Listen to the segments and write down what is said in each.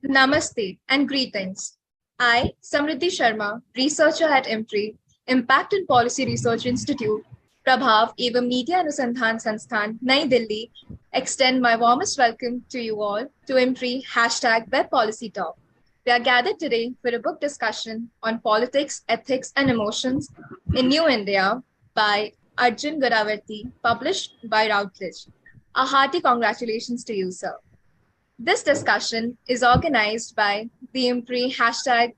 Namaste and greetings. I, Samriddhi Sharma, researcher at IMPRI, Impact and Policy Research Institute, Prabhav एवं media अनुसंधान संस्थान नई Delhi extend my warmest welcome to you all to IMPRI #Web Policy Talk. We are gathered today for a book discussion on politics, ethics, and emotions in New India by Arjun Gudavarthy, published by Routledge. A hearty congratulations to you, sir. This discussion is organized by the IMPRI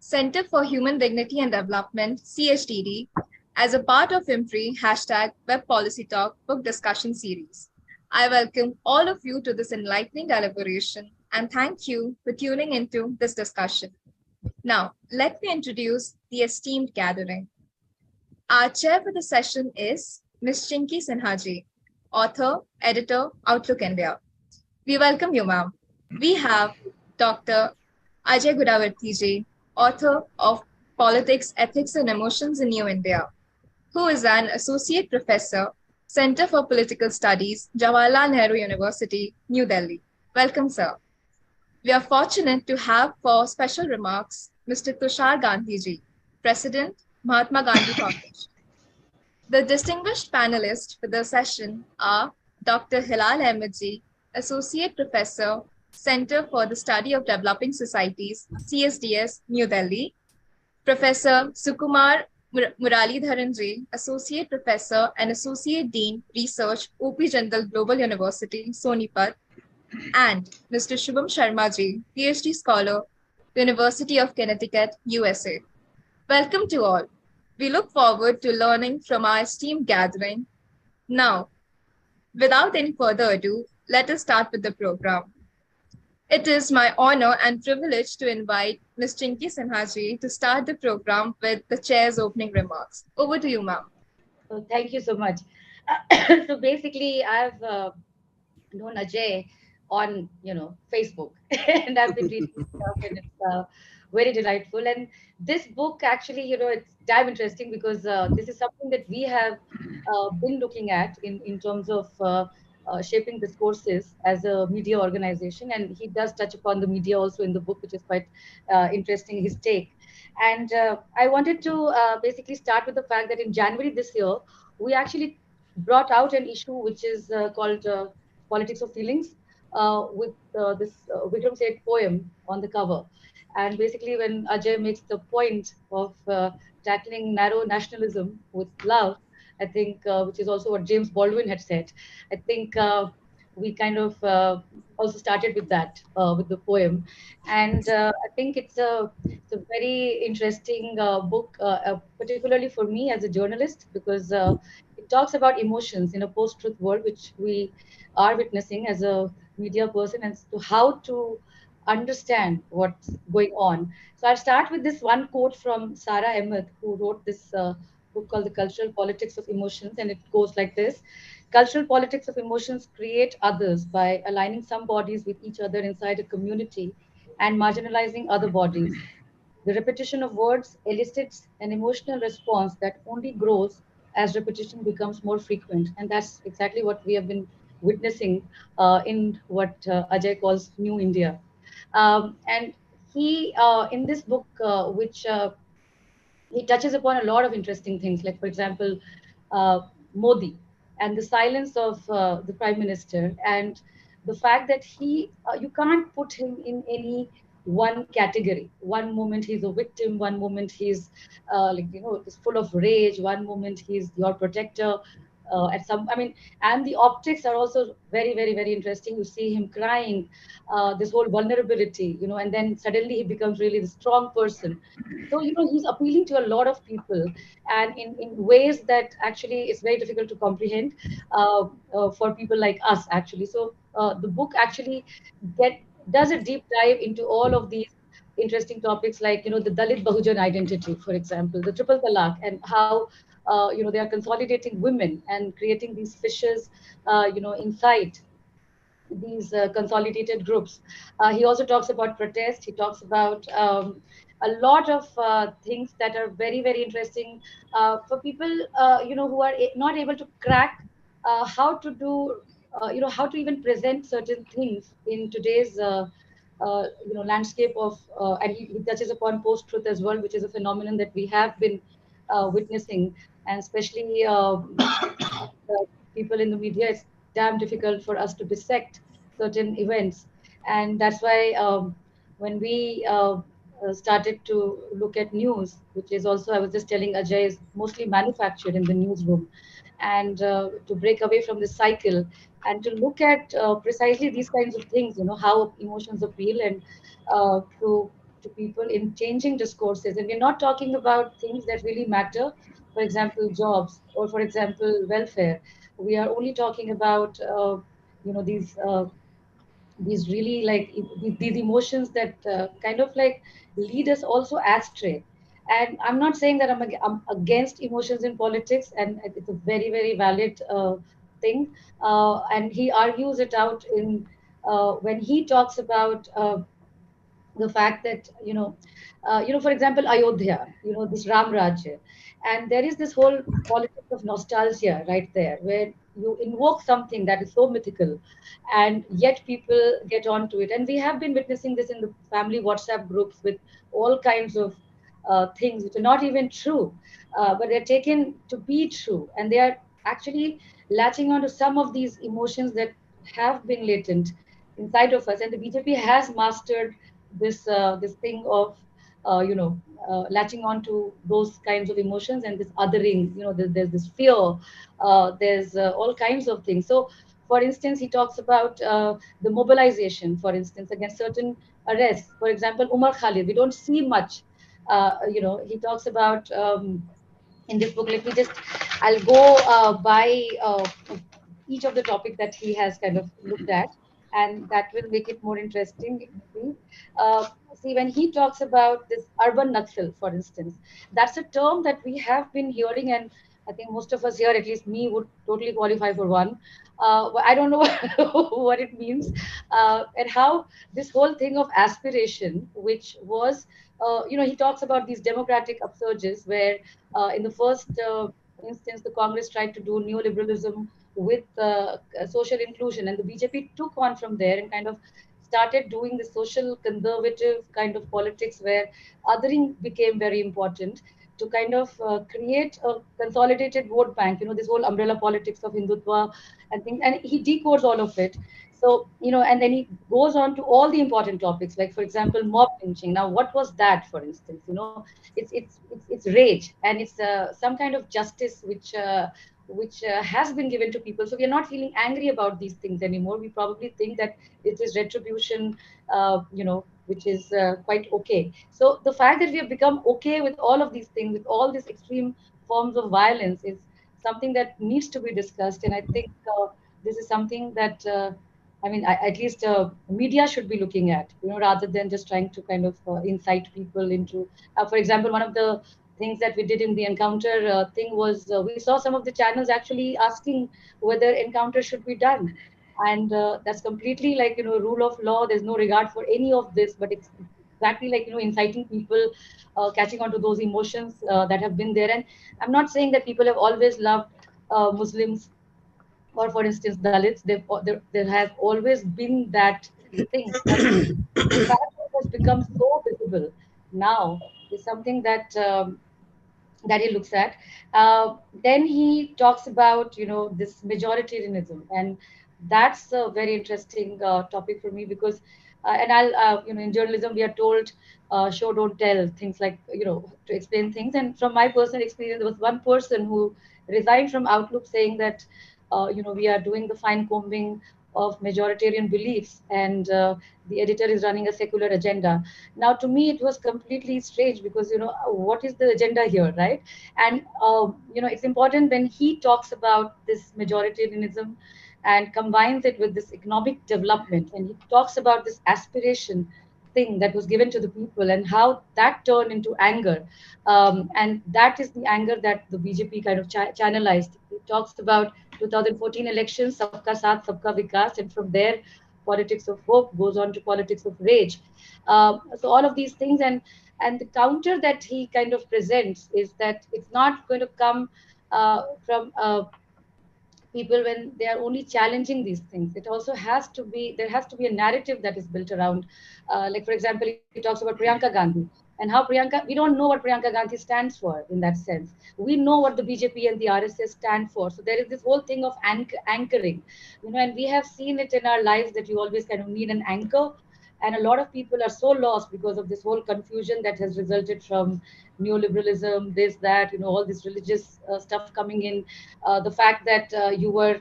Center for Human Dignity and Development, CHDD, as a part of IMPRI Web Policy Talk book discussion series. I welcome all of you to this enlightening deliberation and thank you for tuning into this discussion. Now, let me introduce the esteemed gathering. Our chair for the session is Ms. Chinki Sinha, author, editor, Outlook India. We welcome you, ma'am. We have Dr. Ajay Gudavarthy, author of Politics, Ethics and Emotions in New India, who is an associate professor, Center for Political Studies, Jawaharlal Nehru University, New Delhi. Welcome, sir. We are fortunate to have for special remarks Mr. Tushar Gandhi, President, Mahatma Gandhi Foundation. The distinguished panelists for the session are Dr. Hilal Ahmed, Associate Professor, Center for the Study of Developing Societies, CSDS, New Delhi. Professor Sukumar Muralidharan, Associate Professor and Associate Dean, Research, OP Jindal Global University, Sonipat. And Mr. Shubham Sharma, PhD Scholar, University of Connecticut, USA. Welcome to all. We look forward to learning from our esteemed gathering. Now, without any further ado, let us start with the program. It is my honor and privilege to invite Ms. Chinki Sinha to start the program with the chair's opening remarks. Over to you, ma'am. Thank you so much. So basically, I've known Ajay on Facebook, and I've been reading his stuff, and it's very delightful. And this book actually, it's damn interesting because this is something that we have been looking at in terms of shaping discourses as a media organization. And he does touch upon the media also in the book, which is quite interesting, his take. And I wanted to basically start with the fact that in January this year, we actually brought out an issue which is called Politics of Feelings, with this Vikram Seth poem on the cover. And basically, when Ajay makes the point of tackling narrow nationalism with love, I think, which is also what James Baldwin had said, I think we kind of also started with that, with the poem. And I think it's a very interesting book, particularly for me as a journalist, because it talks about emotions in a post-truth world, which we are witnessing as a media person, and to how to understand what's going on. So I'll start with this one quote from Sarah Ahmed, who wrote this book called The Cultural Politics of Emotions, and it goes like this. Cultural politics of emotions create others by aligning some bodies with each other inside a community and marginalizing other bodies. The repetition of words elicits an emotional response that only grows as repetition becomes more frequent. And that's exactly what we have been witnessing in what Ajay calls New India. And he, in this book, which he touches upon a lot of interesting things, like, for example, Modi and the silence of the prime minister, and the fact that you can't put him in any one category. One moment he's a victim, one moment he's is full of rage, one moment he's your protector. At some, I mean, and the optics are also very, very, very interesting. You see him crying, this whole vulnerability, and then suddenly he becomes really the strong person. So, he's appealing to a lot of people, and in ways that actually is very difficult to comprehend for people like us, actually. So, the book actually does a deep dive into all of these interesting topics, like, the Dalit Bahujan identity, for example, the triple talaq, and how, they are consolidating women and creating these fissures, inside these consolidated groups. He also talks about protest. He talks about a lot of things that are very, very interesting for people, who are not able to crack how to do, how to even present certain things in today's landscape of, and he touches upon post-truth as well, which is a phenomenon that we have been witnessing, and especially the people in the media, it's damn difficult for us to dissect certain events. And that's why when we started to look at news, which is also, I was just telling Ajay, is mostly manufactured in the newsroom, and to break away from the cycle and to look at precisely these kinds of things, how emotions appeal and to people in changing discourses. And we're not talking about things that really matter, for example, jobs, or for example, welfare. We are only talking about you know these uh, these really like these emotions that kind of like lead us also astray. And I'm not saying that I'm against emotions in politics, and it's a very, very valid thing. And he argues it out in when he talks about the fact that for example, Ayodhya, this Ram Rajya, and there is this whole politics of nostalgia right there, where you invoke something that is so mythical, and yet people get onto it. And we have been witnessing this in the family WhatsApp groups with all kinds of things which are not even true, but they're taken to be true, and they are actually latching onto some of these emotions that have been latent inside of us. And the BJP has mastered this thing of latching on to those kinds of emotions, and this othering. There's this fear, there's all kinds of things. So for instance, he talks about the mobilization, for instance, against certain arrests. For example, Umar Khalid, we don't see much. He talks about in this book. Let me just, I'll go by each of the topic that he has kind of looked at, and that will make it more interesting, maybe. See, when he talks about this urban Naxal, for instance, that's a term that we have been hearing, and I think most of us here, at least me, would totally qualify for one. But I don't know what it means, and how this whole thing of aspiration, which was, he talks about these democratic upsurges where, in the first instance, the Congress tried to do neoliberalism with social inclusion, and the BJP took on from there and kind of started doing the social conservative kind of politics, where othering became very important to kind of create a consolidated vote bank. This whole umbrella politics of Hindutva and things, and he decodes all of it. So, and then he goes on to all the important topics, like, for example, mob lynching. Now, what was that, for instance? It's rage, and it's some kind of justice which has been given to people. So we are not feeling angry about these things anymore. We probably think that it is retribution, which is quite okay. So the fact that we have become okay with all of these things, with all these extreme forms of violence, is something that needs to be discussed. And I think this is something that at least media should be looking at, rather than just trying to kind of incite people into. For example, one of the things that we did in the encounter thing was, we saw some of the channels actually asking whether encounter should be done. And that's completely like, rule of law. There's no regard for any of this, but it's exactly like, inciting people, catching on to those emotions that have been there. And I'm not saying that people have always loved Muslims, or for instance Dalits. There has always been that thing, but the fact that it has become so visible now is something that he looks at. Then he talks about, this majoritarianism, and that's a very interesting topic for me, because and I'll in journalism we are told, show don't tell, things like, to explain things. And from my personal experience, there was one person who resigned from Outlook saying that we are doing the fine combing of majoritarian beliefs, and the editor is running a secular agenda. Now, to me, it was completely strange, because what is the agenda here, right? And it's important when he talks about this majoritarianism and combines it with this economic development, and he talks about this aspiration thing that was given to the people, and how that turned into anger. And that is the anger that the BJP kind of channelized. He talks about 2014 elections, sabka saath, sabka vikas, and from there, politics of hope goes on to politics of rage. So all of these things, and the counter that he kind of presents is that it's not going to come from people when they are only challenging these things. It also has to be, there has to be a narrative that is built around, like for example, he talks about Priyanka Gandhi and how Priyanka, we don't know what Priyanka Gandhi stands for in that sense. We know what the BJP and the RSS stand for. So there is this whole thing of anchoring, and we have seen it in our lives that you always kind of need an anchor. And a lot of people are so lost because of this whole confusion that has resulted from neoliberalism, this, that, all this religious stuff coming in. The fact that you were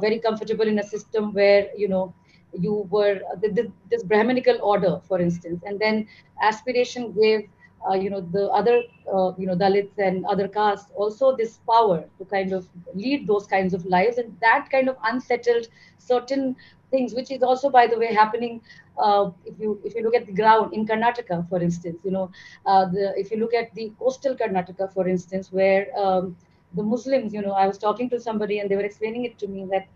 very comfortable in a system where, you were this Brahminical order, for instance, and then aspiration gave, the other, Dalits and other castes also this power to kind of lead those kinds of lives, and that kind of unsettled certain things, which is also, by the way, happening. If you look at the ground in Karnataka, for instance, if you look at the coastal Karnataka, for instance, where the Muslims, I was talking to somebody and they were explaining it to me that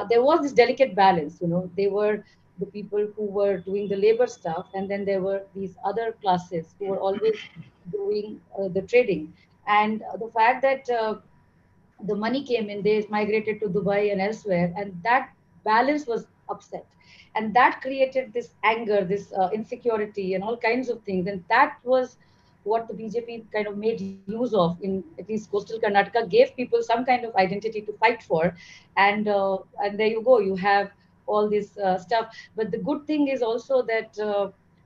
there was this delicate balance. They were the people who were doing the labor stuff, and then there were these other classes who were always doing the trading. And the fact that the money came in, they migrated to Dubai and elsewhere, and that balance was upset. And that created this anger, this insecurity, and all kinds of things. And that was what the BJP kind of made use of in at least coastal Karnataka, gave people some kind of identity to fight for. And there you go, you have all this stuff. But the good thing is also that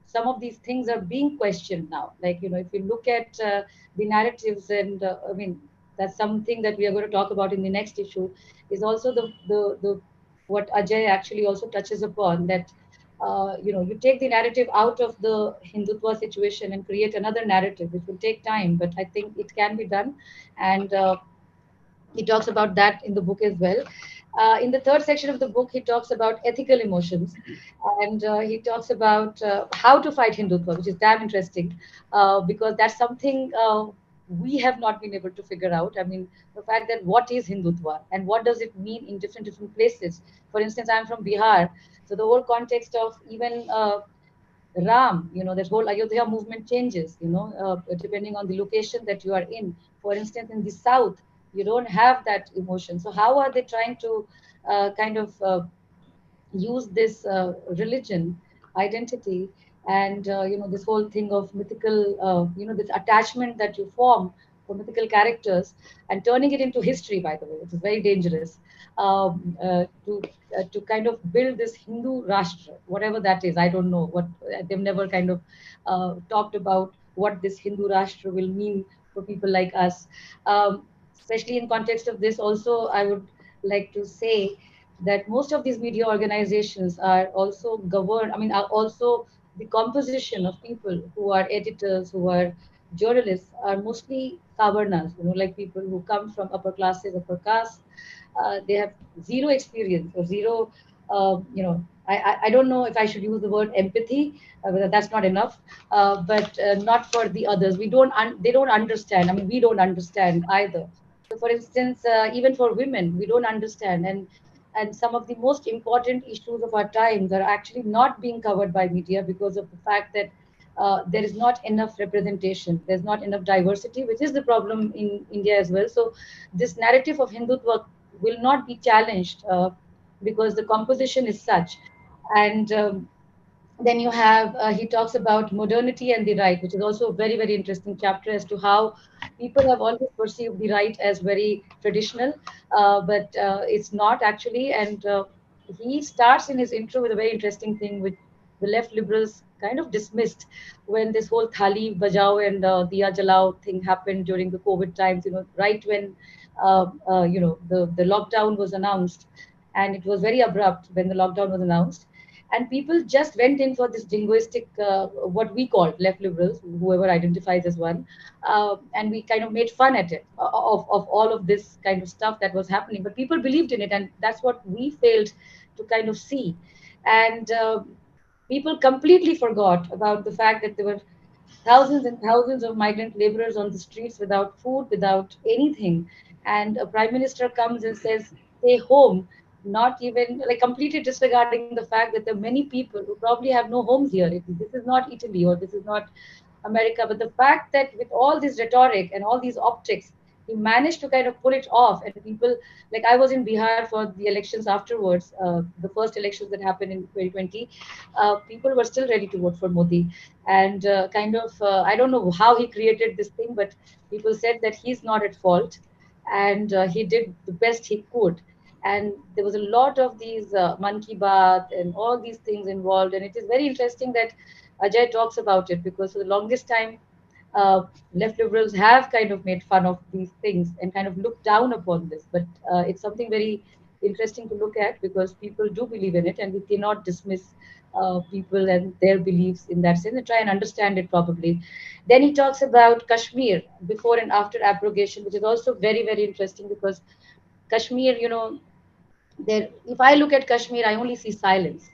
some of these things are being questioned now. Like, if you look at the narratives, and I mean, that's something that we are going to talk about in the next issue, is also the what Ajay actually also touches upon, that you take the narrative out of the Hindutva situation and create another narrative, which will take time, but I think it can be done. And he talks about that in the book as well. In the third section of the book, he talks about ethical emotions, and he talks about how to fight Hindutva, which is damn interesting, because that's something we have not been able to figure out. I mean, the fact that what is Hindutva and what does it mean in different places. For instance, I'm from Bihar, so the whole context of even Ram, that whole Ayodhya movement changes, depending on the location that you are in. For instance, in the south, you don't have that emotion. So how are they trying to kind of use this religion identity, and this whole thing of mythical, this attachment that you form for mythical characters, and turning it into history, by the way, which is very dangerous, to kind of build this Hindu rashtra, whatever that is. I don't know what, they've never kind of talked about what this Hindu rashtra will mean for people like us. Especially in context of this also, I would like to say that most of these media organizations are also governed, I mean, are also the composition of people who are editors, who are journalists, are mostly Savarnas, like people who come from upper classes, upper caste. They have zero experience or zero, I don't know if I should use the word empathy, whether that's not enough, but not for the others. They don't understand. I mean, we don't understand either. So, for instance, even for women, we don't understand, and some of the most important issues of our times are actually not being covered by media because of the fact that there is not enough representation, there's not enough diversity, which is the problem in India as well. So, this narrative of Hindutva will not be challenged because the composition is such. And then you have, he talks about modernity and the right, which is also a very, very interesting chapter as to how people have always perceived the right as very traditional, but it's not actually. And he starts in his intro with a very interesting thing, which the left liberals kind of dismissed when this whole Thali Bajao and Diya Jalao thing happened during the COVID times, right when, the lockdown was announced. And it was very abrupt when the lockdown was announced, and people just went in for this jingoistic, what we call left liberals, whoever identifies as one, and we kind of made fun at it, of all of this kind of stuff that was happening, but people believed in it, and that's what we failed to kind of see. And people completely forgot about the fact that there were thousands and thousands of migrant laborers on the streets without food, without anything. And a prime minister comes and says, stay home, not even like completely disregarding the fact that there are many people who probably have no homes here. This is not Italy or this is not America. But the fact that with all this rhetoric and all these optics, he managed to kind of pull it off. And people, like I was in Bihar for the elections afterwards, the first elections that happened in 2020. People were still ready to vote for Modi. And I don't know how he created this thing, but people said that he's not at fault, and he did the best he could. And there was a lot of these Man Ki Baat and all these things involved. And it is very interesting that Ajay talks about it, because for the longest time, uh, left liberals have kind of made fun of these things and kind of looked down upon this. But it's something very interesting to look at, because people do believe in it, and we cannot dismiss people and their beliefs in that sense, and try and understand it properly. Then he talks about Kashmir before and after abrogation, which is also very, very interesting, because Kashmir, there, if I look at Kashmir, I only see silence.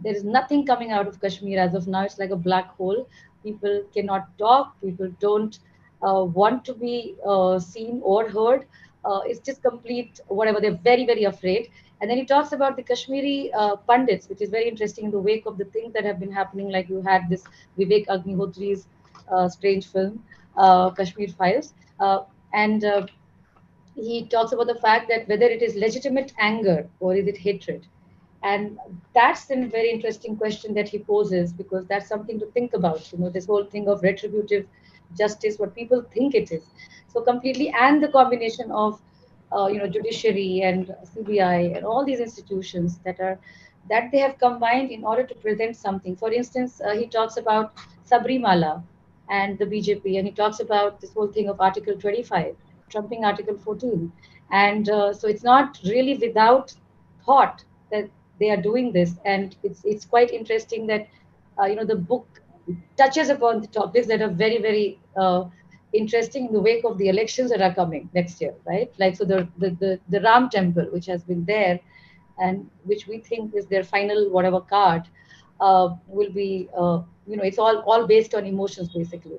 There is nothing coming out of Kashmir as of now. It's like a black hole. People cannot talk. People don't want to be seen or heard. It's just complete whatever. They're very, very afraid. And then he talks about the Kashmiri pundits, which is very interesting in the wake of the things that have been happening. Like you had this Vivek Agnihotri's strange film, Kashmir Files. And he talks about the fact that whether it is legitimate anger or is it hatred. And that's a very interesting question that he poses, because that's something to think about, this whole thing of retributive justice, what people think it is. So completely, and the combination of judiciary and CBI and all these institutions that they have combined in order to present something. For instance, he talks about Sabrimala and the BJP, and he talks about this whole thing of Article 25 trumping Article 14. And so it's not really without thought that they are doing this. And it's quite interesting that the book touches upon the topics that are very, very interesting in the wake of the elections that are coming next year, right? Like, so the Ram temple, which has been there, and which we think is their final whatever card, will be it's all based on emotions, basically.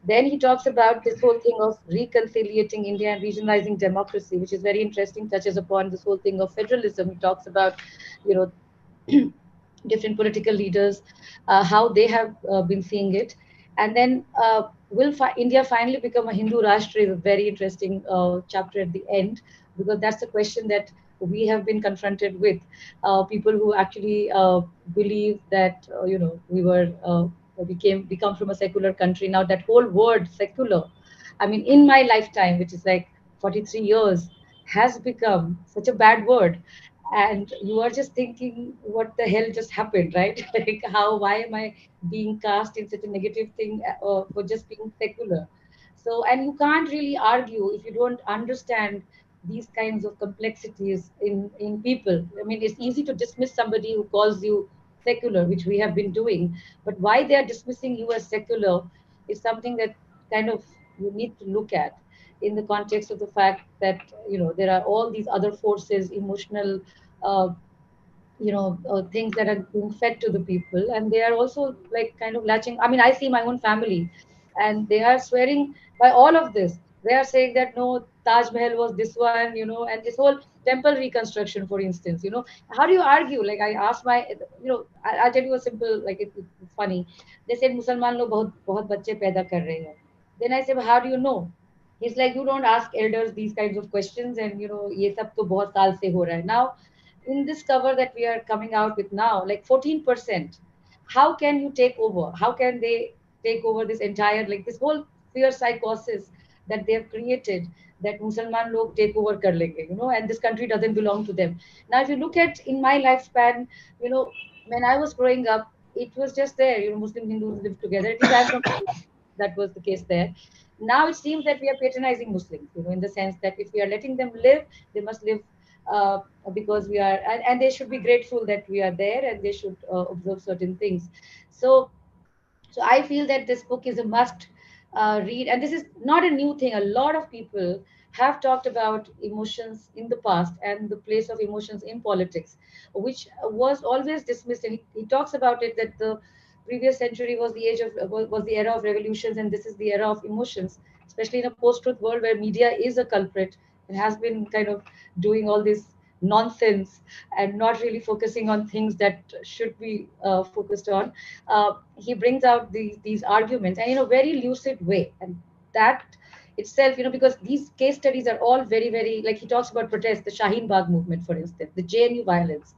Then he talks about this whole thing of reconciliating India and regionalizing democracy, which is very interesting, touches upon this whole thing of federalism. He talks about, you know, different political leaders, how they have been seeing it. And then will India finally become a Hindu Rashtra is a very interesting chapter at the end, because that's the question that we have been confronted with. People who actually believe that, we come from a secular country. Now that whole word secular, I mean, in my lifetime, which is like 43 years, has become such a bad word. And you are just thinking, what the hell just happened, right? Like, why am I being cast in such a negative thing for just being secular? So, and you can't really argue if you don't understand these kinds of complexities in people. I mean, it's easy to dismiss somebody who calls you secular, which we have been doing, but why they are dismissing you as secular is something that kind of you need to look at in the context of the fact that there are all these other forces, emotional uh, things that are being fed to the people, and they are also like kind of latching. I mean, I see my own family, and they are swearing by all of this. They are saying that no, Taj Mahal was this one, and this whole temple reconstruction, for instance. How do you argue? Like, I asked my, I'll tell you a simple, like, it's funny. They said Musalman log bahut bahut bacche paida kar rahe hain. Then I said, well, how do you know? He's like, you don't ask elders these kinds of questions, and ye sab to bahut saal se ho raha hai now. In this cover that we are coming out with now, like 14%, how can you take over? How can they take over this entire, like, this whole fear psychosis that they have created, that Musalman log take over kar lenge, and this country doesn't belong to them. Now, if you look at in my lifespan, when I was growing up, it was just there, Muslim Hindus live together. At least I'm from, that was the case there. Now it seems that we are patronizing Muslims, in the sense that if we are letting them live, they must live uh, because we are, and they should be grateful that we are there, and they should observe certain things. So I feel that this book is a must read, and this is not a new thing. A lot of people have talked about emotions in the past and the place of emotions in politics, which was always dismissed. And he talks about it, that the previous century was the age of was the era of revolutions, and this is the era of emotions, especially in a post-truth world where media is a culprit and has been kind of doing all this nonsense and not really focusing on things that should be focused on. He brings out these arguments, and in a very lucid way, and that itself, because these case studies are all very, very, like he talks about protest, the Shaheen Bagh movement, for instance, the JNU violence,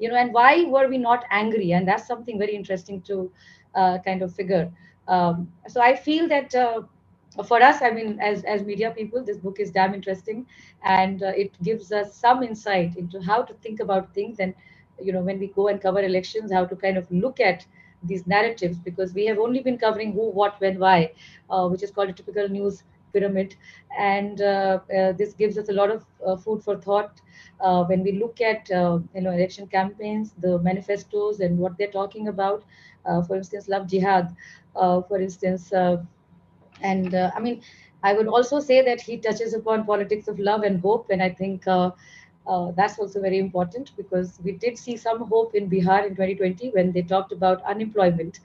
and why were we not angry? And that's something very interesting to kind of figure. So I feel that for us, I mean, as media people, this book is damn interesting, and it gives us some insight into how to think about things, and when we go and cover elections, how to kind of look at these narratives, because we have only been covering who, what, when, why, which is called a typical news pyramid, and this gives us a lot of food for thought when we look at election campaigns, the manifestos, and what they're talking about. For instance, love jihad, for instance. And I mean, I would also say that he touches upon politics of love and hope, and I think that's also very important, because we did see some hope in Bihar in 2020 when they talked about unemployment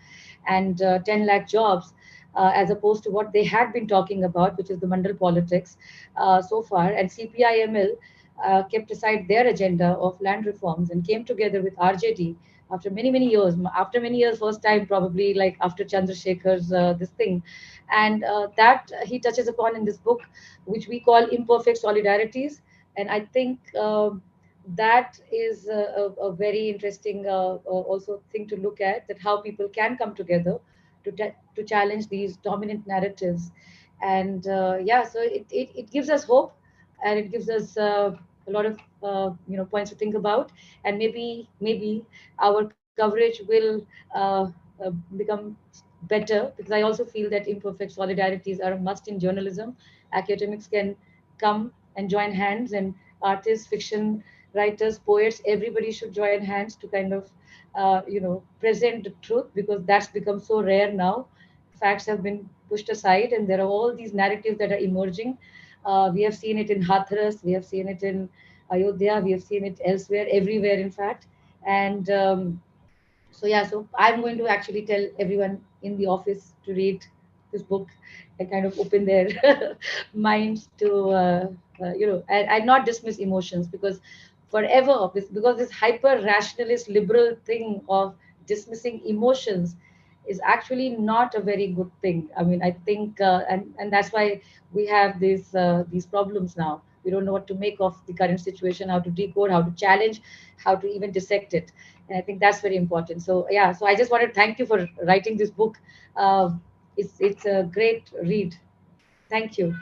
and 10 lakh jobs, as opposed to what they had been talking about, which is the mandal politics so far. And CPIML kept aside their agenda of land reforms and came together with RJD after many, many years. After many years, first time probably, like after Chandrasekhar's this thing. And that he touches upon in this book, which we call Imperfect Solidarities. And I think that is a very interesting also thing to look at, that how people can come together to challenge these dominant narratives. And yeah, so it gives us hope, and it gives us a lot of points to think about. And maybe our coverage will become better, because I also feel that imperfect solidarities are a must in journalism. Academics can come and join hands, and artists, fiction writers, poets, everybody should join hands to kind of present the truth, because that's become so rare now. Facts have been pushed aside, and there are all these narratives that are emerging. We have seen it in Hathras, we have seen it in Ayodhya, we have seen it elsewhere, everywhere, in fact. And so yeah, so I'm going to actually tell everyone in the office to read this book and kind of open their minds to and not dismiss emotions, because forever because this hyper rationalist liberal thing of dismissing emotions is actually not a very good thing. I mean, I think and that's why we have these problems now. We don't know what to make of the current situation, how to decode, how to challenge, how to even dissect it. And I think that's very important. So yeah, so I just want to thank you for writing this book. It's a great read. Thank you.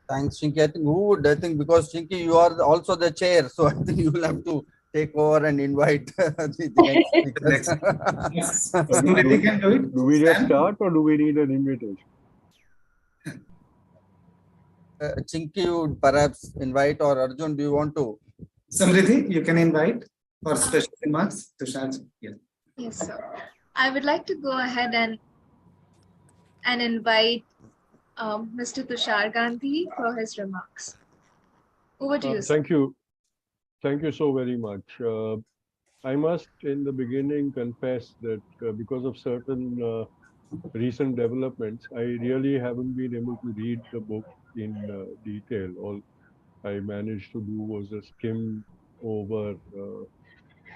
Thanks, Chinky. I think who would, I think because Chinky, you are also the chair, so I think you will have to take over and invite the next speakers. Yes. Somebody can do it. Do we just start, or do we need an invitation? Chinky, you would perhaps invite, or Arjun, do you want to? Samriddhi, you can invite for special remarks. Tushar, yes. Yes, sir. I would like to go ahead and invite Mr. Tushar Gandhi for his remarks. Over to you, sir. Thank you. Thank you so very much. I must, in the beginning, confess that because of certain recent developments, I really haven't been able to read the book in detail. All I managed to do was a skim over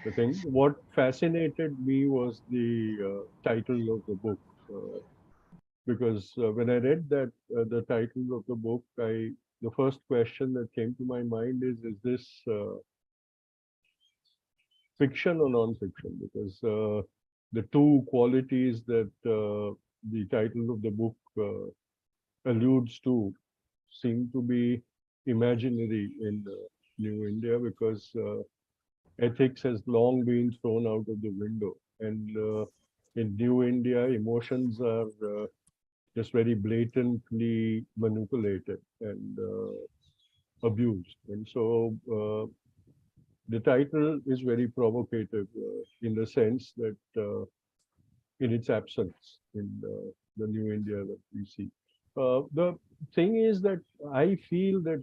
the thing. What fascinated me was the title of the book. Because when I read that the title of the book, the first question that came to my mind is this fiction or non-fiction? Because the two qualities that the title of the book alludes to seem to be imaginary in New India, because ethics has long been thrown out of the window, and in New India, emotions are just very blatantly manipulated and abused. And so the title is very provocative in the sense that in its absence in the New India that we see. The thing is that I feel that,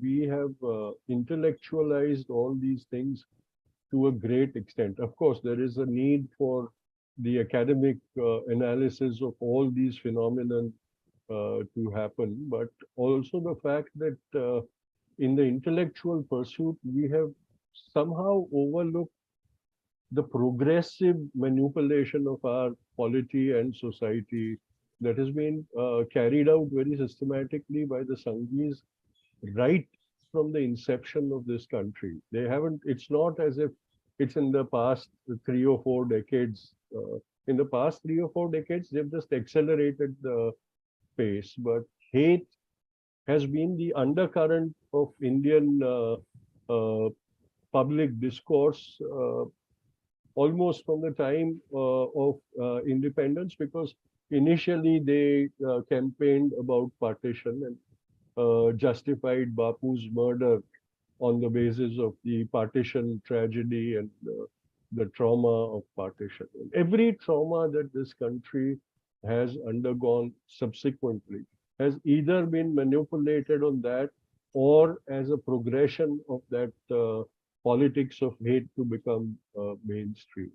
we have intellectualized all these things to a great extent. Of course, there is a need for the academic analysis of all these phenomena to happen, but also the fact that in the intellectual pursuit, we have somehow overlooked the progressive manipulation of our polity and society that has been carried out very systematically by the Sanghis right from the inception of this country. They haven't, it's not as if it's in the past 3 or 4 decades. In the past 3 or 4 decades, they've just accelerated the pace. But hate has been the undercurrent of Indian uh, public discourse almost from the time of independence, because initially they campaigned about partition and justified Bapu's murder on the basis of the partition tragedy and the trauma of partition. Every trauma that this country has undergone subsequently has either been manipulated on that or as a progression of that politics of hate to become mainstream.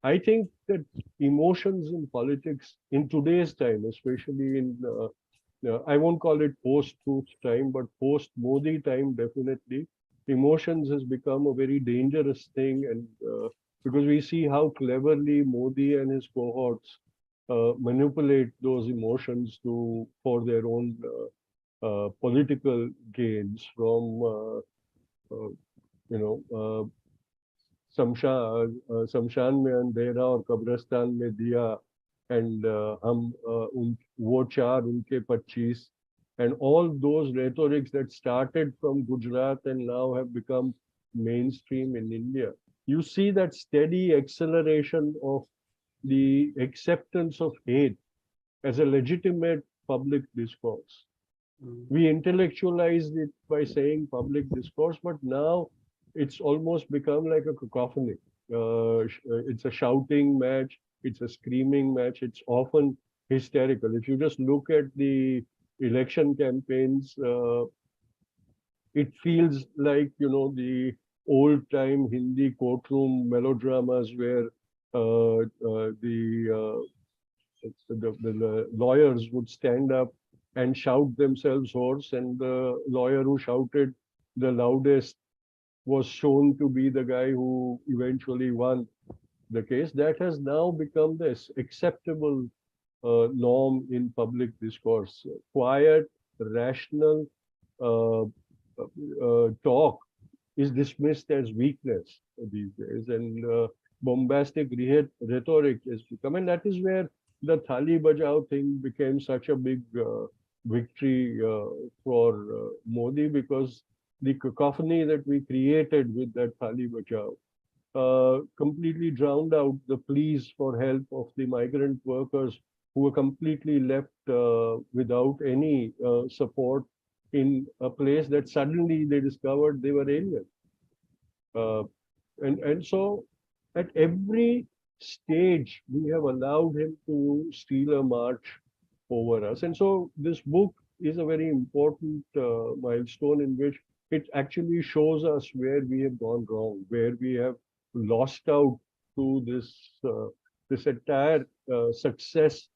I think that emotions in politics in today's time, especially in I won't call it post-truth time, but post-Modi time, definitely, emotions has become a very dangerous thing, and because we see how cleverly Modi and his cohorts manipulate those emotions for their own political gains, from शमशान में अंधेरा और कब्रिस्तान में दिया, and वो चार उनके 25, and all those rhetorics that started from Gujarat and now have become mainstream in India. You see that steady acceleration of the acceptance of hate as a legitimate public discourse. We intellectualized it by saying public discourse, but now it's almost become like a cacophony. It's a shouting match, it's a screaming match, it's often hysterical. If you just look at the election campaigns, it feels like, the old time Hindi courtroom melodramas where the lawyers would stand up and shout themselves hoarse, and the lawyer who shouted the loudest was shown to be the guy who eventually won the case. That has now become this acceptable norm in public discourse. Quiet, rational talk is dismissed as weakness these days, and bombastic rhetoric is become, and that is where the Thali Bajao thing became such a big victory for Modi, because the cacophony that we created with that Thali Bajao completely drowned out the pleas for help of the migrant workers who were completely left without any support in a place that suddenly they discovered they were alien. And so at every stage, we have allowed him to steal a march over us. And so this book is a very important milestone in which it actually shows us where we have gone wrong, where we have lost out to this entire success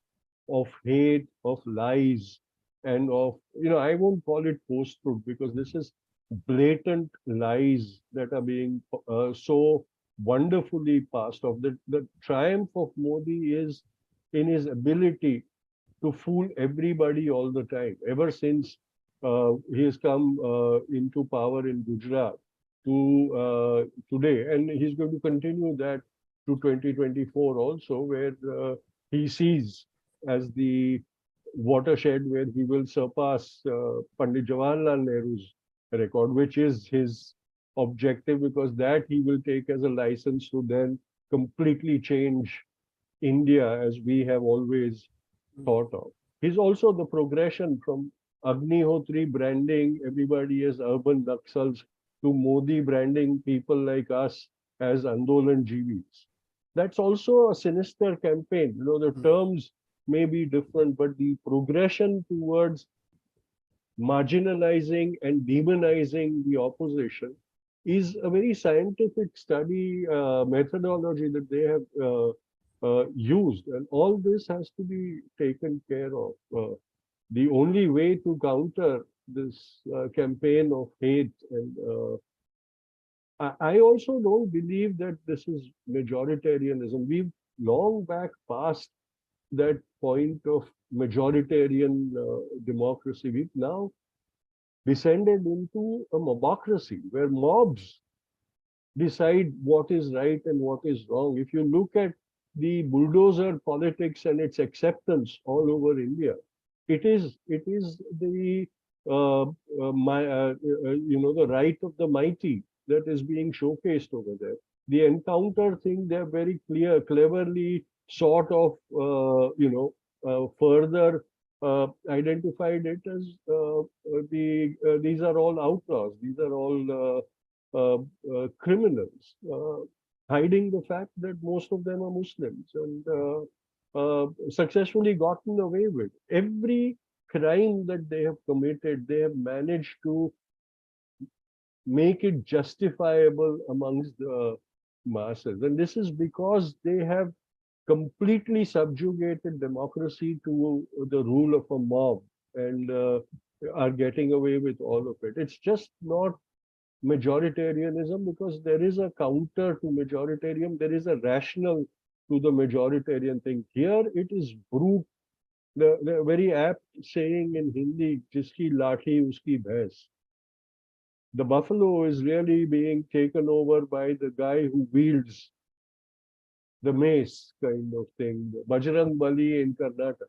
of hate, of lies, and of, I won't call it post-truth, because this is blatant lies that are being so wonderfully passed off. The triumph of Modi is in his ability to fool everybody all the time. Ever since he has come into power in Gujarat to today, and he's going to continue that to 2024 also, where he sees as the watershed where he will surpass Pandit Jawaharlal Nehru's record, which is his objective, because that he will take as a license to then completely change India as we have always thought of. He's also the progression from Agnihotri branding everybody as urban Naxals to Modi branding people like us as Andolan Jeevis. That's also a sinister campaign. The terms may be different, but the progression towards marginalizing and demonizing the opposition is a very scientific study methodology that they have used, and all this has to be taken care of. The only way to counter this campaign of hate. And I also don't believe that this is majoritarianism. We've long back passed that point of majoritarian democracy. We've now descended into a mobocracy where mobs decide what is right and what is wrong. If you look at the bulldozer politics and its acceptance all over India, it is the the right of the mighty that is being showcased over there. The encounter thing, they're very cleverly sort of further identified it as these are all outlaws, these are all criminals, hiding the fact that most of them are Muslims, and successfully gotten away with. Every crime that they have committed, they have managed to make it justifiable amongst the masses. And this is because they have completely subjugated democracy to the rule of a mob, and are getting away with all of it. It's just not majoritarianism, because there is a counter to majoritarian, there is a rational to the majoritarian thing. Here it is brute. The very apt saying in Hindi, jiski lathi uski bhains. The buffalo is really being taken over by the guy who wields the mace, kind of thing. Bajrang Bali in Karnataka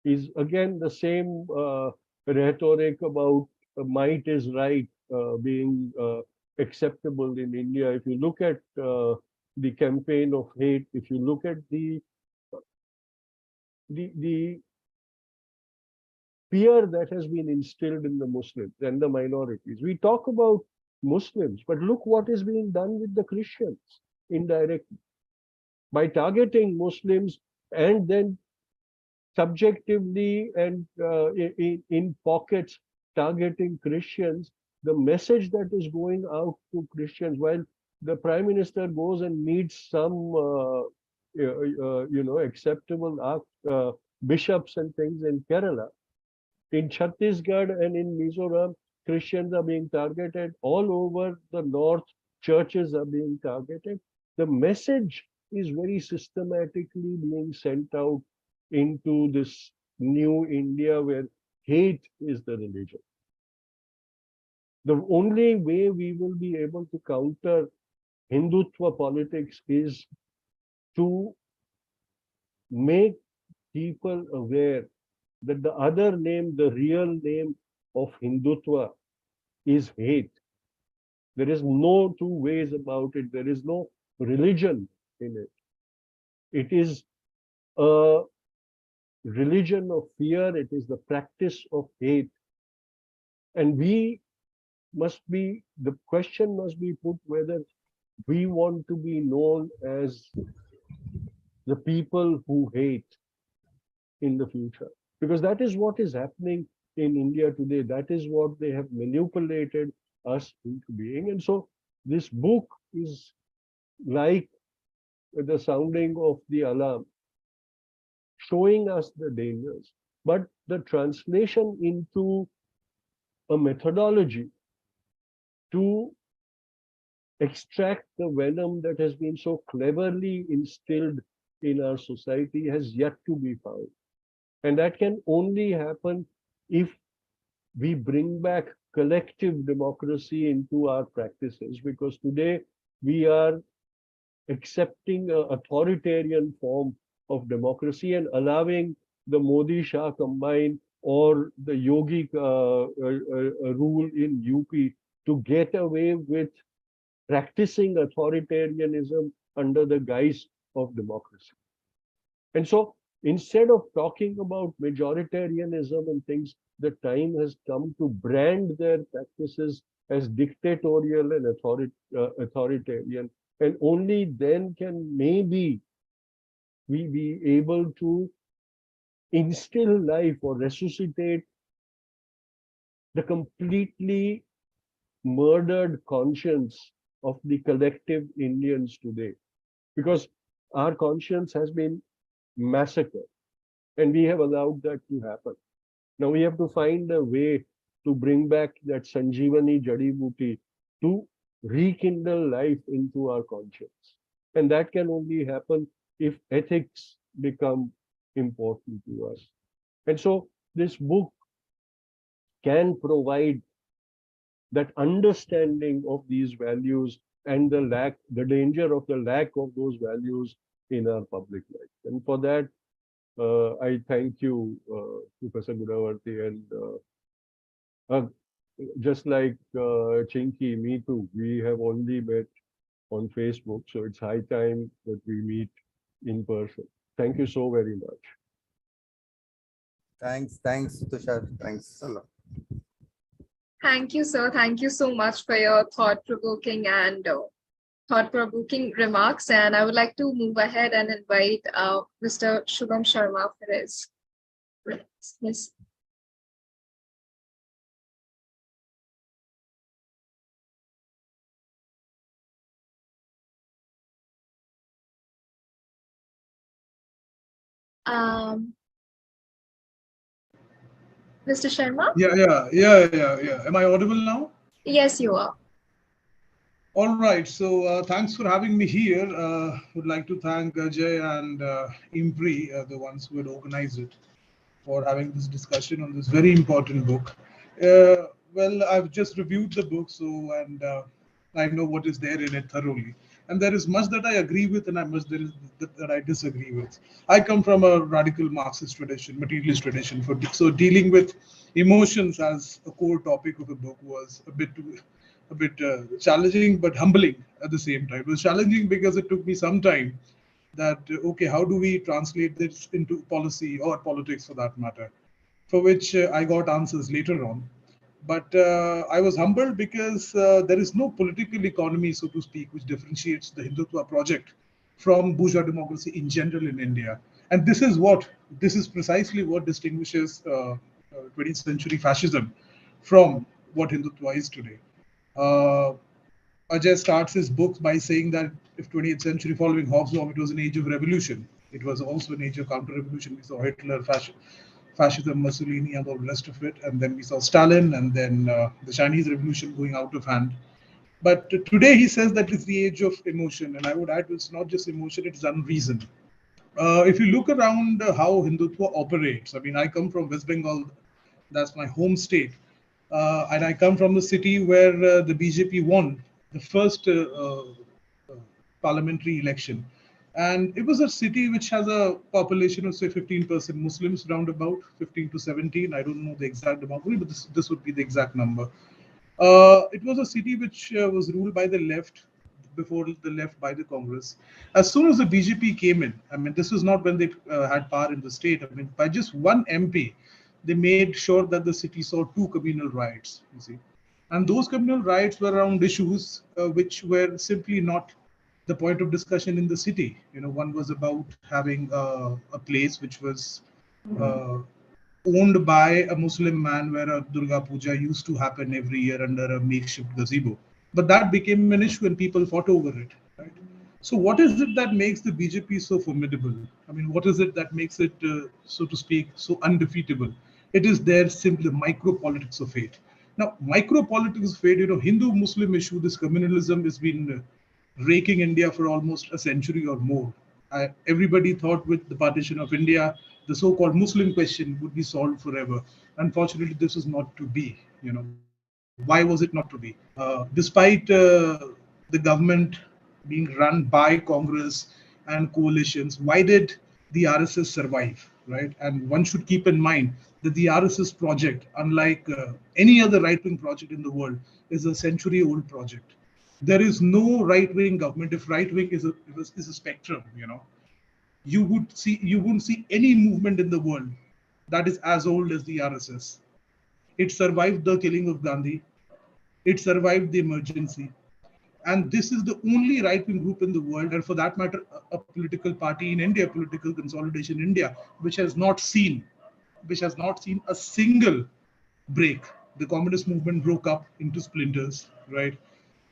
is again the same rhetoric about might is right being acceptable in India. If you look at the campaign of hate, if you look at the fear that has been instilled in the Muslims and the minorities. We talk about Muslims, but look what is being done with the Christians indirectly. By targeting Muslims and then subjectively and in pockets targeting Christians, the message that is going out to Christians, while the Prime Minister goes and meets some acceptable bishops and things in Kerala, in Chhattisgarh and in Mizoram, Christians are being targeted. All over the north, churches are being targeted. The message is very systematically being sent out into this new India where hate is the religion. The only way we will be able to counter Hindutva politics is to make people aware that the other name, the real name of Hindutva is hate. There is no two ways about it. There is no religion in it. It is a religion of fear. It is the practice of hate. And the question must be put whether we want to be known as the people who hate in the future. Because that is what is happening in India today. That is what they have manipulated us into being. And so this book is like the sounding of the alarm, showing us the dangers. But the translation into a methodology to extract the venom that has been so cleverly instilled in our society has yet to be found. And that can only happen if we bring back collective democracy into our practices, because today we are accepting an authoritarian form of democracy and allowing the Modi Shah combine or the Yogi rule in UP to get away with practicing authoritarianism under the guise of democracy. And so instead of talking about majoritarianism and things, the time has come to brand their practices as dictatorial and authoritarian. And only then can maybe we be able to instill life or resuscitate the completely murdered conscience of the collective Indians today. Because our conscience has been massacred and we have allowed that to happen. Now we have to find a way to bring back that Sanjeevani Jadi Booty to rekindle life into our conscience. And that can only happen if ethics become important to us. And so this book can provide that understanding of these values and the danger of the lack of those values in our public life. And for that, I thank you, Professor Gudavarthy, and just like Chinki, me too, we have only met on Facebook, so it's high time that we meet in person. Thank you so very much. Thanks, Tushar. Thanks a lot. Thank you, sir. Thank you so much for your thought-provoking remarks. And I would like to move ahead and invite Mr. Shubham Sharma for his remarks. Yes. Mr. Sharma? Yeah. Am I audible now? Yes, you are. All right. So thanks for having me here. Would like to thank Ajay and IMPRI, the ones who had organized it, for having this discussion on this very important book. Well, I've just reviewed the book, and I know what is there in it thoroughly. And there is much that I agree with, and much there is that I disagree with. I come from a radical Marxist tradition, materialist tradition. So dealing with emotions as a core topic of the book was a bit challenging, but humbling at the same time. It was challenging because it took me some time that, okay, how do we translate this into policy or politics for that matter, for which I got answers later on. But I was humbled because there is no political economy, so to speak, which differentiates the Hindutva project from bourgeois democracy in general in India. And this is precisely what distinguishes 20th century fascism from what Hindutva is today. Ajay starts his book by saying that if 20th century following Hobsbawm, it was an age of revolution. It was also an age of counter-revolution. We saw Hitler, fascism, Mussolini, and all the rest of it. And then we saw Stalin, and then the Chinese Revolution going out of hand. But today he says that it's the age of emotion. And I would add, it's not just emotion, it's unreason. If you look around how Hindutva operates, I mean, I come from West Bengal, that's my home state. And I come from the city where the BJP won the first parliamentary election. And it was a city which has a population of, say, 15% Muslims, round about 15 to 17. I don't know the exact demography, but this would be the exact number. It was a city which was ruled by the left, before the left by the Congress. As soon as the BJP came in, I mean, this was not when they had power in the state. I mean, by just one MP, they made sure that the city saw 2 communal riots, you see. And those communal riots were around issues which were simply not the point of discussion in the city. You know, one was about having a place which was owned by a Muslim man, where a Durga Puja used to happen every year under a makeshift gazebo. But that became an issue and people fought over it. Right? So what is it that makes the BJP so formidable? I mean, what is it that makes it, so to speak, so undefeatable? It is their simple micro-politics of fate. Now, micro-politics of fate, you know, Hindu-Muslim issue, this communalism has been raking India for almost a century or more. Everybody thought with the partition of India, the so-called Muslim question would be solved forever. Unfortunately, this is not to be. You know, why was it not to be? Despite the government being run by Congress and coalitions, why did the RSS survive? Right, and one should keep in mind that the RSS project, unlike any other right-wing project in the world, is a century-old project. There is no right-wing government. If right-wing is a spectrum, you know, you wouldn't see any movement in the world that is as old as the RSS. It survived the killing of Gandhi. It survived the emergency. And this is the only right-wing group in the world, and for that matter, a political party in India, political consolidation in India, which has not seen a single break. The communist movement broke up into splinters, right?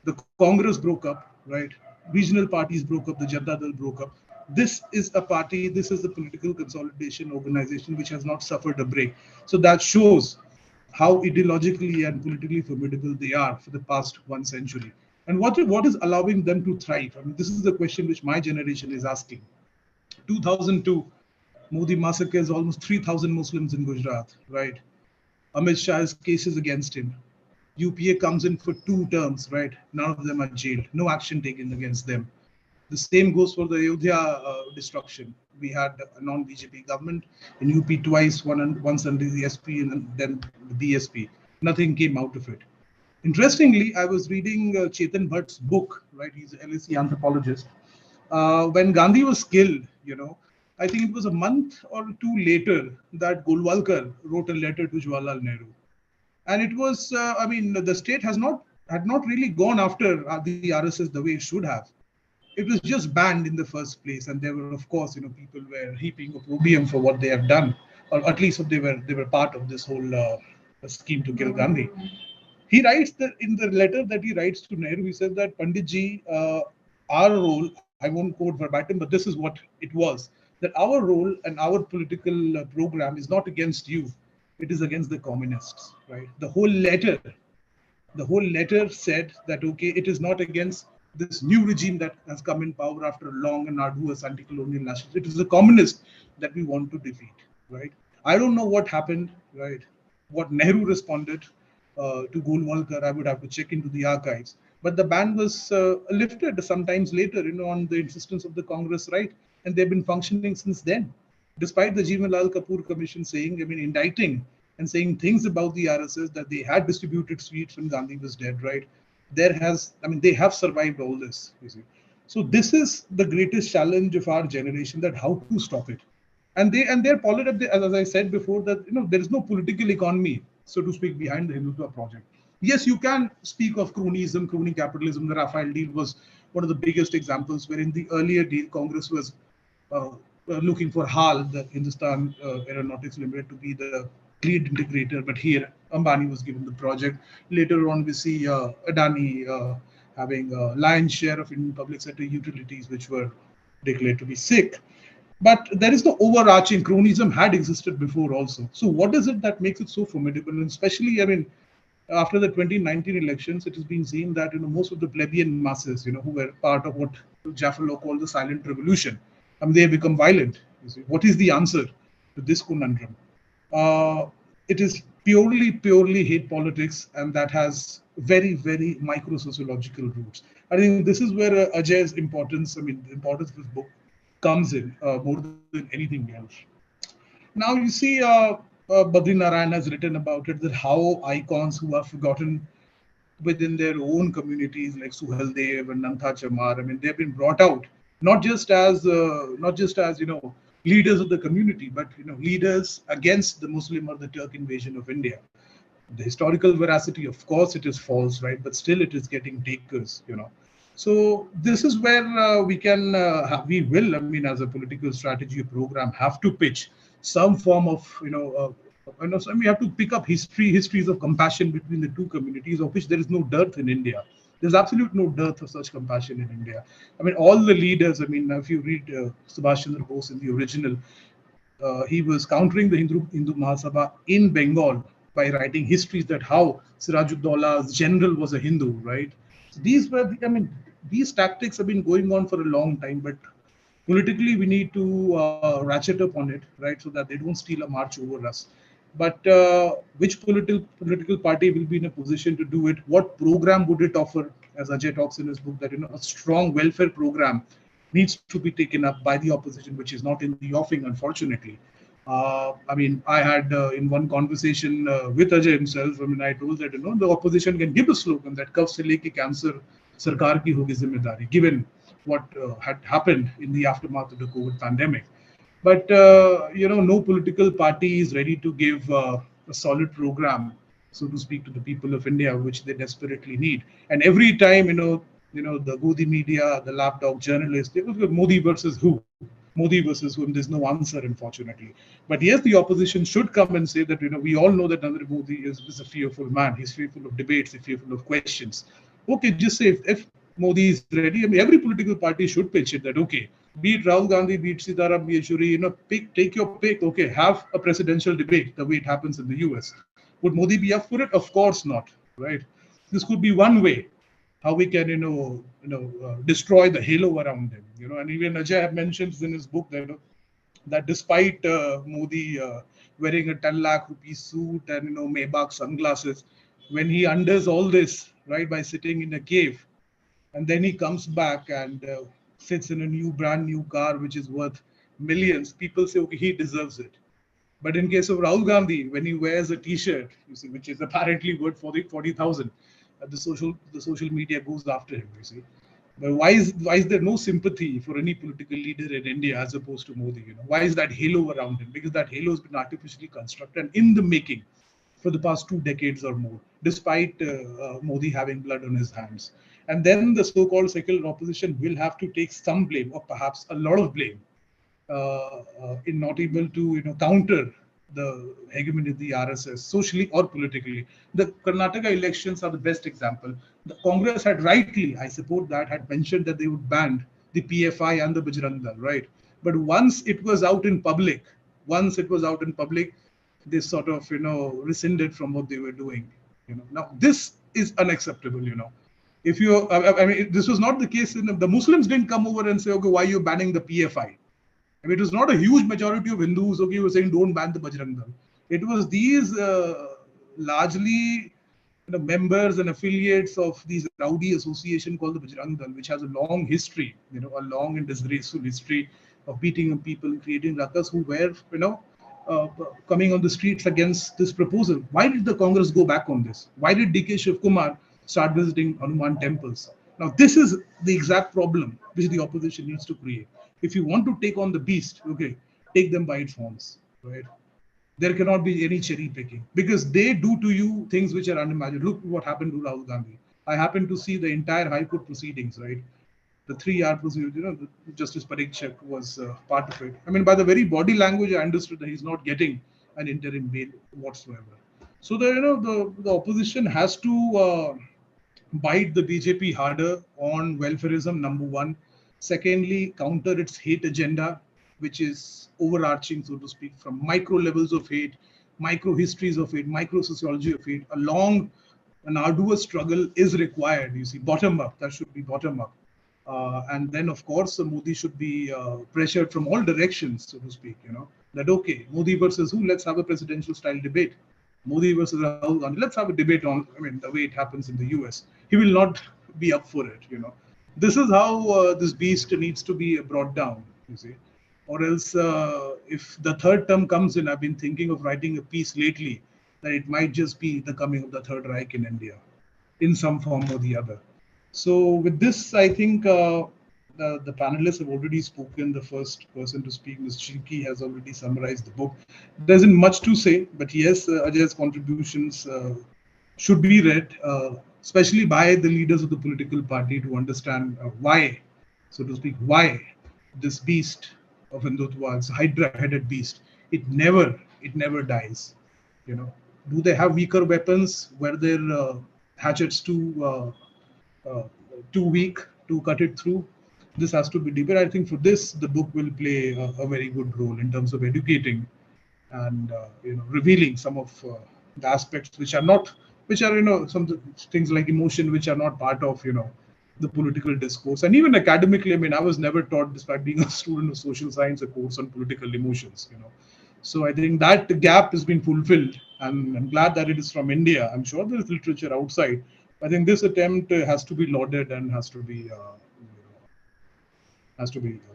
The Congress broke up, right? Regional parties broke up, the Janata Dal broke up. This is a party, this is a political consolidation organization which has not suffered a break. So that shows how ideologically and politically formidable they are for the past 1 century. And what is allowing them to thrive? I mean, this is the question which my generation is asking. 2002, Modi massacres almost 3,000 Muslims in Gujarat, right? Amit Shah has cases against him. UPA comes in for 2 terms, right? None of them are jailed. No action taken against them. The same goes for the Ayodhya destruction. We had a non-BJP government in UP twice, once under the SP and then the DSP. Nothing came out of it. Interestingly, I was reading Chetan Bhatt's book, right? He's an LSE anthropologist. When Gandhi was killed, I think it was a month or two later that Golwalkar wrote a letter to Jawaharlal Nehru. And it was, the state had not really gone after the RSS the way it should have. It was just banned in the first place, and there were, of course, people were heaping opprobrium for what they have done, or at least they were part of this whole scheme to kill Gandhi. He writes that in the letter that he writes to Nehru, he says that Panditji, our role, I won't quote verbatim, but this is what it was, that our role and our political program is not against you, it is against the communists, right? The whole letter said that, okay, it is not against this new regime that has come in power after a long and arduous anti-colonial nationalism. It is the communists that we want to defeat, right? I don't know what happened, right? What Nehru responded to Golwalkar, I would have to check into the archives. But the ban was lifted sometimes later, on the insistence of the Congress, right? And they've been functioning since then, despite the Jeevanlal Kapoor Commission saying, indicting and saying things about the RSS that they had distributed sweets when Gandhi was dead, right? They have survived all this, you see. So this is the greatest challenge of our generation, that how to stop it. And they're political, as I said before, that there is no political economy, so to speak, behind the Hindutva project. Yes, you can speak of cronyism, crony capitalism. The Rafale deal was one of the biggest examples, where in the earlier deal, Congress was looking for HAL, the Hindustan Aeronautics Limited, to be the lead integrator, but here Ambani was given the project. Later on, we see Adani having a lion's share of Indian public sector utilities, which were declared to be sick. But there is no overarching cronyism had existed before also. So what is it that makes it so formidable? And especially, after the 2019 elections, it has been seen that most of the plebeian masses, who were part of what Jaffalo called the silent revolution, they have become violent. You see. What is the answer to this conundrum? It is purely hate politics, and that has very, very micro-sociological roots. I think this is where Ajay's importance, the importance of his book comes in more than anything else. Now you see Badri Narayan has written about it, that how icons who are forgotten within their own communities, like Suhel Dev and Nantha Chamar, they've been brought out not just as leaders of the community, but leaders against the Muslim or the Turk invasion of India. The historical veracity, of course, it is false, right? But still, it is getting takers. So this is where we will, as a political strategy program, have to pitch some form of, we have to pick up histories of compassion between the two communities, of which there is no dearth in India. There's absolute no dearth of such compassion in India. All the leaders, if you read Subhash Chandra Bose in the original, he was countering the Hindu Mahasabha in Bengal by writing histories that how Sirajuddaullah's general was a Hindu, right? So these tactics have been going on for a long time, but politically we need to ratchet up on it, right, so that they don't steal a march over us. But which political party will be in a position to do it? What program would it offer? As Ajay talks in his book, that a strong welfare program needs to be taken up by the opposition, which is not in the offing, unfortunately. I had in one conversation with Ajay himself, I told that the opposition can give a slogan that "Kab se leke cancer sarkar ki hogi zimmedari," given what had happened in the aftermath of the COVID pandemic. But no political party is ready to give a solid program, so to speak, to the people of India, which they desperately need. And every time, the Godi media, the lapdog journalists, they will go Modi versus who? Modi versus whom? There's no answer, unfortunately. But yes, the opposition should come and say that, we all know that Narendra Modi is a fearful man. He's fearful of debates, he's fearful of questions. Okay, just say if Modi is ready, every political party should pitch it that, okay, be it Rahul Gandhi, be it Sitaram Yeshwari, take your pick, okay, have a presidential debate the way it happens in the US. Would Modi be up for it? Of course not, right? This could be one way how we can, destroy the halo around him, and even Ajay mentions in his book that, that despite Modi wearing a 10 lakh rupee suit and, Maybach sunglasses, when he undoes all this, right, by sitting in a cave, and then he comes back and sits in a brand new car, which is worth millions, people say, okay, he deserves it. But in case of Rahul Gandhi, when he wears a T-shirt, you see, which is apparently worth 40,000, the social media goes after him. You see, but why is there no sympathy for any political leader in India as opposed to Modi? Why is that halo around him? Because that halo has been artificially constructed and in the making for the past 2 decades or more, despite Modi having blood on his hands. And then the so-called secular opposition will have to take some blame, or perhaps a lot of blame, in not able to counter the hegemony of the RSS socially or politically. The Karnataka elections are the best example. The Congress had rightly, I support that, had mentioned that they would ban the PFI and the Bajrang Dal, right? But once it was out in public, they sort of rescinded from what they were doing. Now this is unacceptable. If you, I mean, this was not the case. The Muslims didn't come over and say, okay, why are you banning the PFI? I mean, it was not a huge majority of Hindus, okay, who were saying don't ban the Bajrang Dal. It was these largely members and affiliates of these rowdy association called the Bajrang Dal, which has a long history, a long and disgraceful history of beating up people and creating ruckus, who were, coming on the streets against this proposal. Why did the Congress go back on this? Why did DK Shiv Kumar start visiting Hanuman temples? Now, this is the exact problem which the opposition needs to create. If you want to take on the beast, okay, take them by its horns, right? There cannot be any cherry picking because they do to you things which are unimaginable. Look what happened to Rahul Gandhi. I happened to see the entire High Court proceedings, right? The 3-hour procedure, Justice Parikshak was part of it. I mean, by the very body language, I understood that he's not getting an interim bail whatsoever. So the opposition has to bite the BJP harder on welfareism, number one. Secondly, counter its hate agenda, which is overarching, so to speak, from micro levels of hate, micro histories of hate, micro sociology of hate. A long and arduous struggle is required. You see, bottom up, that should be bottom up. And then, of course, Modi should be pressured from all directions, so to speak, that, okay, Modi versus who? Let's have a presidential style debate. Modi versus Rahul Gandhi. Let's have a debate on, the way it happens in the US. He will not be up for it, This is how this beast needs to be brought down, you see. Or else, if the third term comes in, I've been thinking of writing a piece lately that it might just be the coming of the Third Reich in India in some form or the other. So with this, I think the panelists have already spoken. The first person to speak, Ms. Chinki, has already summarized the book. There isn't much to say, but yes, Ajay's contributions should be read, especially by the leaders of the political party to understand why, so to speak, why this beast of Hindutva, it's a hydra-headed beast, it never dies. Do they have weaker weapons? Were their hatchets too weak to cut it through? This has to be deeper. I think for this, the book will play a very good role in terms of educating and revealing some of the aspects which are some things like emotion which are not part of the political discourse. And even academically, I was never taught, despite being a student of social science, a course on political emotions. So I think that gap has been fulfilled, and I'm glad that it is from India. I'm sure there is literature outside. I think this attempt has to be lauded and has to be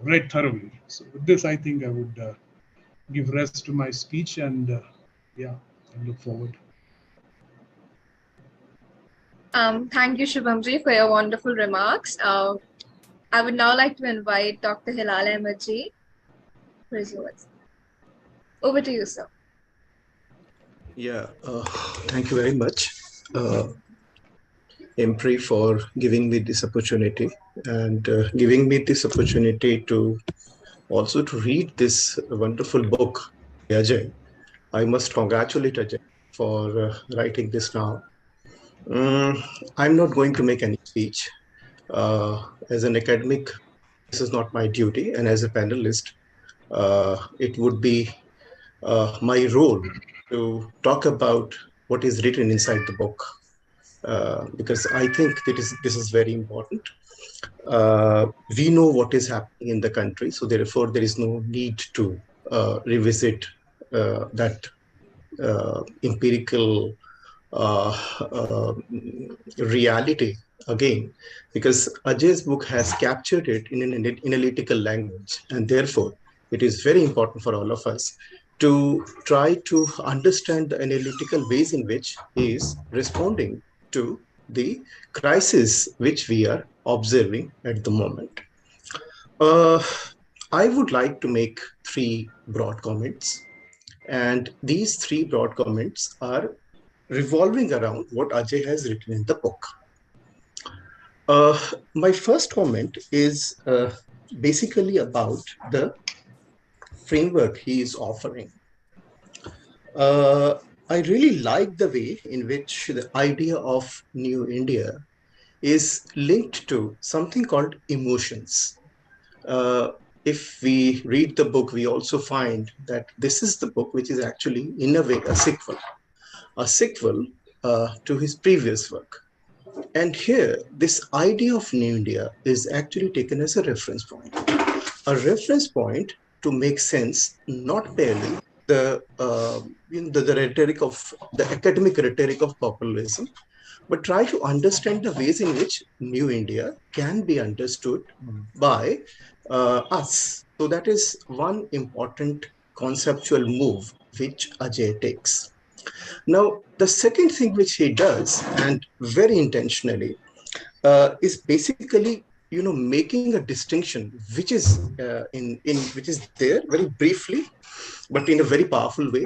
read thoroughly. So with this, I think I would give rest to my speech, and I look forward. Thank you, Shubhamji, for your wonderful remarks. I would now like to invite Dr. Hilal Ahmed for his words. Over to you, sir. Yeah, thank you very much, IMPRI, for giving me this opportunity and giving me this opportunity to also to read this wonderful book, Ajay. I must congratulate Ajay for writing this now. I'm not going to make any speech. As an academic, this is not my duty, and as a panelist, it would be my role to talk about what is written inside the book, because I think this is very important. We know what is happening in the country, so therefore there is no need to revisit that empirical uh, uh, reality again, because Ajay's book has captured it in an analytical language, and therefore it is very important for all of us to try to understand the analytical ways in which he is responding to the crisis which we are observing at the moment. I would like to make three broad comments, and these three broad comments are revolving around what Ajay has written in the book. My first comment is basically about the framework he is offering. I really like the way in which the idea of New India is linked to something called emotions. If we read the book, we also find that this is the book which is actually, in a way, a sequel to his previous work. And here, this idea of New India is actually taken as a reference point to make sense, not barely the the rhetoric of the academic rhetoric of populism, but try to understand the ways in which New India can be understood by us. So that is one important conceptual move which Ajay takes. Now, the second thing which he does, and very intentionally, is basically, making a distinction which is which is there very briefly, but in a very powerful way,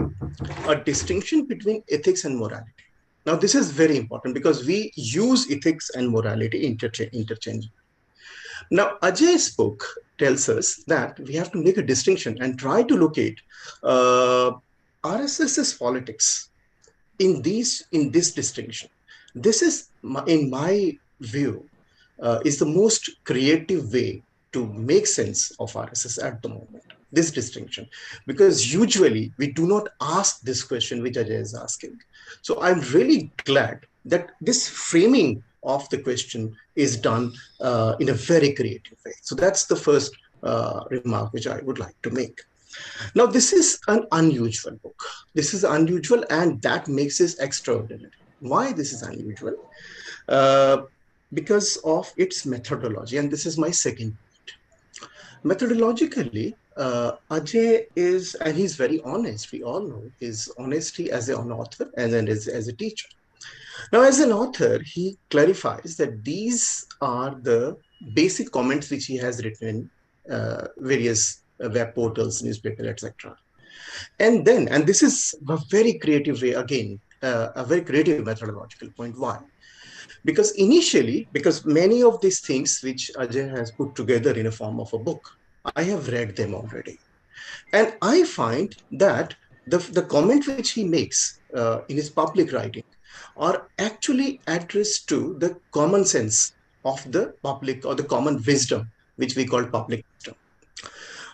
a distinction between ethics and morality. Now, this is very important because we use ethics and morality interchangeably. Now, Ajay's book tells us that we have to make a distinction and try to locate RSS's politics in this distinction. This is, in my view, is the most creative way to make sense of RSS at the moment, this distinction, because usually we do not ask this question which Ajay is asking. So I'm really glad that this framing of the question is done in a very creative way. So that's the first remark which I would like to make. Now, this is an unusual book. This is unusual, and that makes it extraordinary. Why this is unusual? Because of its methodology, and this is my second point. Methodologically, Ajay is, and he's very honest. We all know his honesty as an author and then as a teacher. Now, as an author, he clarifies that these are the basic comments which he has written in various web portals, newspaper, etc. And this is a very creative way, again, a very creative methodological point. Why? Because initially, because many of these things which Ajay has put together in a form of a book, I have read them already. And I find that the comment which he makes in his public writing are actually addressed to the common sense of the public, or the common wisdom, which we call public wisdom.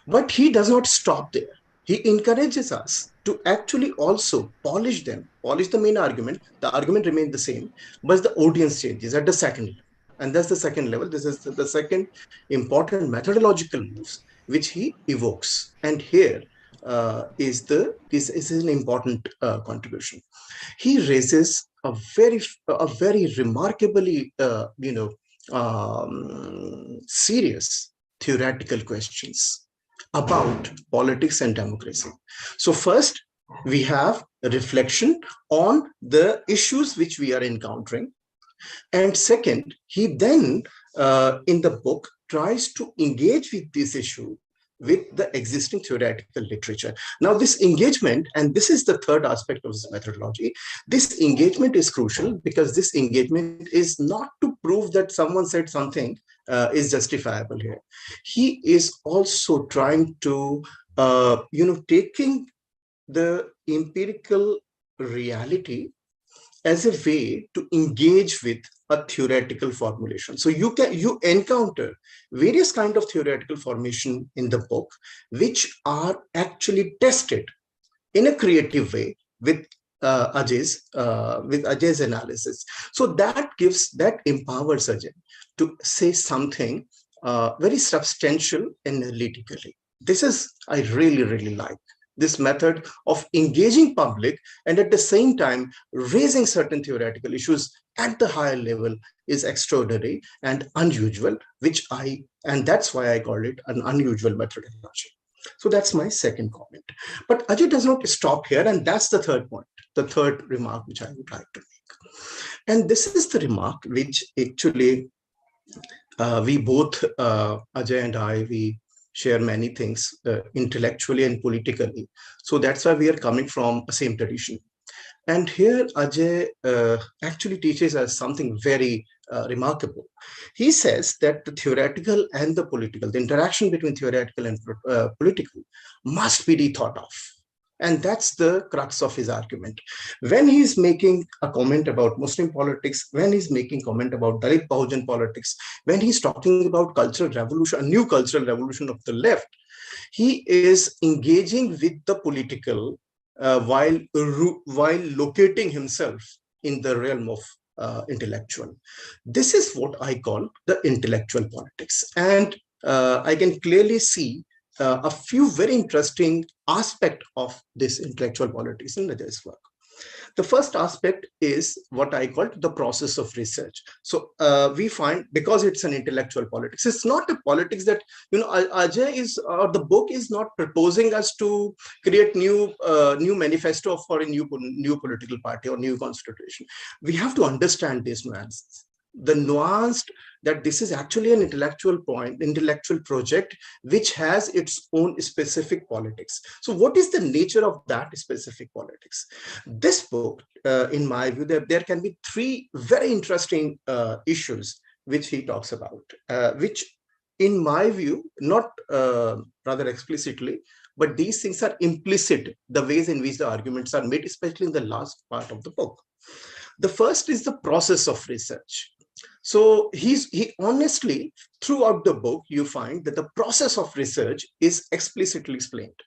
But he does not stop there. He encourages us to actually also polish them, polish the main argument. The argument remains the same, but the audience changes at the second level. And that's the second level. This is the second important methodological moves which he evokes. And here is an important contribution. He raises a very remarkably serious theoretical questions about politics and democracy. So first, we have a reflection on the issues which we are encountering. And second, he then, in the book, tries to engage with this issue with the existing theoretical literature. Now, this engagement, and this is the third aspect of this methodology, this engagement is crucial because this engagement is not to prove that someone said something is justifiable here. He is also trying to, taking the empirical reality as a way to engage with a theoretical formulation. So you encounter various kinds of theoretical formation in the book, which are actually tested in a creative way with Ajay's analysis. So that empowers Ajay to say something very substantial analytically. This is, I really, really like this method of engaging public and at the same time raising certain theoretical issues at the higher level is extraordinary and unusual, and that's why I called it an unusual methodology. So that's my second comment. But Ajay does not stop here, and that's the third point, the third remark which I would like to make. And this is the remark which actually we both, Ajay and I, we share many things intellectually and politically. So that's why we are coming from the same tradition. And here Ajay actually teaches us something very remarkable. He says that the theoretical and the political, the interaction between theoretical and political must be rethought of. And that's the crux of his argument. When he's making a comment about Muslim politics, when he's making comment about Dalit Bahujan politics, when he's talking about cultural revolution, a new cultural revolution of the left, he is engaging with the political while locating himself in the realm of intellectual. This is what I call the intellectual politics. And I can clearly see a few very interesting aspects of this intellectual politics in Ajay's work. The first aspect is what I call the process of research. So we find, because it's an intellectual politics, it's not a politics that, Ajay is, or the book is not proposing us to create new manifesto for a new political party or new constitution. We have to understand these nuances. The nuanced that this is actually an intellectual project which has its own specific politics. So what is the nature of that specific politics? This book, in my view, there can be three very interesting issues which he talks about, which in my view, not rather explicitly, but these things are implicit, the ways in which the arguments are made, especially in the last part of the book. The first is the process of research. So he honestly, throughout the book, you find that the process of research is explicitly explained.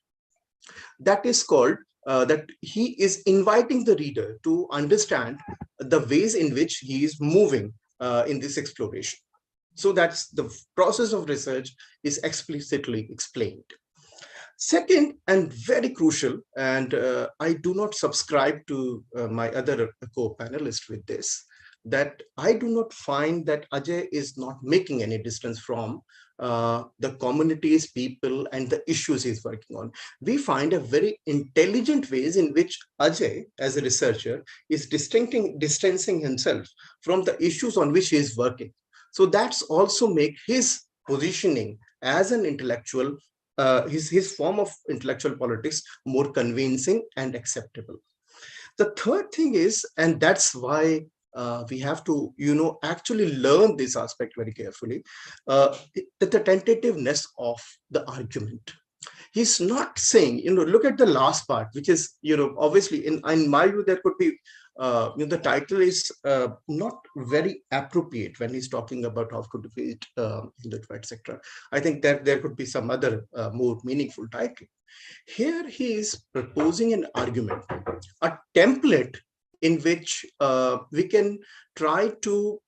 That is called, that he is inviting the reader to understand the ways in which he is moving in this exploration. So that's the process of research is explicitly explained. Second, and very crucial, and I do not subscribe to my other co-panelists with this, that I do not find that Ajay is not making any distance from the communities, people, and the issues he's working on. We find a very intelligent ways in which Ajay, as a researcher, is distancing himself from the issues on which he is working. So that's also make his positioning as an intellectual, his form of intellectual politics more convincing and acceptable. The third thing is, and that's why we have to, actually learn this aspect very carefully, that the tentativeness of the argument. He's not saying, look at the last part, which is, obviously in my view, there could be, the title is not very appropriate when he's talking about how to defeat in the private sector. I think that there could be some other more meaningful title. Here he is proposing an argument, a template in which we can try to,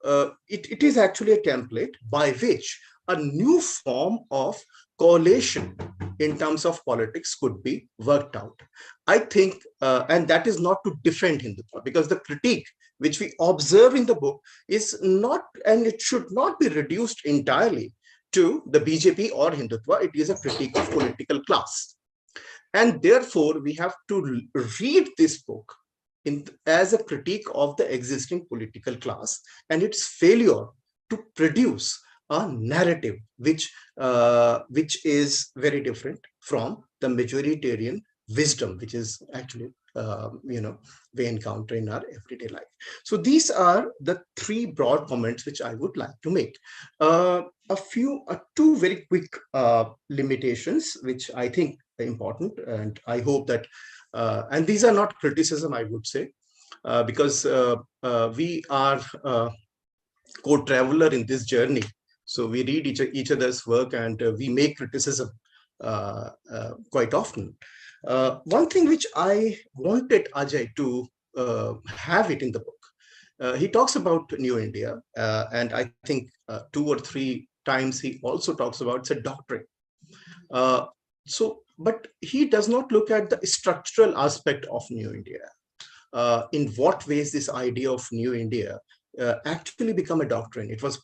it is actually a template by which a new form of coalition in terms of politics could be worked out. I think, and that is not to defend Hindutva, because the critique which we observe in the book is not, and it should not be reduced entirely to the BJP or Hindutva. It is a critique of political class. And therefore, we have to read this book as a critique of the existing political class and its failure to produce a narrative which is very different from the majoritarian wisdom, which is actually we encounter in our everyday life. So these are the three broad comments which I would like to make. Two very quick limitations which I think are important, and I hope that and these are not criticism, I would say, because we are co-traveler in this journey. So we read each other's work and we make criticism quite often. One thing which I wanted Ajay to have it in the book, he talks about New India, and I think 2 or 3 times he also talks about it's a doctrine. But he does not look at the structural aspect of New India. In what ways this idea of New India actually become a doctrine. It was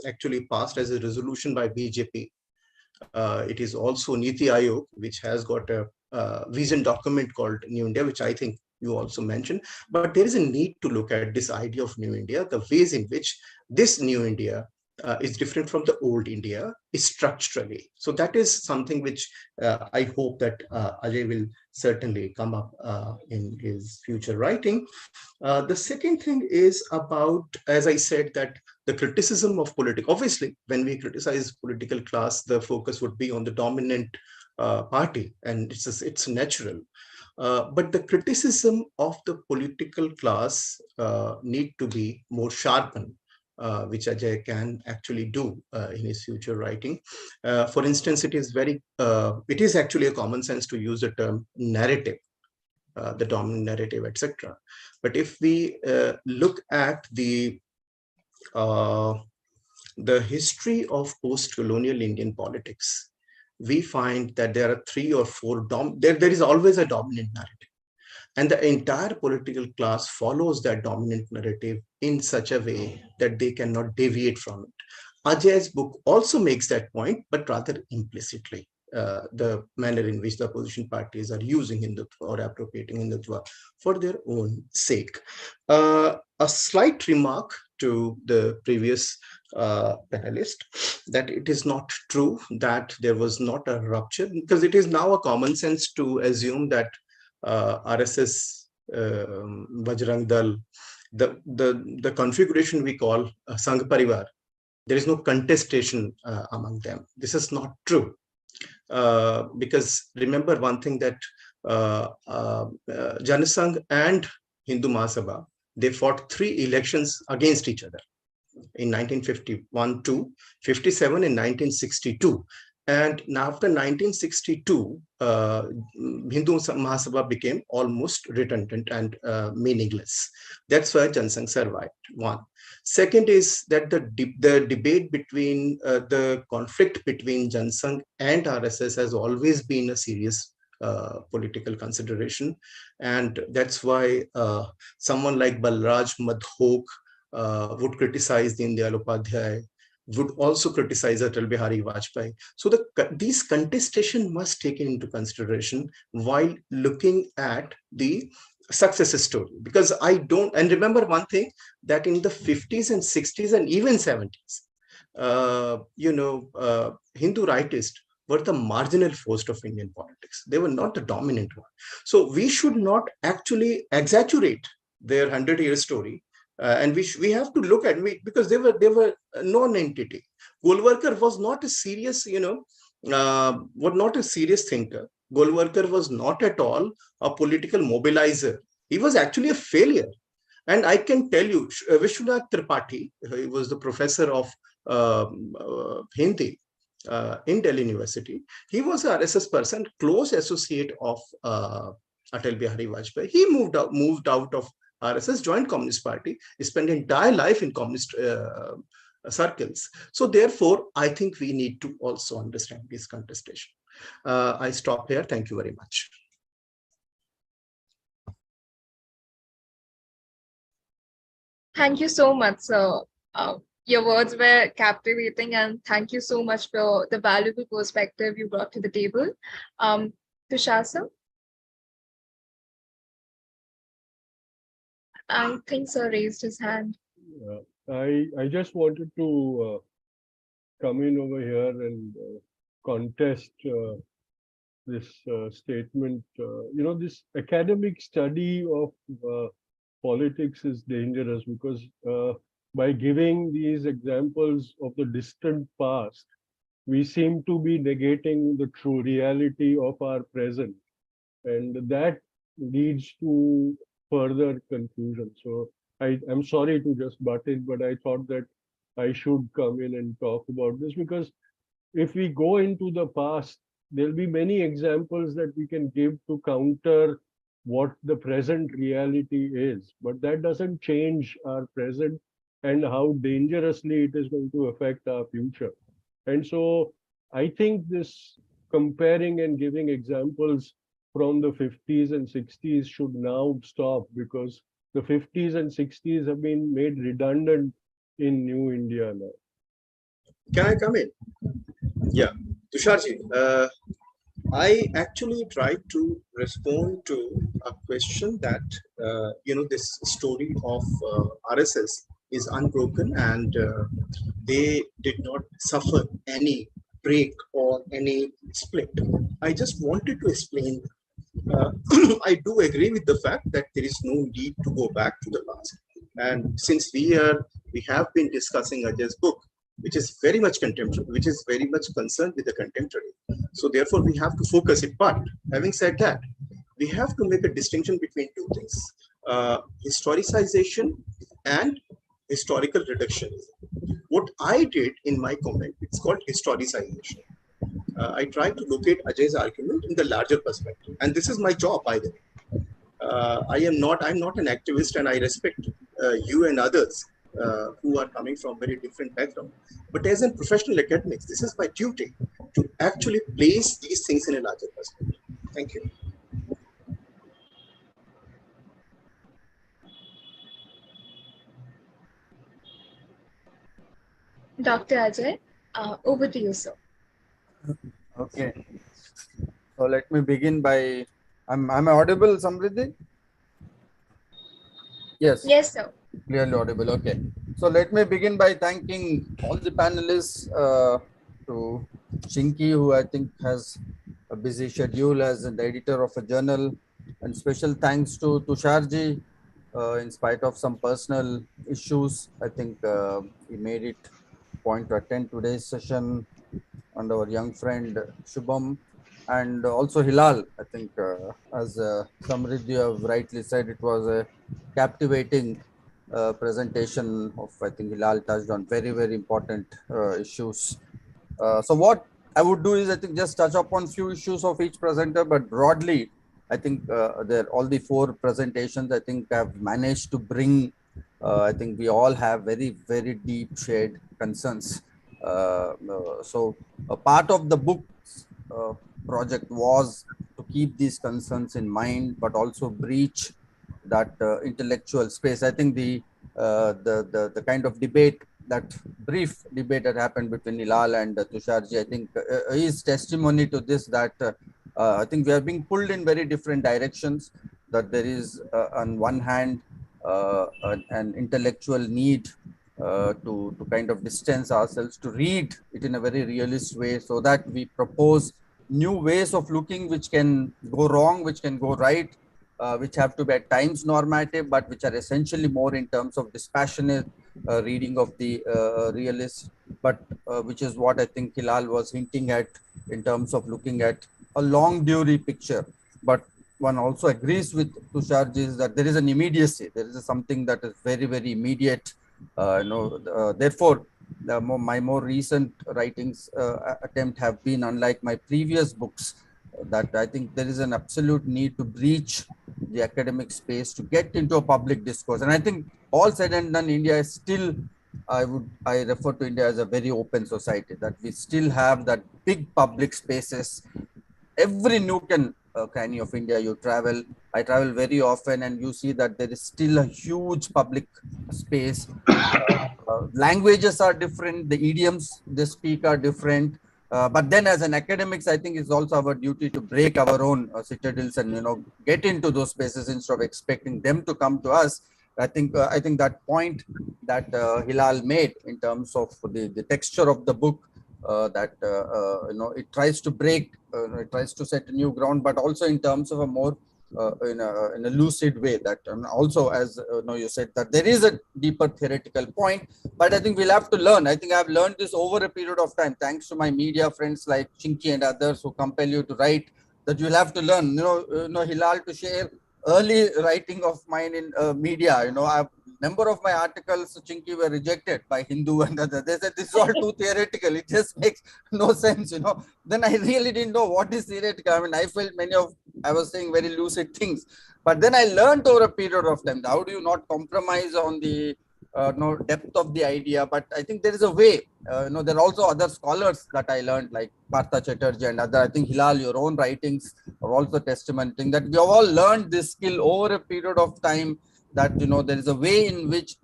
actually passed as a resolution by BJP. It is also Niti Aayog, which has got a vision document called New India, which I think you also mentioned. But there is a need to look at this idea of New India, the ways in which this New India is different from the old India structurally. So that is something which I hope that Ajay will certainly come up in his future writing. The second thing is about, as I said, that the criticism of politics. Obviously, when we criticize political class, the focus would be on the dominant party, and it's natural. But the criticism of the political class need to be more sharpened, which Ajay can actually do in his future writing. For instance, it is actually a common sense to use the term narrative, the dominant narrative, etc. But if we look at the history of post-colonial Indian politics, we find that there are 3 or 4 there is always a dominant narrative, and the entire political class follows that dominant narrative in such a way that they cannot deviate from it. Ajay's book also makes that point, but rather implicitly. The manner in which the opposition parties are using Hindutva or appropriating Hindutva for their own sake. A slight remark to the previous panelist, that it is not true that there was not a rupture, because it is now a common sense to assume that RSS, Bajrang Dal, the configuration we call Sangh Parivar, there is no contestation among them. This is not true. Because remember one thing, that Janasangh and Hindu Mahasabha, they fought 3 elections against each other in 1951 to 57 in 1962. And after 1962, Hindu Mahasabha became almost redundant and meaningless. That's why Jansangh survived. One. Second is that the debate between the conflict between Jansangh and RSS has always been a serious political consideration, and that's why someone like Balraj Madhok would criticize Deen Dayal Upadhyay, would also criticize Atal Bihari Vajpayee. So these contestation must be taken into consideration while looking at the success story. Because and remember one thing, that in the 50s and 60s and even 70s, Hindu rightists were the marginal force of Indian politics. They were not the dominant one. So we should not actually exaggerate their 100-year story. And we have to look at it, because they were a non-entity. Golwalkar was not a serious, was not a serious thinker. Golwalkar was not at all a political mobilizer. He was actually a failure. And I can tell you, Vishwanath Tripathi, he was the professor of Hindi in Delhi University. He was a RSS person, close associate of Atal Bihari Vajpayee. He moved out of RSS, joined Communist Party, spent entire life in communist circles. So therefore, I think we need to also understand this contestation. I stop here. Thank you very much. Thank you so much, sir. Your words were captivating, and thank you so much for the valuable perspective you brought to the table. Tushar sir? I think sir raised his hand. I just wanted to come in over here and contest this statement. This academic study of politics is dangerous, because by giving these examples of the distant past, we seem to be negating the true reality of our present, and that leads to further confusion. So I'm sorry to just butt in, but I thought that I should come in and talk about this, because if we go into the past, there'll be many examples that we can give to counter what the present reality is. But that doesn't change our present and how dangerously it is going to affect our future. And so I think this comparing and giving examples from the 50s and 60s should now stop, because the 50s and 60s have been made redundant in New India now. Can I come in? Yeah, Tusharji, I actually tried to respond to a question that, this story of RSS is unbroken, and they did not suffer any break or any split. I just wanted to explain. I do agree with the fact that there is no need to go back to the past. And since we have been discussing Ajay's book, which is very much contemporary, which is very much concerned with the contemporary. So therefore, we have to focus it. But having said that, we have to make a distinction between two things: historicization and historical reductionism. What I did in my comment, it's called historicization. I tried to locate Ajay's argument in the larger perspective, and this is my job, by the way. I'm not an activist, and I respect you and others who are coming from very different background. But as a professional academics, this is my duty to actually place these things in a larger perspective. Thank you. Dr. Ajay, over to you, sir. Okay. So let me begin by, am I audible, Samriddhi? Yes. Yes, sir. Clearly audible. Okay. So let me begin by thanking all the panelists, to Chinki, who I think has a busy schedule as an editor of a journal, and special thanks to Tusharji, in spite of some personal issues. I think he made it a point to attend today's session, and our young friend Shubham, and also Hilal. I think as Samriddhi have rightly said, it was a captivating presentation of, I think Hilal touched on very, very important issues. So what I would do is, I think, just touch upon few issues of each presenter, but broadly, I think all the four presentations, I think, have managed to bring, I think we all have very, very deep shared concerns. So a part of the book project was to keep these concerns in mind, but also breach that intellectual space. I think the kind of debate, that brief debate that happened between Hilal and Tusharji, I think is testimony to this, that I think we are being pulled in very different directions, that there is on one hand an intellectual need to kind of distance ourselves, to read it in a very realist way, so that we propose new ways of looking which can go wrong, which can go right, which have to be at times normative, but which are essentially more in terms of dispassionate reading of the realist, but which is what I think Hilal was hinting at in terms of looking at a long durée picture. But one also agrees with Tusharji is that there is an immediacy, there is something that is very, very immediate. Therefore, my more recent writings attempt have been, unlike my previous books, that I think there is an absolute need to breach the academic space to get into a public discourse. And I think all said and done, India is still, I refer to India as a very open society, that we still have that big public spaces. Every nook and cranny of India you travel, I travel very often, and you see that there is still a huge public space. Languages are different, the idioms they speak are different. But then as an academics, I think it's also our duty to break our own citadels and, get into those spaces instead of expecting them to come to us. I think that point that Hilal made in terms of the texture of the book, it tries to break, it tries to set a new ground, but also in terms of a more in a lucid way, that also, as you said, that there is a deeper theoretical point, but I think we'll have to learn. I think I've learned this over a period of time, thanks to my media friends like Chinki and others who compel you to write, that you'll have to learn. Hilal, to share early writing of mine in media, I've number of my articles, Chinki, were rejected by Hindu and others. They said this is all too theoretical. It just makes no sense, you know. Then I really didn't know what is theoretical. I mean, I felt I was saying very lucid things. But then I learned over a period of time, how do you not compromise on the no depth of the idea? But I think there is a way. There are also other scholars that I learned, like Partha Chatterjee and other. I think Hilal, your own writings are also testamenting that we have all learned this skill over a period of time, that there is a way in which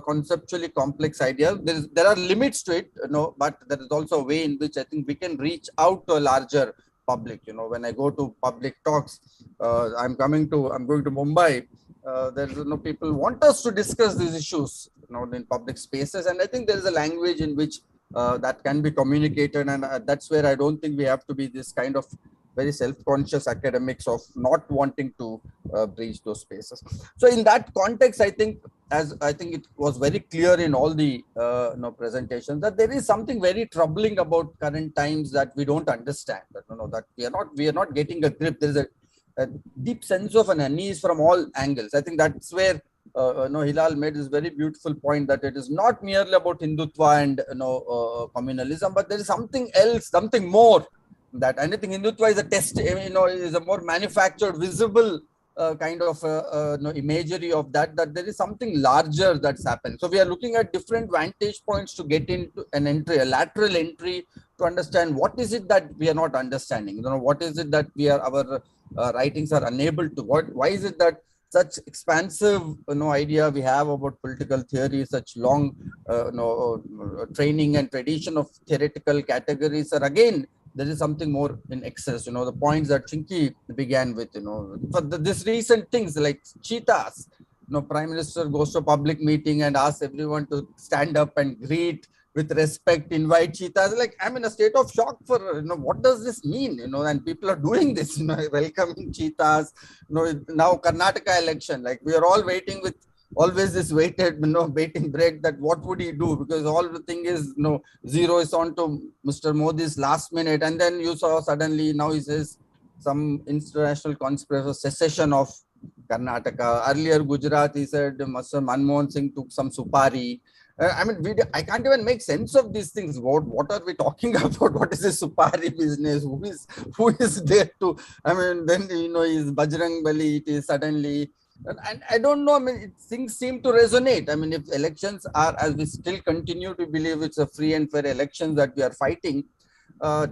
conceptually complex ideas, there are limits to it, but there is also a way in which I think we can reach out to a larger public. When I go to public talks, I'm going to Mumbai, there's people want us to discuss these issues in public spaces, and I think there is a language in which that can be communicated, and that's where I don't think we have to be this kind of very self-conscious academics of not wanting to breach those spaces. So in that context, I think it was very clear in all the presentations that there is something very troubling about current times that we don't understand. That we are not getting a grip. There is a deep sense of an unease from all angles. I think that's where Hilal made this very beautiful point, that it is not merely about Hindutva and communalism, but there is something else, something more. That anything Hindutva is a test, is a more manufactured, visible kind of imagery of that there is something larger that's happened. So we are looking at different vantage points to get into an entry, a lateral entry, to understand what is it that we are not understanding. What is it that our writings are unable to? Why is it that such expansive idea we have about political theory, such long training and tradition of theoretical categories are again, there is something more in excess. The points that Chinki began with, for this recent things like cheetahs, Prime Minister goes to a public meeting and asks everyone to stand up and greet with respect, invite cheetahs. Like, I'm in a state of shock for, what does this mean? And people are doing this, welcoming cheetahs. Now Karnataka election, like we are all waiting with always this waiting break, that what would he do, because all the thing is zero is on to Mr. Modi's last minute, and then you saw suddenly now he says some international conspiracy secession of Karnataka. Earlier Gujarat, he said Mr. Manmohan Singh took some supari. I can't even make sense of these things. What are we talking about? What is this supari business? Who is there to? Then is Bajrang Bali. It is suddenly. And I don't know, things seem to resonate. If elections are, as we still continue to believe it's a free and fair elections that we are fighting,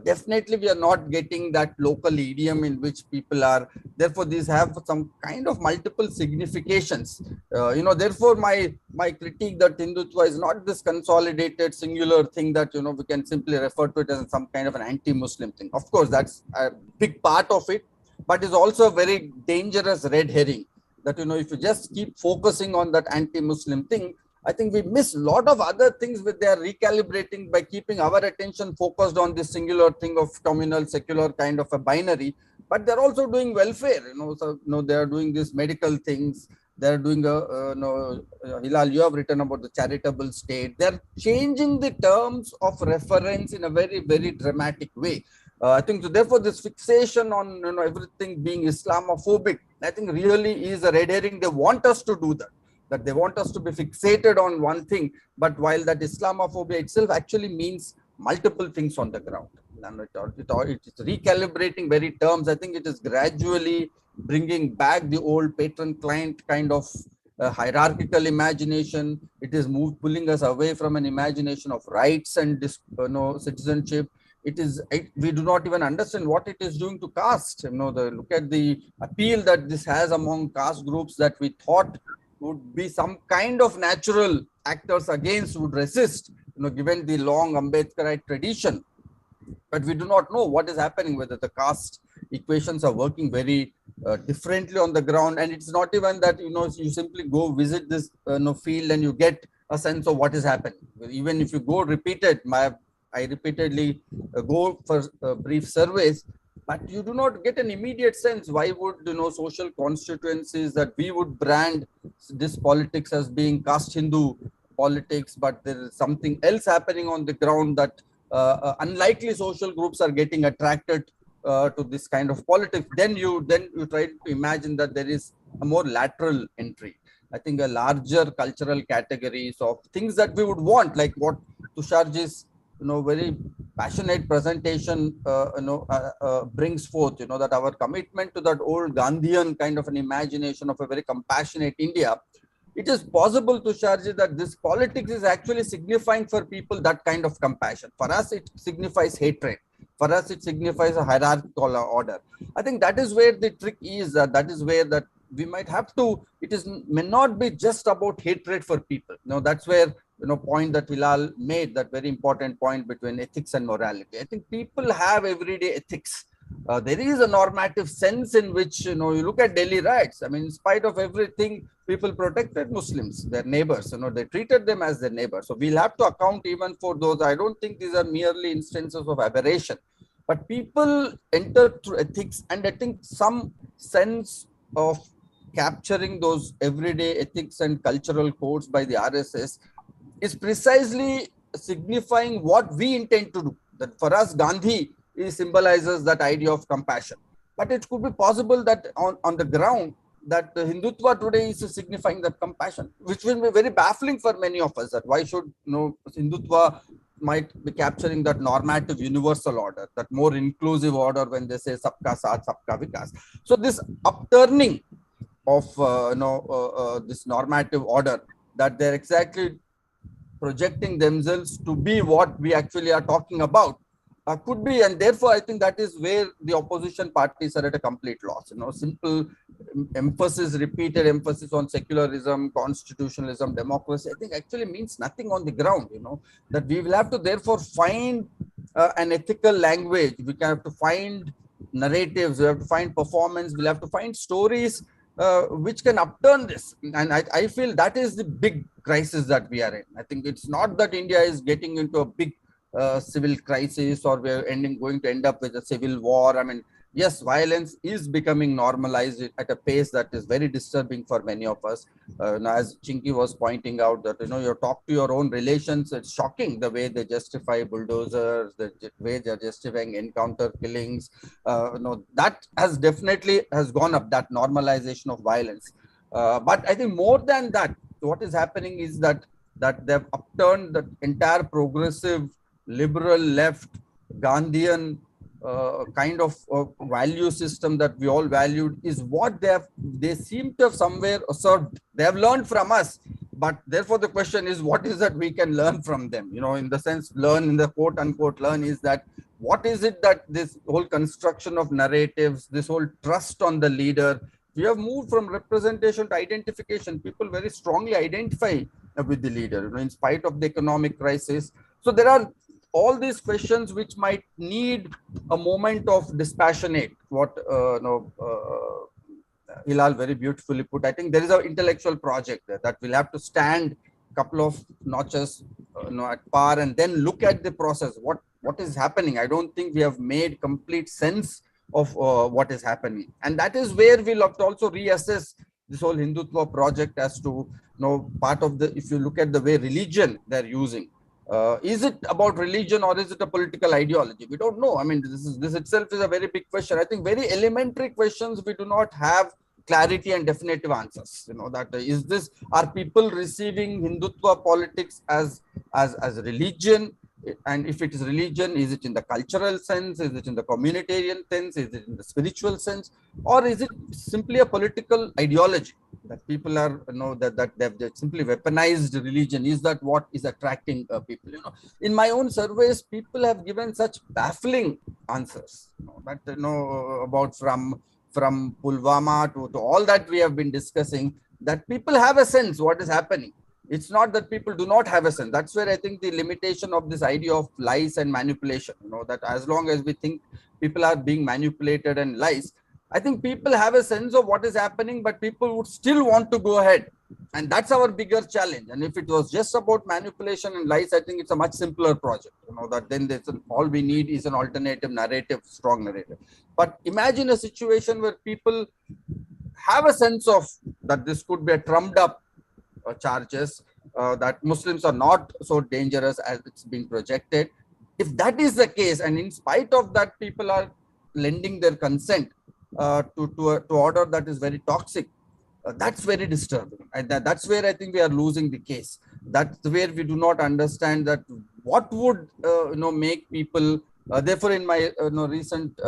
definitely we are not getting that local idiom in which people are. Therefore, these have some kind of multiple significations. Therefore, my critique that Hindutva is not this consolidated singular thing that, we can simply refer to it as some kind of an anti-Muslim thing. Of course, that's a big part of it, but it's also a very dangerous red herring. That, if you just keep focusing on that anti-Muslim thing, I think we miss a lot of other things which they are recalibrating by keeping our attention focused on this singular thing of communal, secular kind of a binary. But they're also doing welfare, so they are doing these medical things. They're doing Hilal, you have written about the charitable state. They're changing the terms of reference in a very, very dramatic way. I think so therefore this fixation on everything being Islamophobic, I think really is a red herring. They want us to do that they want us to be fixated on one thing, but while that Islamophobia itself actually means multiple things on the ground. And it's recalibrating very terms. I think it is gradually bringing back the old patron-client kind of hierarchical imagination. It is pulling us away from an imagination of rights and citizenship. We do not even understand what it is doing to caste. Look at the appeal that this has among caste groups that we thought would be some kind of natural actors against, would resist, given the long Ambedkarite tradition. But we do not know what is happening, whether the caste equations are working very differently on the ground. And it's not even that, you simply go visit this field and you get a sense of what is happening. Even if you go repeated, I repeatedly go for brief surveys, but you do not get an immediate sense. Why would social constituencies that we would brand this politics as being caste Hindu politics, but there is something else happening on the ground that unlikely social groups are getting attracted to this kind of politics. Then you try to imagine that there is a more lateral entry. I think, a larger cultural categories of things that we would want, like what Tusharji's, very passionate presentation, brings forth, that our commitment to that old Gandhian kind of an imagination of a very compassionate India. It is possible, Tusharji, that this politics is actually signifying for people that kind of compassion. For us, it signifies hatred. For us, it signifies a hierarchical order. I think that is where the trick is. That is where that we might have to. May not be just about hatred for people. That's where point that Hilal made, that very important point between ethics and morality. I think people have everyday ethics. There is a normative sense in which, you look at Delhi riots. I mean, in spite of everything, people protected Muslims, their neighbors, they treated them as their neighbors. So we'll have to account even for those. I don't think these are merely instances of aberration, but people enter through ethics, and I think some sense of capturing those everyday ethics and cultural codes by the RSS is precisely signifying what we intend to do. That for us, Gandhi symbolizes that idea of compassion. But it could be possible that on the ground, that Hindutva today is signifying that compassion, which will be very baffling for many of us. That why should Hindutva might be capturing that normative universal order, that more inclusive order when they say sabka saath, sabka vikas. So this upturning of this normative order, that they're exactly projecting themselves to be what we actually are talking about, could be, and therefore I think that is where the opposition parties are at a complete loss. Simple emphasis, repeated emphasis on secularism, constitutionalism, democracy, I think actually means nothing on the ground. That we will have to therefore find an ethical language. We have to find narratives, we have to find performance, we'll have to find stories which can upturn this. And I feel that is the big crisis that we are in. I think it's not that India is getting into a big civil crisis, or we're going to end up with a civil war. I mean, yes, violence is becoming normalized at a pace that is very disturbing for many of us. As Chinki was pointing out, that you talk to your own relations, it's shocking the way they justify bulldozers, the way they're justifying encounter killings. That has definitely gone up, that normalization of violence. But I think more than that, what is happening is that they've upturned the entire progressive, liberal, left, Gandhian kind of value system that we all valued, is what they seem to have somewhere observed. They have learned from us, but therefore the question is, what is that we can learn from them? In the sense, learn in the quote unquote learn, is that what is it that this whole construction of narratives, this whole trust on the leader, we have moved from representation to identification. People very strongly identify with the leader, in spite of the economic crisis. So there are all these questions which might need a moment of dispassionate, what Hilal very beautifully put. I think there is an intellectual project there that will have to stand a couple of notches at par, and then look at the process. What is happening? I don't think we have made complete sense of what is happening. And that is where we'll have to also reassess this whole Hindutva project as to, part of the, if you look at the way religion they're using, is it about religion or is it a political ideology? We don't know. I mean, this itself is a very big question. I think very elementary questions we do not have clarity and definitive answers. That is this: are people receiving Hindutva politics as religion? And if it is religion, is it in the cultural sense? Is it in the communitarian sense? Is it in the spiritual sense? Or is it simply a political ideology that people are, that they've simply weaponized religion? Is that what is attracting people? In my own surveys, people have given such baffling answers, about from Pulwama to all that we have been discussing, that people have a sense what is happening. It's not that people do not have a sense. That's where I think the limitation of this idea of lies and manipulation, that as long as we think people are being manipulated and lies, I think people have a sense of what is happening, but people would still want to go ahead. And that's our bigger challenge. And if it was just about manipulation and lies, I think it's a much simpler project, that then all we need is an alternative narrative, strong narrative. But imagine a situation where people have a sense of that this could be a trumped up charges, that Muslims are not so dangerous as it's being projected. If that is the case, and in spite of that, people are lending their consent to order that is very toxic, That's very disturbing. And that's where I think we are losing the case. That's where we do not understand that what would make people. Therefore, in my recent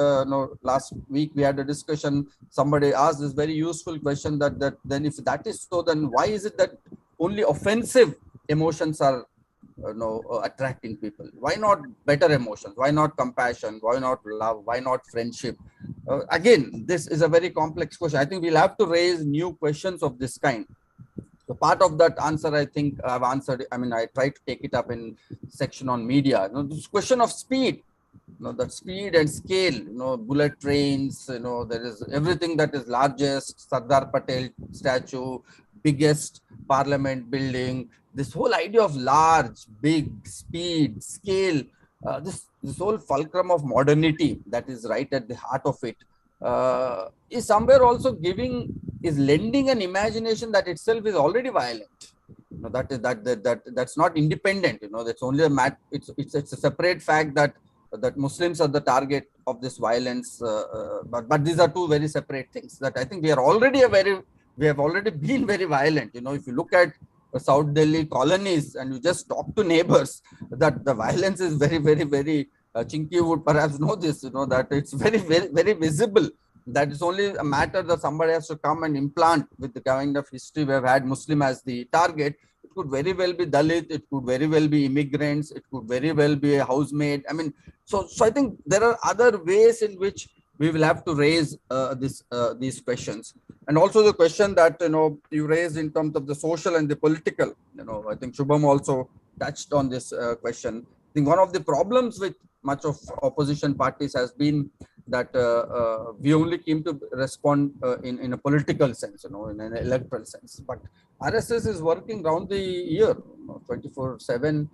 last week we had a discussion. Somebody asked this very useful question that then if that is so, then why is it that only offensive emotions are attracting people? Why not better emotions? Why not compassion? Why not love? Why not friendship? Again, this is a very complex question. I think we'll have to raise new questions of this kind. So part of that answer, I think I've answered. I mean, I try to take it up in section on media. This question of speed, that speed and scale, bullet trains, there is everything that is largest, Sardar Patel statue, biggest parliament building, this whole idea of large, big, speed, scale, this whole fulcrum of modernity that is right at the heart of it, is somewhere also is lending an imagination that itself is already violent. That's not independent. That's only it's a separate fact that Muslims are the target of this violence. But these are two very separate things. That I think we have already been very violent. If you look at the South Delhi colonies and you just talk to neighbors, that the violence is very, very, very. Chinki would perhaps know this. That it's very, very, very visible. That is only a matter that somebody has to come and implant with the kind of history we have had Muslim as the target. It could very well be Dalit, it could very well be immigrants, it could very well be a housemaid. I mean, so I think there are other ways in which we will have to raise these questions. And also the question that you raised in terms of the social and the political. I think Shubham also touched on this question. I think one of the problems with much of opposition parties has been that we only came to respond in a political sense, in an electoral sense. But RSS is working round the year, 24/7.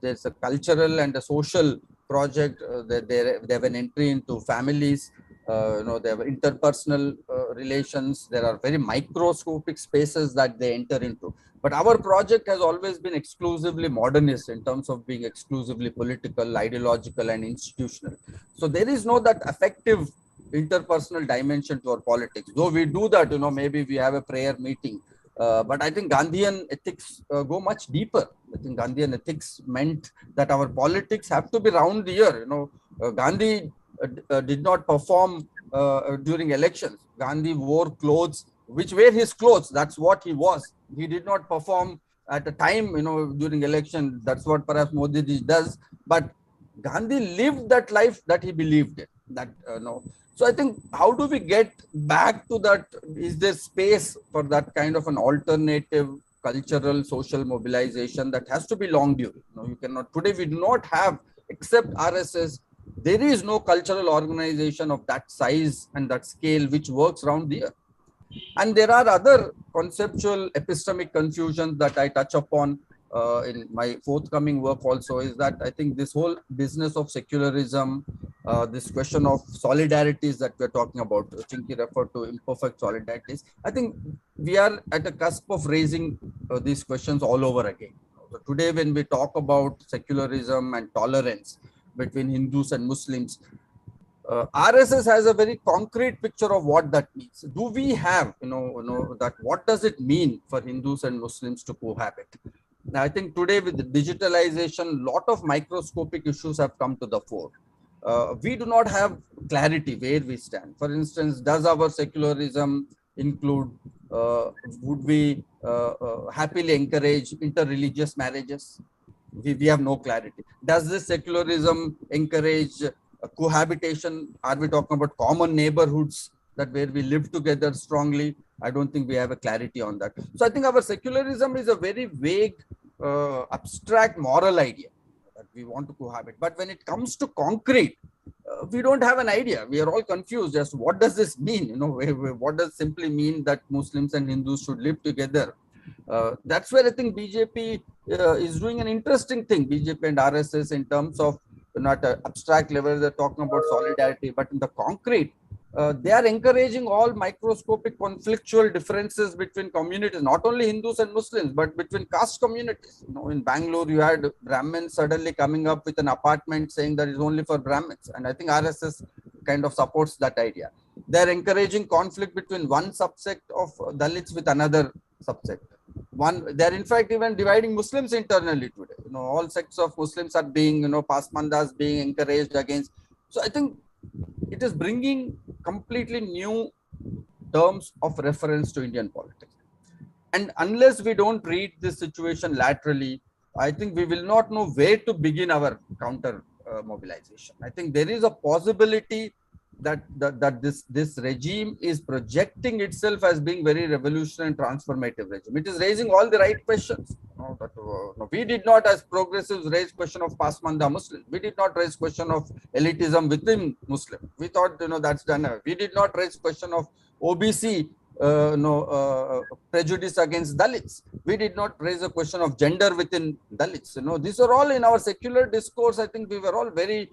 It's a cultural and a social project. They have an entry into families. They have interpersonal relations. There are very microscopic spaces that they enter into. But our project has always been exclusively modernist in terms of being exclusively political, ideological, and institutional. So there is no that effective interpersonal dimension to our politics. Though we do that, maybe we have a prayer meeting. But I think Gandhian ethics go much deeper. I think Gandhian ethics meant that our politics have to be round the year. Gandhi did not perform during elections. Gandhi wore clothes which were his clothes. That's what he was. He did not perform at a time, during election. That's what perhaps Modi does. But Gandhi lived that life that he believed in. So I think, how do we get back to that? Is there space for that kind of an alternative cultural, social mobilization that has to be long during? You cannot. Today we do not have, except RSS. There is no cultural organization of that size and that scale which works round the year. And there are other conceptual epistemic confusions that I touch upon in my forthcoming work also, is that I think this whole business of secularism, this question of solidarities that we're talking about, Chinki referred to imperfect solidarities. I think we are at a cusp of raising these questions all over again. So today, when we talk about secularism and tolerance between Hindus and Muslims, RSS has a very concrete picture of what that means. Do we have, that what does it mean for Hindus and Muslims to cohabit? Now, I think today with the digitalization, lot of microscopic issues have come to the fore. We do not have clarity where we stand. For instance, does our secularism include, would we happily encourage interreligious marriages? We have no clarity. Does this secularism encourage cohabitation? Are we talking about common neighborhoods that where we live together strongly? I don't think we have a clarity on that. So I think our secularism is a very vague, abstract moral idea that we want to cohabit. But when it comes to concrete, we don't have an idea. We are all confused as to what does this mean? What does simply mean that Muslims and Hindus should live together? That's where I think BJP is doing an interesting thing. BJP and RSS, in terms of not an abstract level, they're talking about solidarity, but in the concrete, they are encouraging all microscopic conflictual differences between communities, not only Hindus and Muslims, but between caste communities. In Bangalore, you had Brahmins suddenly coming up with an apartment saying that is only for Brahmins. And I think RSS kind of supports that idea. they're encouraging conflict between one subsect of Dalits with another subsect. They're in fact even dividing Muslims internally today. All sects of Muslims are being, pasmandas being encouraged against. So I think it is bringing completely new terms of reference to Indian politics. And unless we don't read this situation laterally, I think we will not know where to begin our counter mobilization. I think there is a possibility that this regime is projecting itself as being very revolutionary and transformative regime. It is raising all the right questions. We did not, as progressives, raise question of Pasmanda Muslim. We did not raise question of elitism within Muslim. We thought, that's done. We did not raise question of OBC prejudice against Dalits. We did not raise a question of gender within Dalits. These are all in our secular discourse. I think we were all very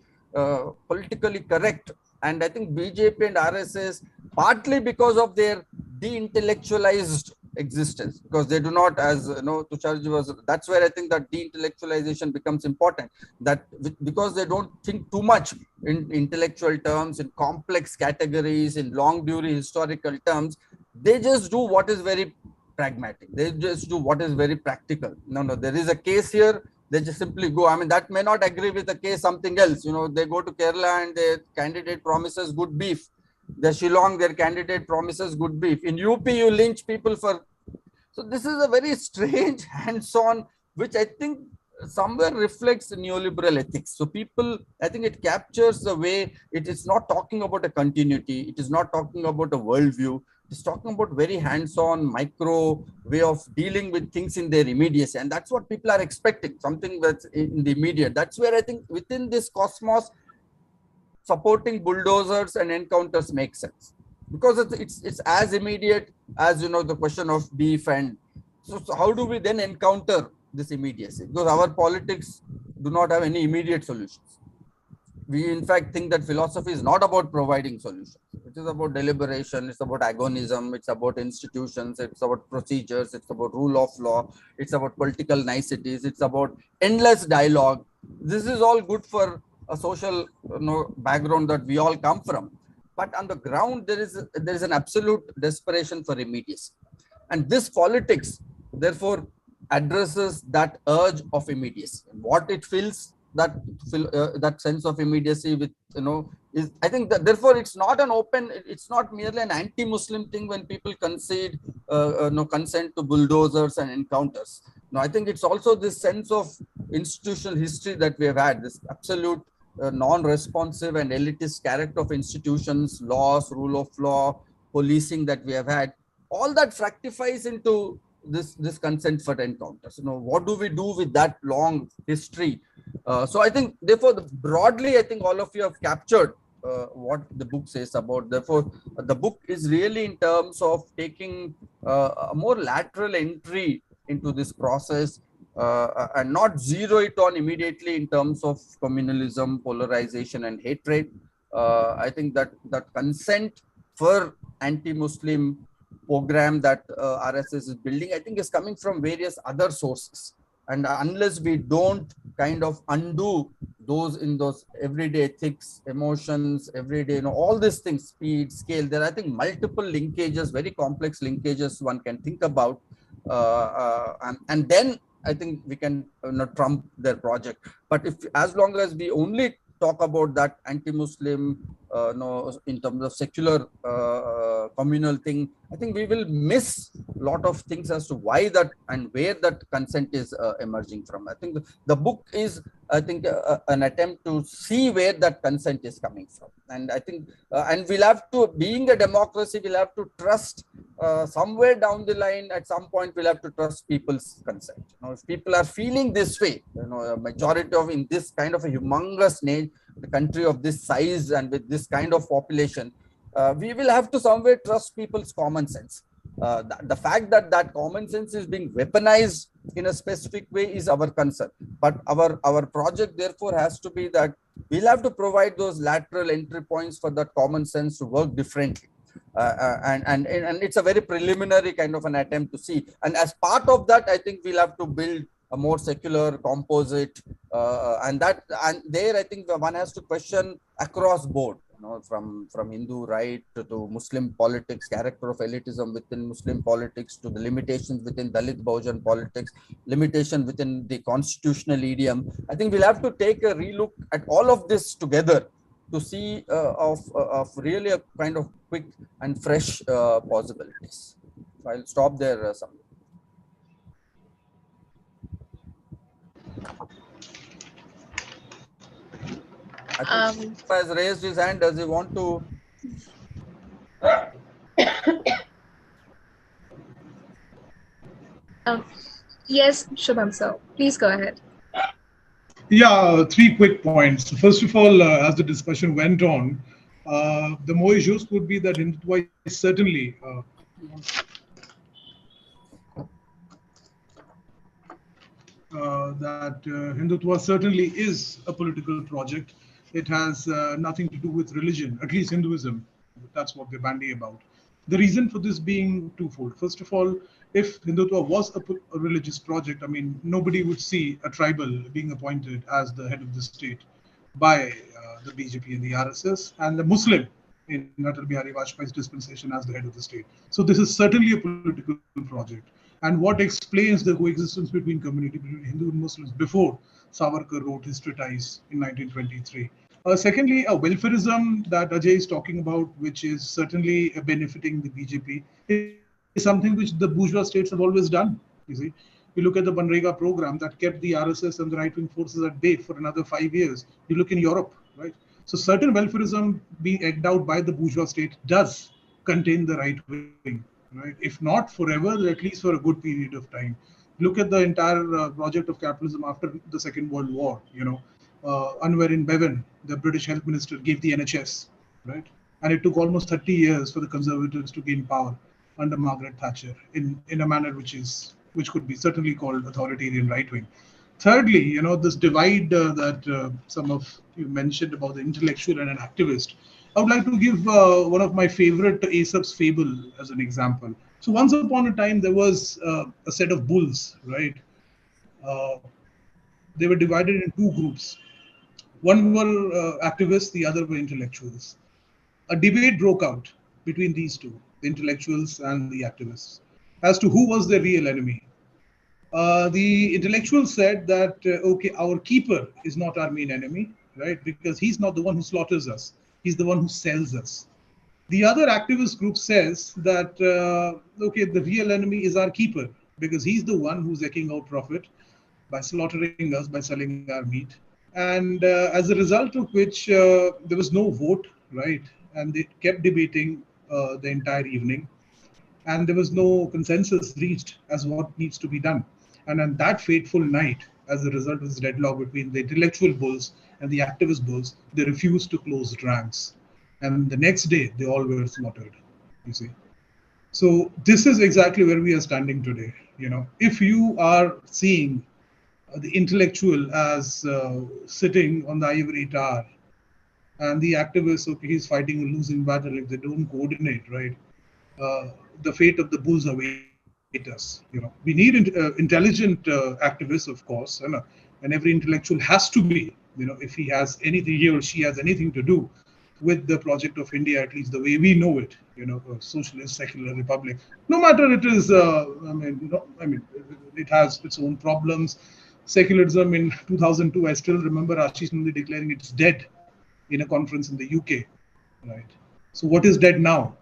politically correct. And I think BJP and RSS, partly because of their de-intellectualized existence, because they do not, as Tusharji was, that's where I think that de-intellectualization becomes important, that because they don't think too much in intellectual terms, in complex categories, in long duration historical terms, they just do what is very pragmatic. They just do what is very practical. There is a case here. They just simply go. I mean, that may not agree with the case, something else. They go to Kerala and their candidate promises good beef. The Shillong, their candidate promises good beef. In UP, you lynch people for. So this is a very strange hands-on, which I think somewhere reflects neoliberal ethics. So people, I think it captures the way it is not talking about a continuity. It is not talking about a worldview. It's talking about very hands-on, micro way of dealing with things in their immediacy. And that's what people are expecting, something that's in the immediate. That's where I think within this cosmos, supporting bulldozers and encounters makes sense. Because it's as immediate as, the question of beef. And so how do we then encounter this immediacy? Because our politics do not have any immediate solutions. We in fact think that philosophy is not about providing solutions. It is about deliberation, it's about agonism, it's about institutions, it's about procedures, it's about rule of law, it's about political niceties, it's about endless dialogue. This is all good for a social background that we all come from. But on the ground, there is an absolute desperation for immediacy. And this politics, therefore, addresses that urge of immediacy. What it fills that sense of immediacy with, is, I think that therefore it's not an open, it's not merely an anti-Muslim thing when people concede, consent to bulldozers and encounters. No, I think it's also this sense of institutional history that we have had, this absolute non-responsive and elitist character of institutions, laws, rule of law, policing that we have had. All that fructifies into this consent for encounters. What do we do with that long history? So I think, therefore, broadly, I think all of you have captured what the book says about. Therefore, the book is really in terms of taking a more lateral entry into this process and not zero it on immediately in terms of communalism, polarization, and hatred. I think that consent for anti-Muslim program that RSS is building, I think is coming from various other sources. And unless we don't kind of undo those in those everyday ethics, emotions, everyday, all these things, speed, scale, there are, I think, multiple linkages, very complex linkages one can think about. And then I think we can trump their project. But as long as we only talk about that anti-Muslim, in terms of secular communal thing, I think we will miss a lot of things as to why that and where that consent is emerging from. I think the book is, I think, an attempt to see where that consent is coming from. And I think, and we'll have to, being a democracy, we'll have to trust somewhere down the line, at some point, we'll have to trust people's consent. If people are feeling this way, a majority of, in this kind of a humongous the country of this size and with this kind of population, we will have to somewhere trust people's common sense. The fact that that common sense is being weaponized in a specific way is our concern. But our project, therefore, has to be that we'll have to provide those lateral entry points for that common sense to work differently. And it's a very preliminary kind of an attempt to see. And as part of that, I think we'll have to build a more secular composite, and there I think one has to question across board. from Hindu right to Muslim politics, character of elitism within Muslim politics, to the limitations within Dalit Bahujan politics, limitation within the constitutional idiom. I think we'll have to take a relook at all of this together to see of really a kind of quick and fresh possibilities. So I'll stop there. I think has raised his hand. Does he want to? Yes, Shubham, sir. Please go ahead. Yeah, three quick points. First of all, as the discussion went on, the more issues would be that Hindutva is certainly Hindutva certainly is a political project. It has nothing to do with religion, at least Hinduism. That's what they bandy about. The reason for this being twofold. First of all, if Hindutva was a religious project, I mean, nobody would see a tribal being appointed as the head of the state by the BJP and the RSS, and the Muslim in Atal Bihari Vajpayee's dispensation as the head of the state. So this is certainly a political project. And what explains the coexistence between Hindu and Muslims before Savarkar wrote his treatise in 1923. Secondly, a welfarism that Ajay is talking about, which is certainly benefiting the BJP, is something which the bourgeois states have always done. You see, you look at the Banrega program that kept the RSS and the right-wing forces at bay for another 5 years. You look in Europe, right? So certain welfarism being egged out by the bourgeois state does contain the right wing, right? If not forever, at least for a good period of time. Look at the entire project of capitalism after the Second World War, Anwar in Bevan, the British health minister, gave the NHS, right? And it took almost 30 years for the Conservatives to gain power under Margaret Thatcher in a manner which could be certainly called authoritarian right wing. Thirdly, this divide that some of you mentioned about the intellectual and an activist. I would like to give one of my favorite Aesop's fable as an example. So once upon a time, there was a set of bulls, right? They were divided in two groups. One were activists, the other were intellectuals. A debate broke out between these two, the intellectuals and the activists, as to who was the real enemy. The intellectuals said that, okay, our keeper is not our main enemy, right? Because he's not the one who slaughters us. He's the one who sells us. The other activist group says that, okay, the real enemy is our keeper because he's the one who's eking out profit by slaughtering us, by selling our meat. And as a result of which there was no vote, right? And they kept debating the entire evening. And there was no consensus reached as what needs to be done. And on that fateful night, as a result of this deadlock between the intellectual bulls and the activist bulls, they refused to close ranks. And the next day, they all were slaughtered, you see. So this is exactly where we are standing today. If you are seeing the intellectual as sitting on the ivory tower, and the activists, okay, he's fighting a losing battle if they don't coordinate, right? The fate of the bulls await us. We need intelligent activists, of course, and every intellectual has to be, if he has anything, he or she has anything to do with the project of India, at least the way we know it, a socialist, secular republic. No matter it is, it has its own problems. Secularism in 2002, I still remember Ashish Nandi declaring it's dead in a conference in the UK, right? So what is dead now?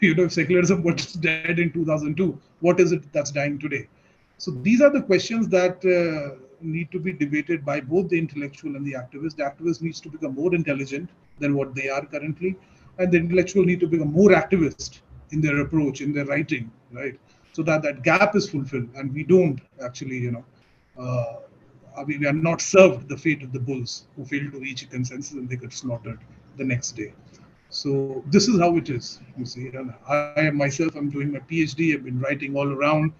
If secularism was dead in 2002, what is it that's dying today? So these are the questions that need to be debated by both the intellectual and the activist. The activist needs to become more intelligent than what they are currently, and the intellectual need to become more activist in their approach, in their writing, right? So that that gap is fulfilled, and we don't actually, we are not served the fate of the bulls who failed to reach a consensus and they got slaughtered the next day. So this is how it is, you see. And I myself, I'm doing my PhD, I've been writing all around,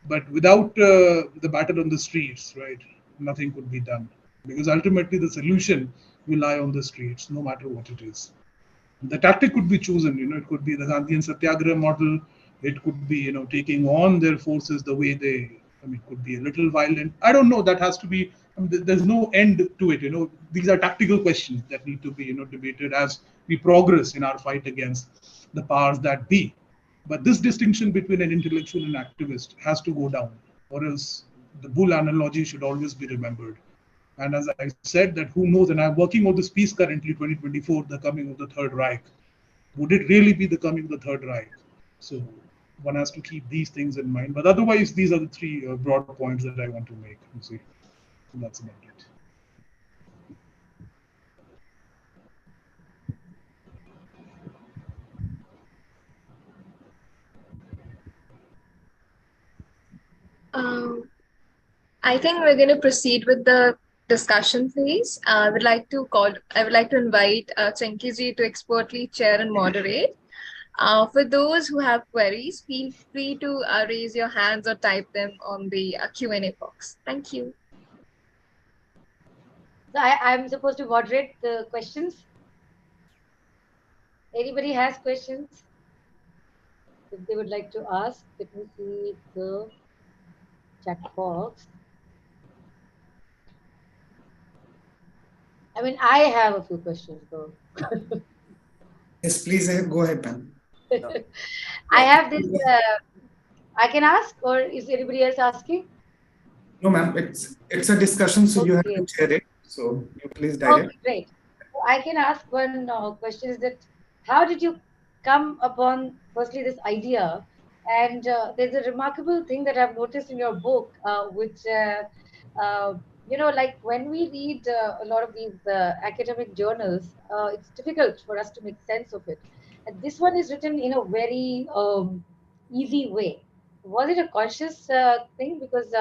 but without the battle on the streets, right, nothing could be done. Because ultimately the solution will lie on the streets, no matter what it is. The tactic could be chosen, it could be the Gandhian Satyagraha model, it could be, taking on their forces the way they I mean, could be a little violent. I don't know. That has to be. I mean, there's no end to it. These are tactical questions that need to be debated as we progress in our fight against the powers that be. But this distinction between an intellectual and activist has to go down, or else the bull analogy should always be remembered. And as I said, that who knows, and I'm working on this piece currently, 2024, the coming of the Third Reich. Would it really be the coming of the Third Reich? So one has to keep these things in mind. But otherwise, these are the three broad points that I want to make. You see, so that's about it. I think we're going to proceed with the discussion phase. I would like to invite Chinki ji to expertly chair and moderate. For those who have queries, feel free to raise your hands or type them on the Q&A box. Thank you. So I'm supposed to moderate the questions. Anybody has questions? If they would like to ask, let me see the chat box. I mean, I have a few questions though. Yes, please go ahead, ma'am. I have this. I can ask, or is anybody else asking? No, ma'am. It's a discussion, so you have to chair it. So you please direct. Okay, great. I can ask one question: is that how did you come upon firstly this idea? And there's a remarkable thing that I've noticed in your book, which like when we read a lot of these academic journals, it's difficult for us to make sense of it. And this one is written in a very easy way. Was it a conscious thing? Because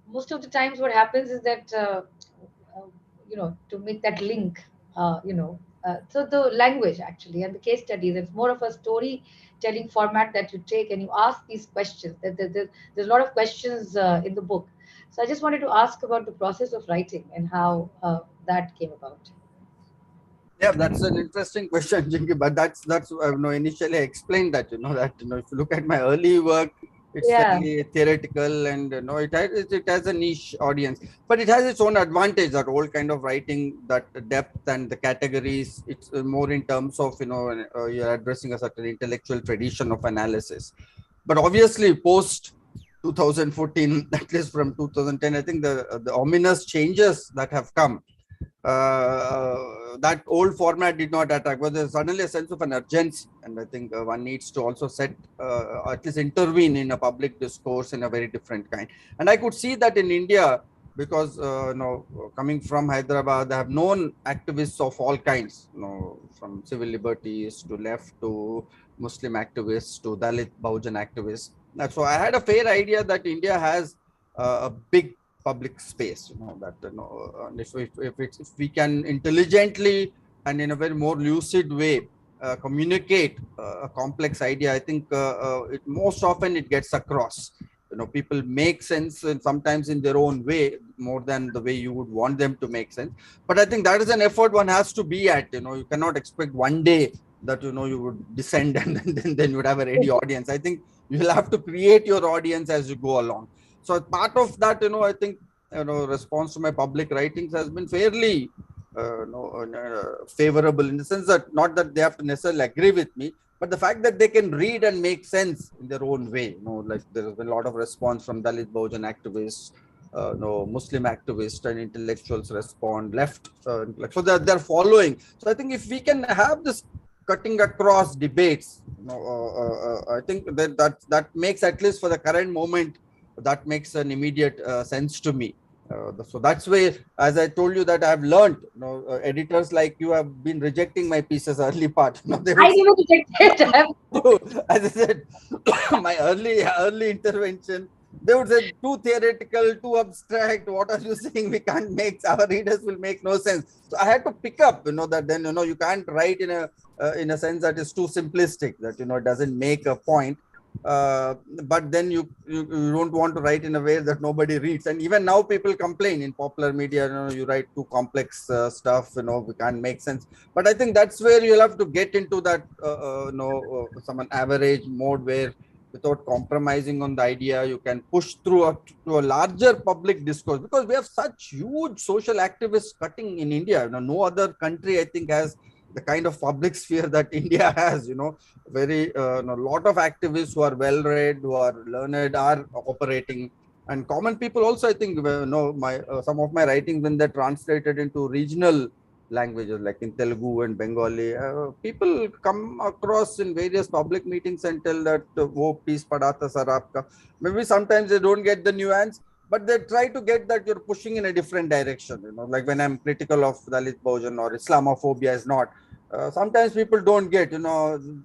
most of the times what happens is that to make that link, so the language actually and the case studies, it's more of a storytelling format that you take and you ask these questions. There's a lot of questions in the book. So I just wanted to ask about the process of writing and how that came about. Yeah, that's an interesting question, Chinki. But that's initially I explained that that if you look at my early work, it's very theoretical, and it has a niche audience, but it has its own advantage. That old kind of writing, that depth and the categories, it's more in terms of you're addressing a certain intellectual tradition of analysis. But obviously, post 2014, at least from 2010, I think the ominous changes that have come. That old format did not attract, but there's suddenly a sense of an urgency, and I think one needs to also at least intervene in a public discourse in a very different kind. And I could see that in India, because coming from Hyderabad, I have known activists of all kinds, from civil liberties to left to Muslim activists to Dalit Bahujan activists. And so I had a fair idea that India has a big public space, if we can intelligently and in a very more lucid way communicate a complex idea, I think most often it gets across. People make sense, and sometimes in their own way, more than the way you would want them to make sense. But I think that is an effort one has to be at. You cannot expect one day that you would descend and then you would have a ready audience. I think you will have to create your audience as you go along. So part of that, I think, response to my public writings has been fairly favorable, in the sense that not that they have to necessarily agree with me, but the fact that they can read and make sense in their own way. Like there has been a lot of response from Dalit Bahujan activists, Muslim activists, and intellectuals respond, left, so they're following. So I think if we can have this cutting across debates, I think that makes, at least for the current moment, that makes an immediate sense to me. So that's where, as I told you, that I have learned, editors like you have been rejecting my pieces early part. I never rejected. As I said, my early intervention, they would say too theoretical, too abstract. What are you saying? We can't make, our readers will make no sense. So I had to pick up, that then you can't write in a sense that is too simplistic, that it doesn't make a point. But then you don't want to write in a way that nobody reads. And even now people complain in popular media, you write too complex stuff, we can't make sense. But I think that's where you'll have to get into that some average mode where without compromising on the idea. You can push through to a larger public discourse, because we have such huge social activists cutting in India. No other country, I think, has the kind of public sphere that India has. Very a lot of activists who are well read, who are learned, are operating, and common people also. I think my some of my writings, when they're translated into regional languages like in Telugu and Bengali, people come across in various public meetings and tell that, "Oh, peace padata sir aapka." Maybe sometimes they don't get the nuance, but they try to get that you're pushing in a different direction. Like when I'm critical of Dalit Bhojan or Islamophobia is not. Sometimes people don't get,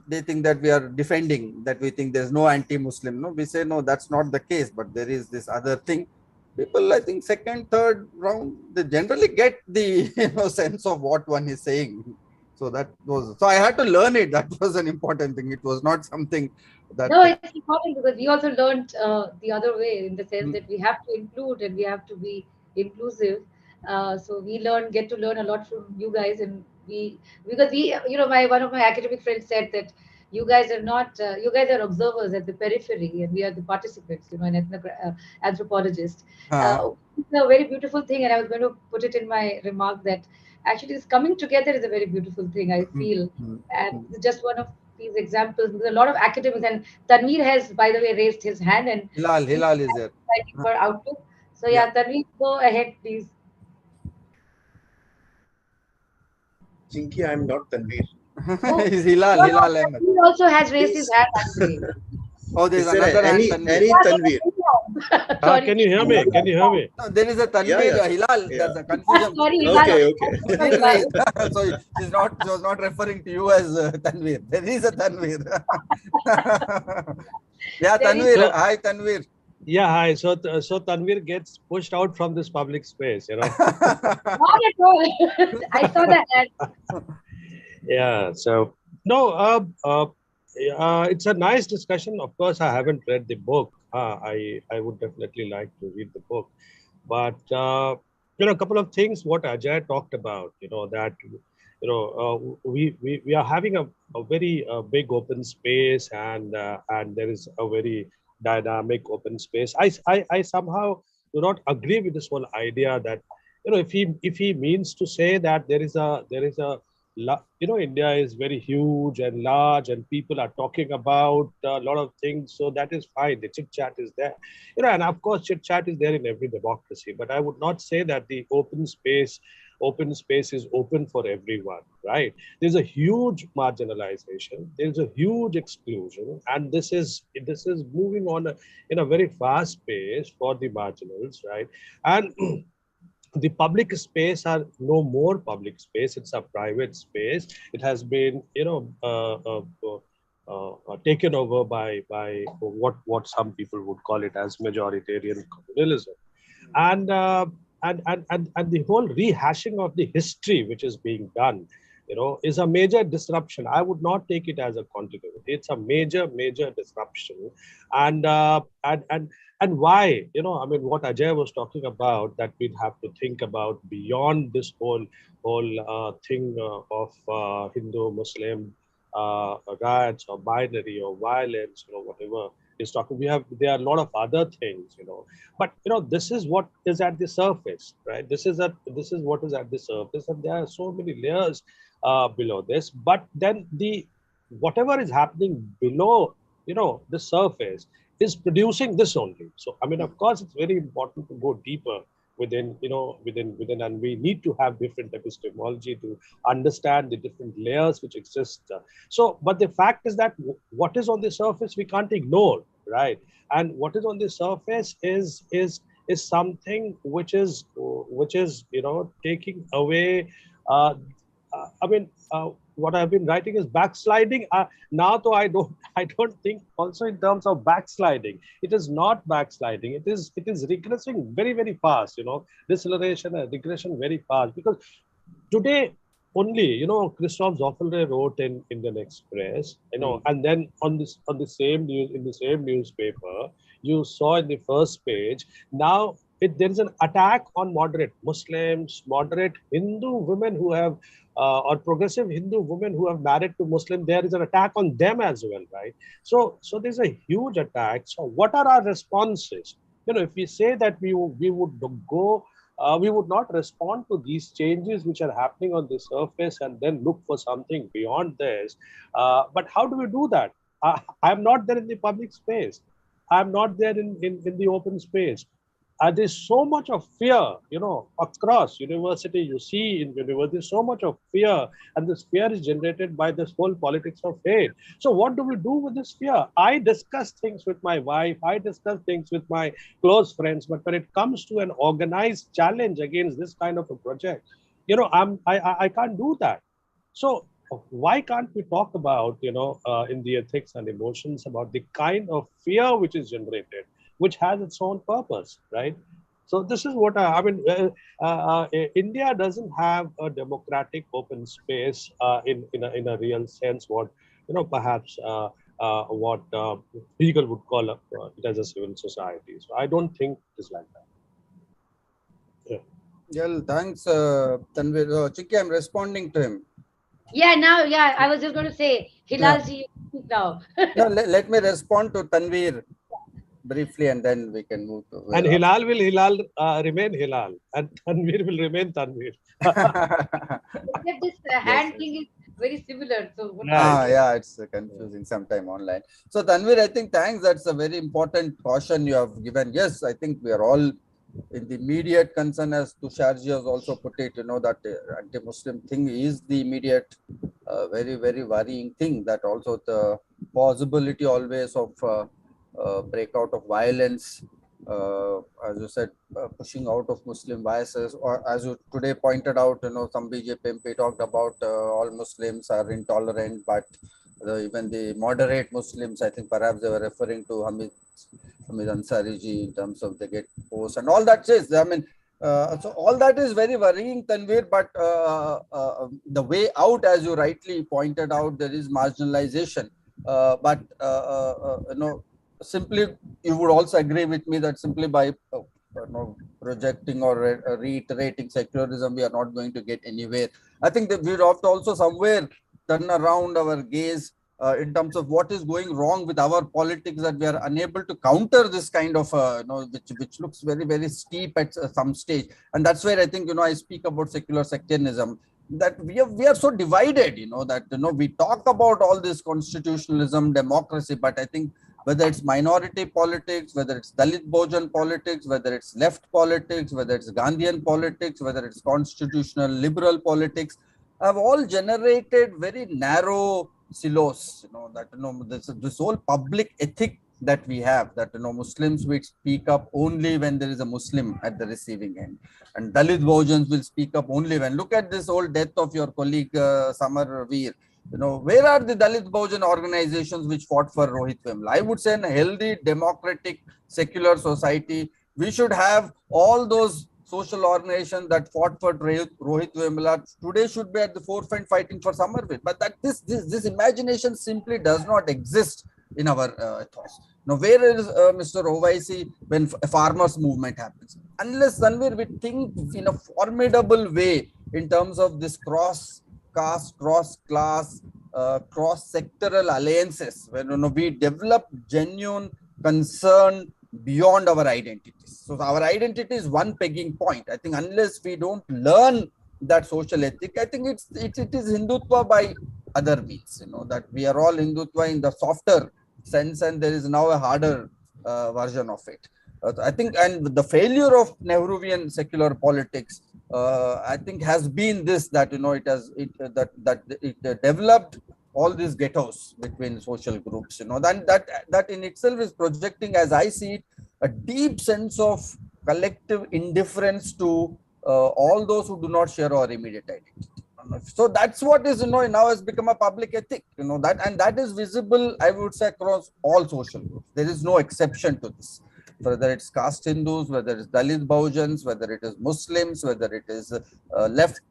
they think that we are defending, that we think there's no anti-Muslim. No, we say, no, that's not the case, but there is this other thing. People, I think, second, third round, they generally get the sense of what one is saying. So I had to learn it. That was an important thing. It was not something that. No, it's important because we also learned the other way, in the sense that we have to include and we have to be inclusive. So we get to learn a lot from you guys, and because one of my academic friends said that you guys are not, you guys are observers at the periphery, and we are the participants, an anthropologist. It's a very beautiful thing, and I was going to put it in my remark that actually this coming together is a very beautiful thing, I feel. And it's just one of these examples, because a lot of academics, and Tanveer has, by the way, raised his hand, and Hilal is there. For outlook. So yeah, Tanveer, go ahead, please. Chinki, I'm not Tanveer. He's Hilal Ahmed. He also has raised his hand, actually. Oh, there's Is there another any Tanveer? Sorry. Can you hear me? Can you hear me? No, there is a Tanveer, Hilal. There's a confusion. Sorry, Hilal. Okay. So she was not referring to you as Tanveer. There is a Tanveer. Yeah, Tanveer. Hi, Tanveer. Yeah, hi. So Tanveer gets pushed out from this public space, Not at all. I saw that ad. Yeah. So no, it's a nice discussion. Of course, I haven't read the book. I would definitely like to read the book, but a couple of things what Ajay talked about. That we are having a very big open space, and there is a very dynamic open space. I somehow do not agree with this whole idea that if he means to say that there is a India is very huge and large, and people are talking about a lot of things. So that is fine. The chit chat is there, and of course, chit chat is there in every democracy. But I would not say that the open space is open for everyone, right? There's a huge marginalization. There's a huge exclusion, and this is moving on in a very fast pace for the marginals, right? And the public space are no more public space. It's a private space. It has been, taken over by what some people would call it as majoritarian communalism, and the whole rehashing of the history which is being done, is a major disruption. I would not take it as a continuity. It's a major disruption, and why, what Ajay was talking about, that we'd have to think about beyond this whole thing of Hindu-Muslim riots or binary or violence, whatever is talking. There are a lot of other things, but this is what is at the surface, right? This is what is at the surface, and there are so many layers below this. But then whatever is happening below, the surface is producing this only. So of course, it's very important to go deeper within, and we need to have different epistemology to understand the different layers which exist. But the fact is that what is on the surface we can't ignore, right? And what is on the surface is something which is taking away. What I've been writing is backsliding. Now, though, I don't think also in terms of backsliding. It is not backsliding. It is regressing very, very fast. Deceleration and regression very fast, because today only, Christophe Zoffel wrote in Indian Express, and then on the same newspaper, you saw in the first page. Now there is an attack on moderate Muslims, moderate Hindu women who have, or progressive Hindu women who have married to Muslim. There is an attack on them as well, right? So there's a huge attack. So what are our responses? If we say that we would go, we would not respond to these changes which are happening on the surface and then look for something beyond this. But how do we do that? I'm not there in the public space. I'm not there in the open space. There's so much of fear, across university. You see in university so much of fear, and this fear is generated by this whole politics of hate. So what do we do with this fear? I discuss things with my wife, I discuss things with my close friends, but when it comes to an organized challenge against this kind of a project, I can't do that. So why can't we talk about, in the ethics and emotions, about the kind of fear which is generated, which has its own purpose, right? So this is what I mean. India doesn't have a democratic open space in a real sense. What perhaps what people would call it as a civil society. So I don't think it's like that. Yeah. Well, thanks, Tanvir. Chinki, I'm responding to him. Yeah, I was just going to say, Hilal ji, now. No, let me respond to Tanvir briefly, and then we can move to. And Hilal will remain Hilal, and Tanvir will remain Tanvir. This hand thing is very similar. So yeah, it's confusing sometime online. So Tanvir, I think thanks. That's a very important caution you have given. Yes, I think we are all in the immediate concern, as Tusharji has also put it, that anti-Muslim thing is the immediate, very, very worrying thing, that also the possibility always of breakout of violence, as you said, pushing out of Muslim biases, or as you today pointed out, some BJP MP talked about all Muslims are intolerant, but even the moderate Muslims, I think perhaps they were referring to Hamid Ansari ji in terms of they get posts and all that says. I mean, so all that is very worrying, Tanvir, but the way out, as you rightly pointed out, there is marginalization. But simply, you would also agree with me that simply by projecting or reiterating secularism, we are not going to get anywhere. I think that we have to also somewhere turn around our gaze in terms of what is going wrong with our politics, that we are unable to counter this kind of, which looks very, very steep at some stage. And that's where I think, I speak about secular sectarianism, that we are so divided, that, we talk about all this constitutionalism, democracy, but I think whether it's minority politics, whether it's Dalit Bojan politics, whether it's left politics, whether it's Gandhian politics, whether it's constitutional liberal politics, have all generated very narrow silos, that, this whole public ethic that we have, that, Muslims will speak up only when there is a Muslim at the receiving end, and Dalit Bojans will speak up only when, look at this whole death of your colleague, Samar Veer. Where are the Dalit Bojan organizations which fought for Rohit Vemla? I would say in a healthy, democratic, secular society, we should have all those social organizations that fought for Rohit Vemla today should be at the forefront fighting for Samarveer. But that this imagination simply does not exist in our ethos. Now, where is Mr. Owaisi when a farmers' movement happens? Unless, Tanvir, we think in a formidable way in terms of this cross-caste, cross-class, cross-sectoral alliances, when we develop genuine concern beyond our identities. So our identity is one pegging point. I think unless we don't learn that social ethic, I think it is Hindutva by other means, that we are all Hindutva in the softer sense, and there is now a harder version of it. I think, and the failure of Nehruvian secular politics, I think, has been this, that it developed all these ghettos between social groups, that in itself is projecting, as I see it, a deep sense of collective indifference to all those who do not share our immediate identity. So that's what is, now has become a public ethic, that is visible, I would say, across all social groups. There is no exception to this. Whether it's caste Hindus, whether it's Dalit Bahujans, whether it is Muslims, whether it is left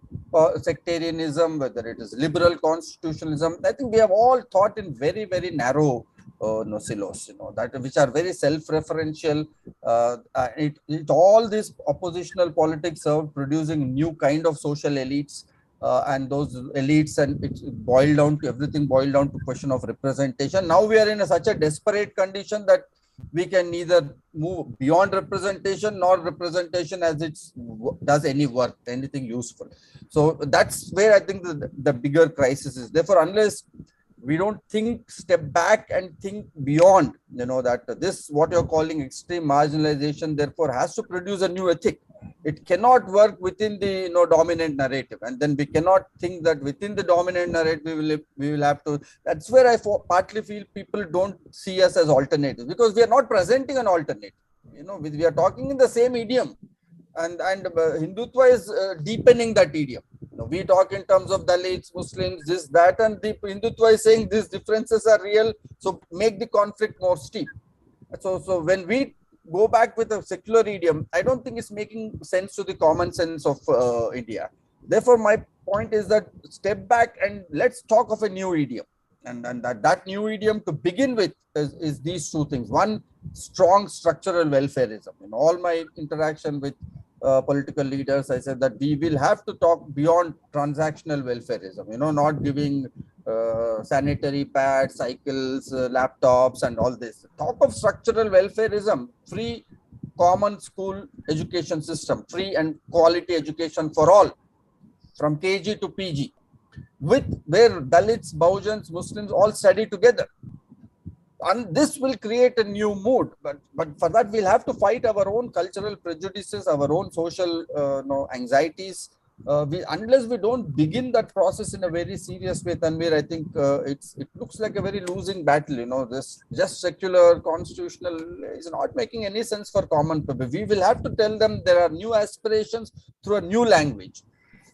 sectarianism, whether it is liberal constitutionalism, I think we have all thought in very, very narrow no silos, that which are very self-referential. All this oppositional politics are producing new kind of social elites, and those elites, and it's boiled down to question of representation. Now we are in such a desperate condition that we can neither move beyond representation nor representation as it does any work, anything useful. So that's where I think the bigger crisis is. Therefore, unless we don't step back and think beyond, that this, what you're calling extreme marginalization, therefore has to produce a new ethic. It cannot work within the dominant narrative, and then we cannot think that within the dominant narrative we will have to. That's where I partly feel people don't see us as alternatives, because we are not presenting an alternative. We are talking in the same idiom, and Hindutva is deepening that idiom. We talk in terms of Dalits, Muslims, this, that, and the Hindutva is saying these differences are real, so make the conflict more steep. So when we go back with a secular idiom, I don't think it's making sense to the common sense of India. Therefore, my point is that step back and let's talk of a new idiom. And that new idiom to begin with is these two things. One, strong structural welfareism. In all my interaction with political leaders, I said that we will have to talk beyond transactional welfareism, not giving sanitary pads, cycles, laptops, and all this. Talk of structural welfareism, free common school education system, free and quality education for all, from KG to PG, where Dalits, Bahujans, Muslims all study together. And this will create a new mood, but for that we'll have to fight our own cultural prejudices, our own social anxieties. Unless we don't begin that process in a very serious way, Tanvir, I think it looks like a very losing battle. This just secular, constitutional is not making any sense for common people. We will have to tell them there are new aspirations through a new language,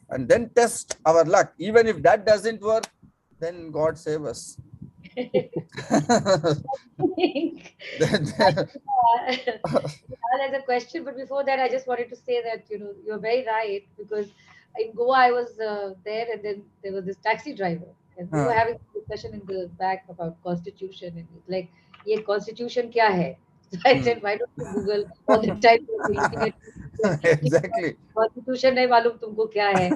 and then test our luck. Even if that doesn't work, then God save us. That's a question, but before that, I just wanted to say that you're very right, because in Goa I was there, and then there was this taxi driver, and we were having a discussion in the back about constitution, and it's like, "Ye constitution kya hai?" So I said, "Why don't you Google all the time? You're looking at Exactly. Constitution nahi malum tumko kya hai?"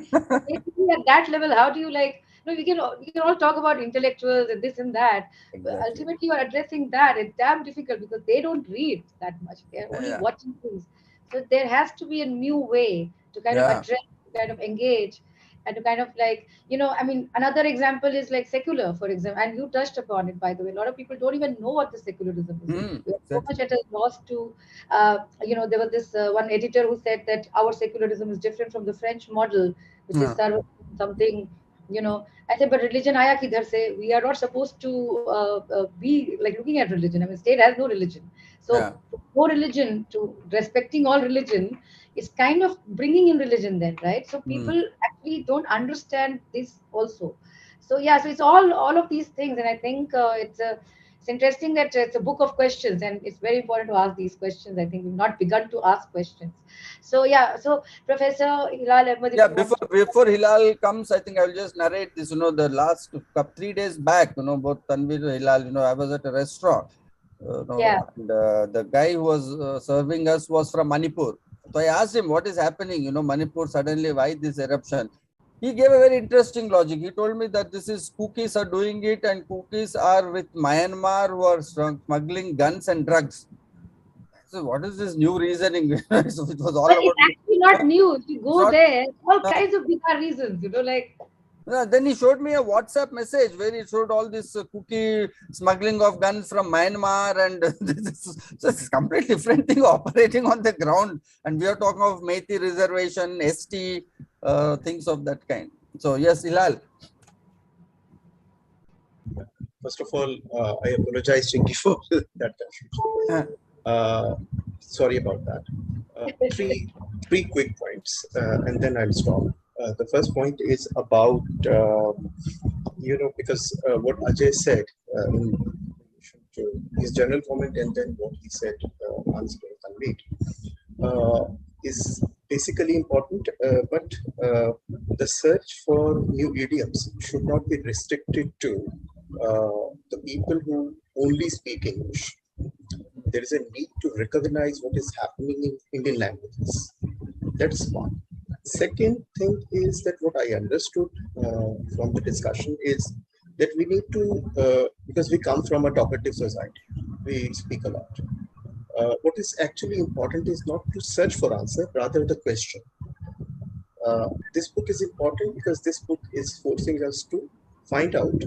Basically, at that level, how do you we can all talk about intellectuals and this and that. But Exactly. ultimately, you are addressing that. It's damn difficult because they don't read that much. They're only watching things. So there has to be a new way to kind of address, to kind of engage, and to kind of another example is like secular, for example, and you touched upon it, by the way. A lot of people don't even know what the secularism is. We are so much at a loss to, there was this one editor who said that our secularism is different from the French model, which is something, I said, but religion aaya kidhar se? We are not supposed to be like looking at religion. I mean, state has no religion. So no religion to respecting all religion is kind of bringing in religion then, right? So people actually don't understand this also. So yeah, so it's all of these things, and I think it's interesting that it's a book of questions, and it's very important to ask these questions. I think we've not begun to ask questions. So yeah, so Professor Hilal Ahmed. Yeah, before Hilal comes, I think I will just narrate this. The last 3 days back, both Tanvir and Hilal, I was at a restaurant. And the guy who was serving us was from Manipur. So I asked him, what is happening? Manipur, suddenly, why this eruption? He gave a very interesting logic. He told me that this is cookies are doing it, and cookies are with Myanmar, who are smuggling guns and drugs. So what is this new reasoning? So it was all but about. It's actually not new. If you go there, all kinds of bizarre reasons, Then he showed me a WhatsApp message where he showed all this cookie smuggling of guns from Myanmar, and this is completely different thing operating on the ground. And we are talking of Meitei reservation, ST, things of that kind. So yes, Hilal. First of all, I apologize, Chinki, for that. Sorry about that. Three quick points, and then I'll stop. The first point is about, because what Ajay said in relation to his general comment, and then what he said answering Tanvir is basically important, but the search for new idioms should not be restricted to the people who only speak English. There is a need to recognize what is happening in Indian languages. That's one. Second thing is that what I understood from the discussion is that we need to, because we come from a talkative society, we speak a lot. What is actually important is not to search for answer, rather the question. This book is important because this book is forcing us to find out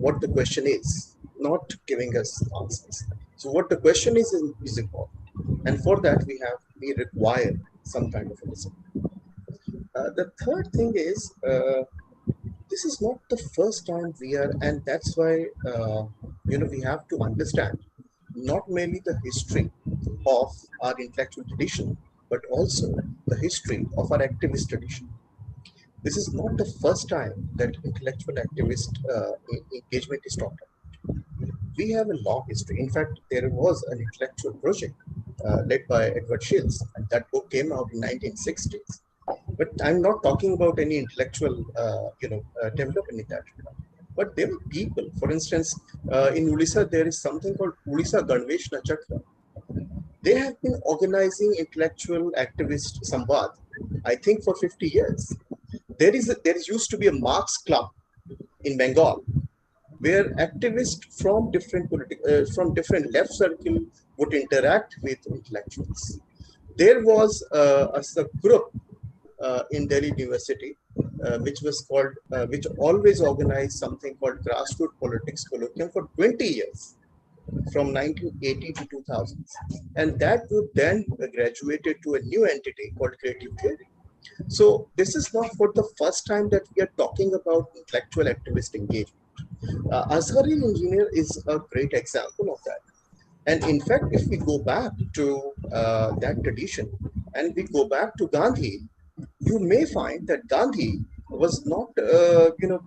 what the question is, not giving us answers. So what the question is important. And for that, we require some kind of a listening. The third thing is, this is not the first time we are, and that's why, we have to understand not merely the history of our intellectual tradition, but also the history of our activist tradition. This is not the first time that intellectual activist engagement is talked about. We have a long history. In fact, there was an intellectual project led by Edward Shields, and that book came out in 1960s. But I'm not talking about any intellectual, development in that. But there were people, for instance, in Odisha, there is something called Odisha Ganveshna Chakra. They have been organizing intellectual activist samvad, I think, for 50 years. There used to be a Marx club in Bengal, where activists from different left circle would interact with intellectuals. There was a group in Delhi University, which always organized something called Grassroots Politics Colloquium for 20 years, from 1980 to 2000. And that group then graduated to a new entity called Creative Theory. So this is not for the first time that we are talking about intellectual activist engagement. Azhari engineer is a great example of that. And in fact, if we go back to that tradition and we go back to Gandhi, you may find that Gandhi was not,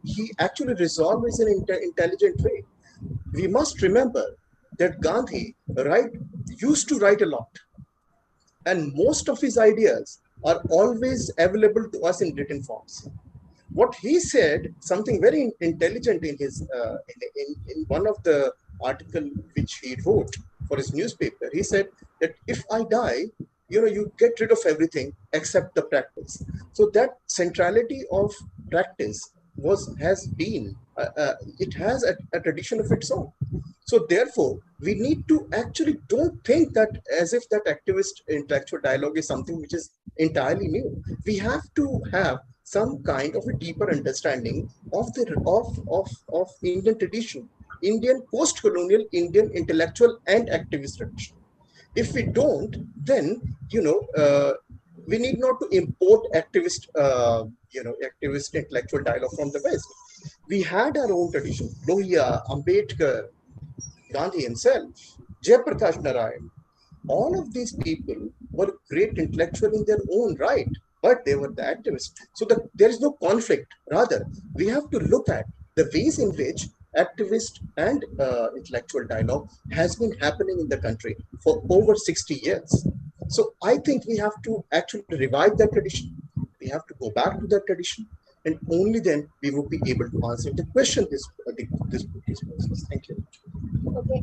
he actually resolved in an intelligent way. We must remember that Gandhi used to write a lot. And most of his ideas are always available to us in written forms. What he said, something very intelligent in his in one of the article which he wrote for his newspaper, he said that if I die, you get rid of everything except the practice. So that centrality of practice has been it has a tradition of its own. So therefore, we need to actually don't think that as if that activist intellectual dialogue is something which is entirely new. We have to have some kind of a deeper understanding of Indian tradition, Indian post-colonial Indian intellectual and activist tradition. If we don't, then we need not to import activist intellectual dialogue from the West. We had our own tradition. Lohia, Ambedkar, Gandhi himself, Jayaprakash Narayan. All of these people were great intellectual in their own right, but they were the activists. So there is no conflict. Rather, we have to look at the ways in which activist and intellectual dialogue has been happening in the country for over 60 years. So I think we have to actually revive that tradition. We have to go back to that tradition, and only then we will be able to answer the question this poses. Thank you. Okay.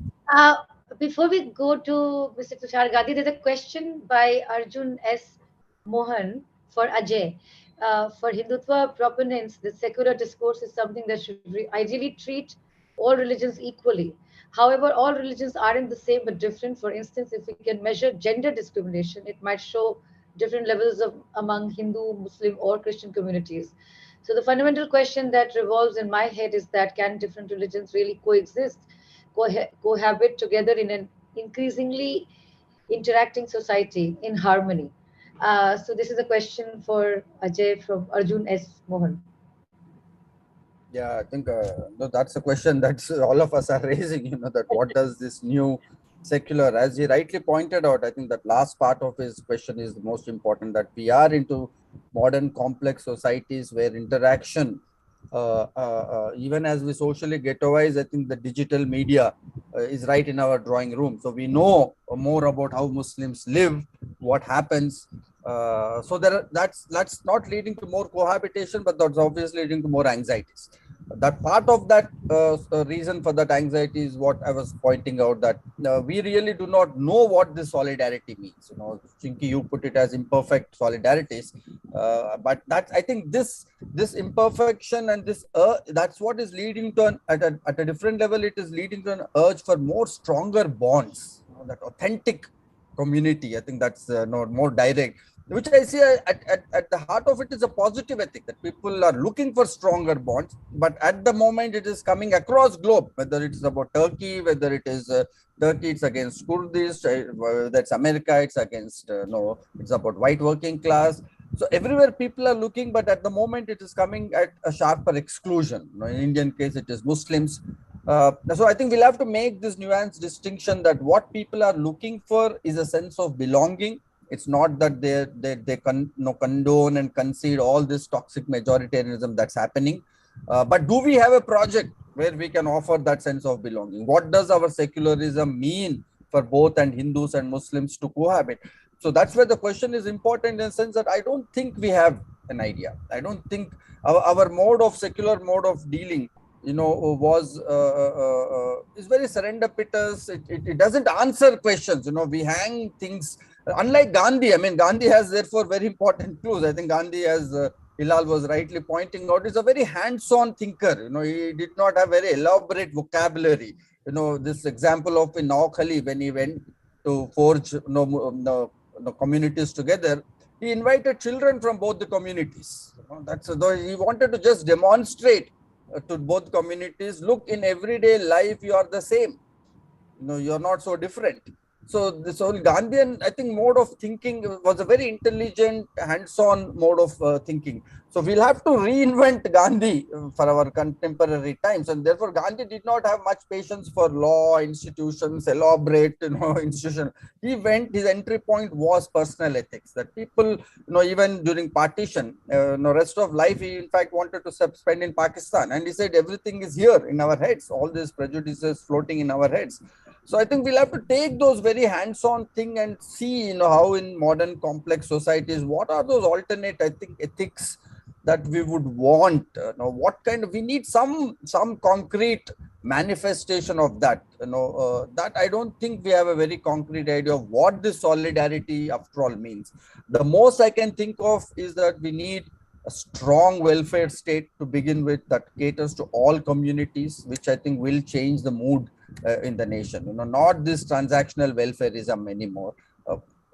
Before we go to Mr. Tushar Gandhi, there's a question by Arjun S. Mohan for Ajay. For Hindutva proponents, the secular discourse is something that should ideally treat all religions equally. However, all religions aren't the same but different. For instance, if we can measure gender discrimination, it might show different levels of among Hindu, Muslim, or Christian communities. So the fundamental question that revolves in my head is that can different religions really coexist, cohabit together in an increasingly interacting society in harmony? So this is a question for Ajay from Arjun S. Mohan. Yeah, I think no, that's a question that all of us are raising, that what does this new secular, as he rightly pointed out, I think that last part of his question is the most important, that we are into modern complex societies where interaction, even as we socially ghettoize, I think the digital media is right in our drawing room. So we know more about how Muslims live, what happens. So that's not leading to more cohabitation, but that's obviously leading to more anxieties. That part of that reason for that anxiety is what I was pointing out, that we really do not know what this solidarity means. You know, Chinki, you put it as imperfect solidarities, but that, I think this imperfection and this that's what is leading to at a different level. It is leading to an urge for more stronger bonds, you know, that authentic community. I think that's more direct, which I see at the heart of it is a positive ethic, that people are looking for stronger bonds. But at the moment, it is coming across globe, whether it is about Turkey, whether it is Turkey, it's against Kurdish, that's America, it's against, no, it's about white working class. So everywhere people are looking, but at the moment, it is coming at a sharper exclusion. You know, in Indian case, it is Muslims. So I think we'll have to make this nuanced distinction that what people are looking for is a sense of belonging. It's not that they condone and concede all this toxic majoritarianism that's happening. But do we have a project where we can offer that sense of belonging? What does our secularism mean for both and Hindus and Muslims to cohabit? So that's where the question is important, in the sense that I don't think we have an idea. I don't think our secular mode of dealing, you know, was is very serendipitous. It doesn't answer questions. You know, we hang things. Unlike Gandhi, I mean, Gandhi has therefore very important clues. I think Gandhi, as Hilal was rightly pointing out, is a very hands-on thinker. You know, he did not have very elaborate vocabulary. You know, this example of in Khali, when he went to forge communities together, he invited children from both the communities. You know, that's though he wanted to just demonstrate to both communities, look, in everyday life you are the same. You know, you're not so different. So this whole Gandhian, I think, mode of thinking was a very intelligent, hands-on mode of thinking. So we'll have to reinvent Gandhi for our contemporary times, and therefore Gandhi did not have much patience for law, institutions, elaborate, you know, institution. His entry point was personal ethics. That people, you know, even during partition, rest of life, he in fact wanted to spend in Pakistan, and he said everything is here in our heads, all these prejudices floating in our heads. So I think we'll have to take those very hands-on thing and see, you know, how in modern complex societies, what are those alternate, I think, ethics that we would want. What kind of, we need some concrete manifestation of that. That I don't think we have a very concrete idea of what this solidarity after all means. The most I can think of is that we need a strong welfare state to begin with, that caters to all communities, which I think will change the mood in the nation. Not this transactional welfareism anymore.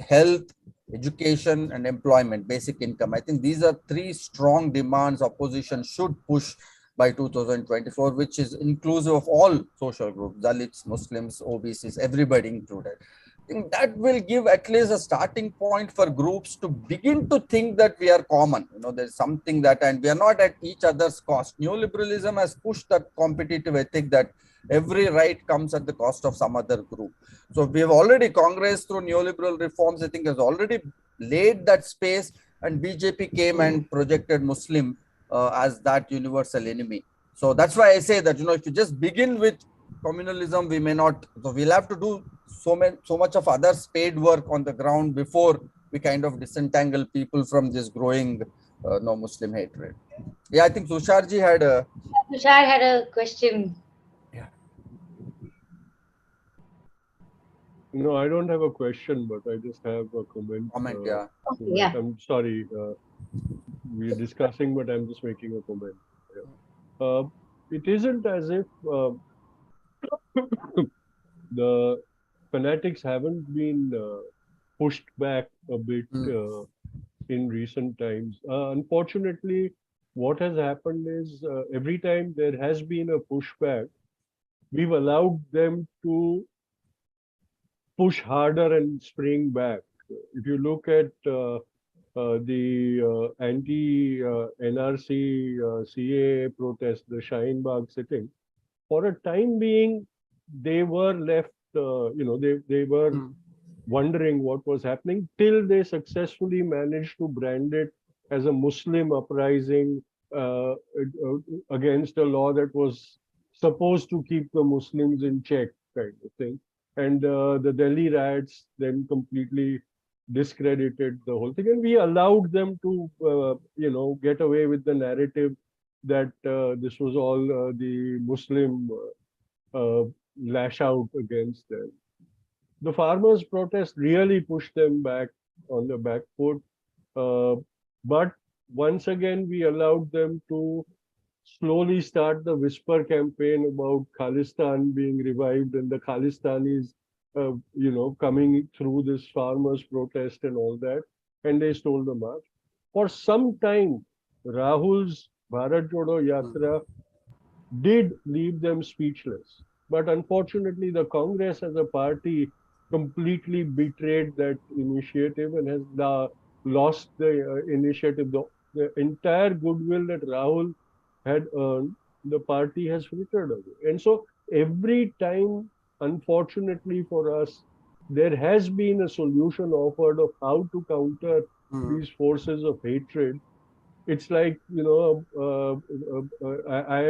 Health, education, and employment, basic income. I think these are three strong demands opposition should push by 2024, which is inclusive of all social groups, Dalits, Muslims, OBCs, everybody included. I think that will give at least a starting point for groups to begin to think that we are common. There's something that, and we are not at each other's cost. Neoliberalism has pushed that competitive ethic that every right comes at the cost of some other group. So we have already, Congress through neoliberal reforms, I think, has already laid that space, and BJP came and projected Muslim as that universal enemy. So that's why I say that, if you just begin with communalism, we may not, so we'll have to do so much of other spade work on the ground before we kind of disentangle people from this growing Muslim hatred. Yeah, I think Tusharji had a... Tushar had a question. Yeah. No, I don't have a question, but I just have a comment. Yeah. Okay, yeah. I'm sorry, we're discussing, but I'm just making a comment. Yeah. It isn't as if the fanatics haven't been pushed back a bit in recent times. Unfortunately, what has happened is every time there has been a pushback, we've allowed them to push harder and spring back. If you look at the anti-NRC CAA protest, the Shaheen Bagh sitting, for a time being, they were left, they were wondering what was happening till they successfully managed to brand it as a Muslim uprising against a law that was supposed to keep the Muslims in check, kind of thing. And the Delhi riots then completely discredited the whole thing. And we allowed them to, get away with the narrative that this was all the Muslim lash out against them. The farmers' protest really pushed them back on the back foot. But once again, we allowed them to slowly start the whisper campaign about Khalistan being revived and the Khalistanis, coming through this farmers' protest and all that. And they stole the march. For some time, Rahul's Bharat Jodo Yatra did leave them speechless. But unfortunately, the Congress as a party completely betrayed that initiative and has lost the initiative. The entire goodwill that Rahul had earned, the party has frittered away. And so every time, unfortunately for us, there has been a solution offered of how to counter these forces of hatred. It's like, I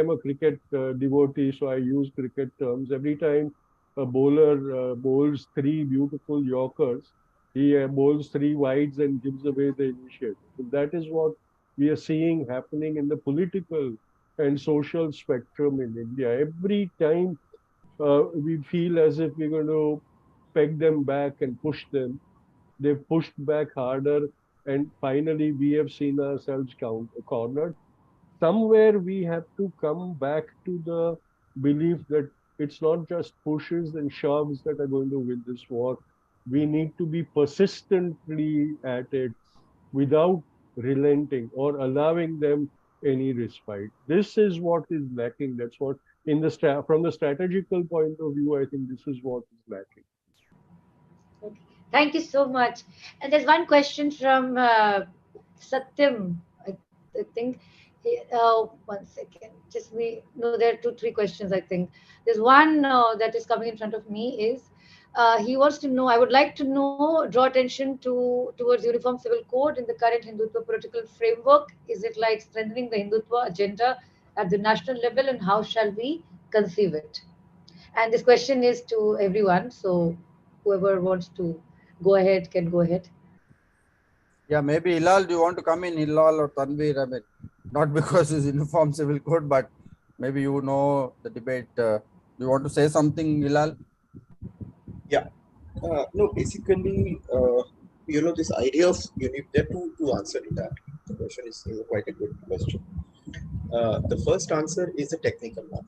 am a cricket devotee, so I use cricket terms. Every time a bowler bowls 3 beautiful Yorkers, he bowls 3 wides and gives away the initiative. So that is what we are seeing happening in the political and social spectrum in India. Every time we feel as if we're going to peg them back and push them, they've pushed back harder. And finally, we have seen ourselves cornered. Somewhere we have to come back to the belief that it's not just pushes and shoves that are going to win this war. We need to be persistently at it without relenting or allowing them any respite. This is what is lacking. That's what, from the strategical point of view, I think this is what is lacking. Okay. Thank you so much. And there's one question from Satyam, I think. One second. Just me. No, there are 2-3 questions, I think. There's one that is coming in front of me is, he wants to know, I would like to know, draw attention towards Uniform Civil Code in the current Hindutva political framework. Is it like strengthening the Hindutva agenda at the national level, and how shall we conceive it? And this question is to everyone. So whoever wants to go ahead can go ahead. Yeah, maybe Hilal, do you want to come in? Hilal or Tanveer? I mean, not because it's Uniform Civil Code, but maybe you know the debate. Do you want to say something, Hilal? Yeah. No, basically, this idea of there are two answers to that. The question is quite a good question. The first answer is a technical one.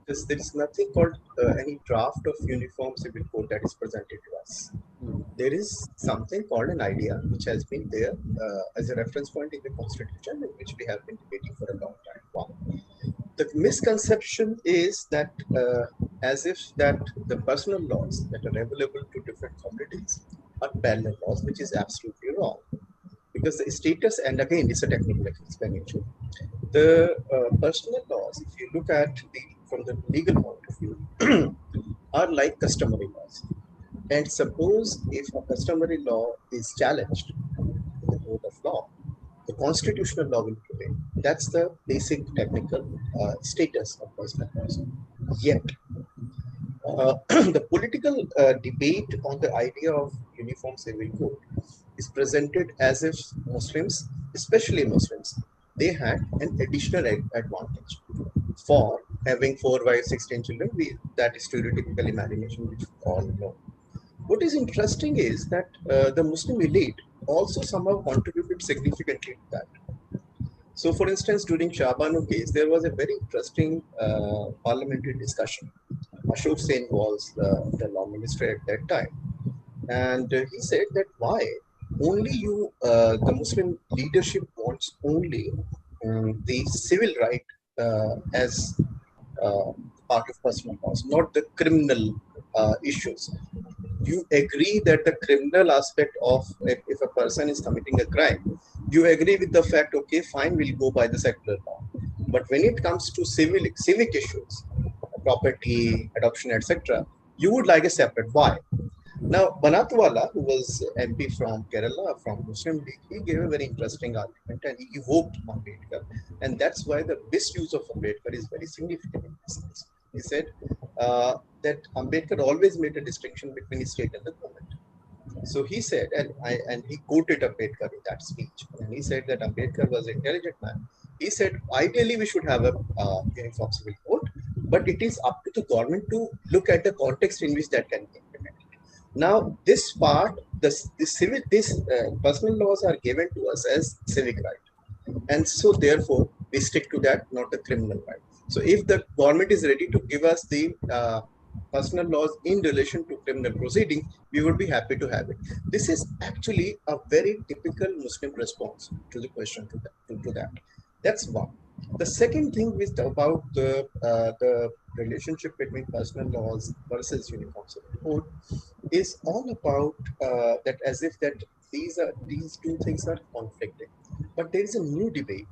Because there is nothing called any draft of Uniform Civil Code that is presented to us. There is something called an idea which has been there as a reference point in the Constitution, which we have been debating for a long time. One. The misconception is that as if that the personal laws that are available to different communities are parallel laws, which is absolutely wrong. Because the status, and again, it's a technical explanation. The personal laws, if you look at from the legal point of view, are like customary laws. And suppose if a customary law is challenged in the court of law, the constitutional law will prevail. That's the basic technical status of personal laws. Yet, the political debate on the idea of Uniform Civil Code is presented as if Muslims, especially Muslims, they had an additional advantage for having 4 wives, 16 children. That is stereotypical imagination, which we all know. What is interesting is that the Muslim elite also somehow contributed significantly to that. So, for instance, during Shah Banu case, there was a very interesting parliamentary discussion. Ashok Sen was the law minister at that time. And he said that why only the Muslim leadership wants only the civil right as part of personal laws, not the criminal issues. You agree that the criminal aspect of if a person is committing a crime, you agree with the fact, okay, fine, we'll go by the secular law. But when it comes to civic issues, property, adoption, etc., you would like a separate. Why? Now, Banatwala, who was MP from Kerala, from Muslim League, he gave a very interesting argument and he evoked Ambedkar. And that's why the misuse of Ambedkar is very significant in this case. He said that Ambedkar always made a distinction between state and the government. So he said, and he quoted Ambedkar in that speech, and he said that Ambedkar was an intelligent man. He said, ideally we should have a uniform civil code, but it is up to the government to look at the context in which that can be implemented. Now, this part, this personal laws are given to us as civic right, and so therefore we stick to that, not the criminal right. So if the government is ready to give us the personal laws in relation to criminal proceeding, we would be happy to have it. This is actually a very typical Muslim response to the question to that. That's one. The second thing is about the relationship between personal laws versus uniform civil code is all about that, as if that these two things are conflicting. But there is a new debate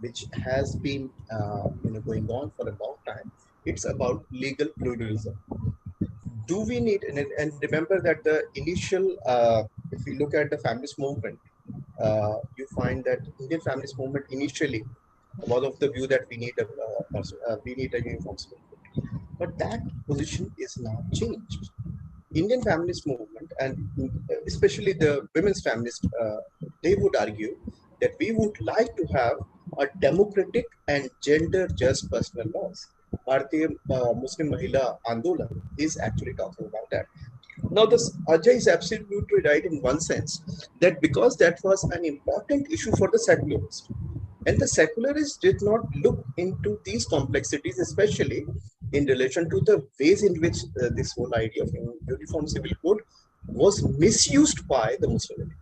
which has been going on for a long time. It's about legal pluralism. Do we need, and remember that the initial, if we look at the feminist movement, you find that Indian feminist movement initially was of the view that we need a uniform civil code. But that position is now changed. Indian feminist movement, and especially the women's feminist, they would argue that we would like to have a democratic and gender just personal laws. Bharatiya Muslim Mahila Andolan is actually talking about that. Now, this Ajay is absolutely right in one sense, that because that was an important issue for the secularists, and the secularists did not look into these complexities, especially in relation to the ways in which this whole idea of uniform civil code was misused by the Muslim.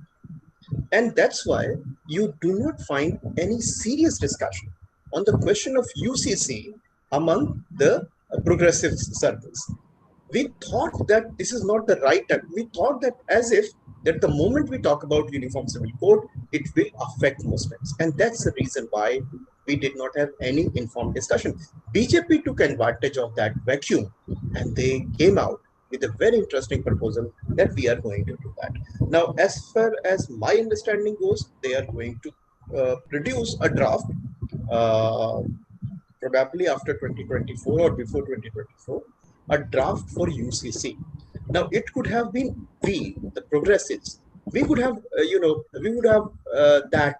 And that's why you do not find any serious discussion on the question of UCC among the progressive circles. We thought that this is not the right time. We thought that as if that the moment we talk about uniform civil code, it will affect Muslims. And that's the reason why we did not have any informed discussion. BJP took advantage of that vacuum and they came out with a very interesting proposal that we are going to do that. Now, as far as my understanding goes, they are going to produce a draft probably after 2024 or before 2024, a draft for UCC. Now, it could have been we, the progressives, we could have, we would have that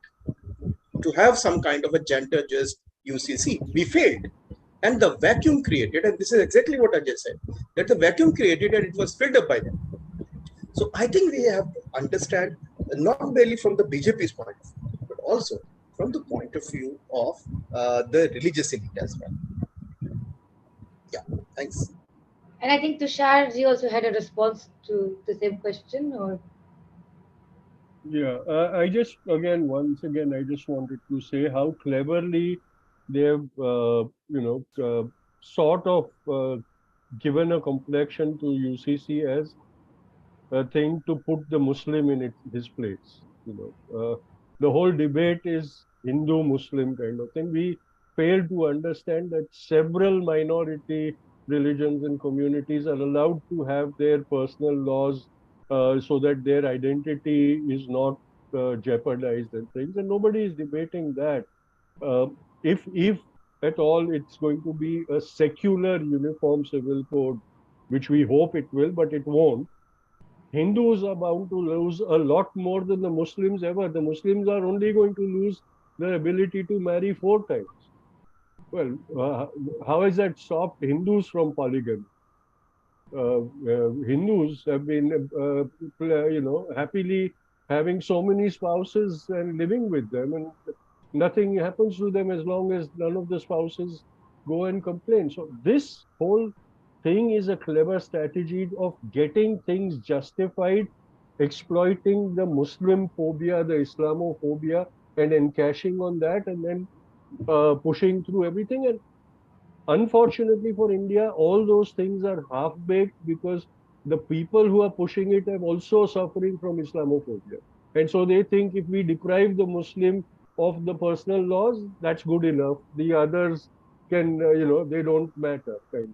to have some kind of a gender just UCC. We failed. And the vacuum created, and this is exactly what I just said, that the vacuum created and it was filled up by them. So I think we have to understand, not merely from the BJP's point of view, but also from the point of view of the religious elite as well. Yeah, thanks. And I think Tushar, you also had a response to the same question, or? Yeah, I just, once again, I just wanted to say how cleverly they have, sort of given a complexion to UCC as a thing to put the Muslim in his place. The whole debate is Hindu-Muslim kind of thing. We fail to understand that several minority religions and communities are allowed to have their personal laws so that their identity is not jeopardized and things. And nobody is debating that. If at all it's going to be a secular uniform civil code, which we hope it will, but it won't, Hindus are bound to lose a lot more than the Muslims ever. The Muslims are only going to lose their ability to marry 4 times. Well, how has that stopped Hindus from polygamy? Hindus have been, happily having so many spouses and living with them, and nothing happens to them as long as none of the spouses go and complain. So this whole thing is a clever strategy of getting things justified, exploiting the Muslim phobia, the Islamophobia, and encashing on that, and then pushing through everything. And unfortunately for India, all those things are half-baked because the people who are pushing it are also suffering from Islamophobia. And so they think if we deprive the Muslim of the personal laws, that's good enough. The others can, they don't matter, kind of.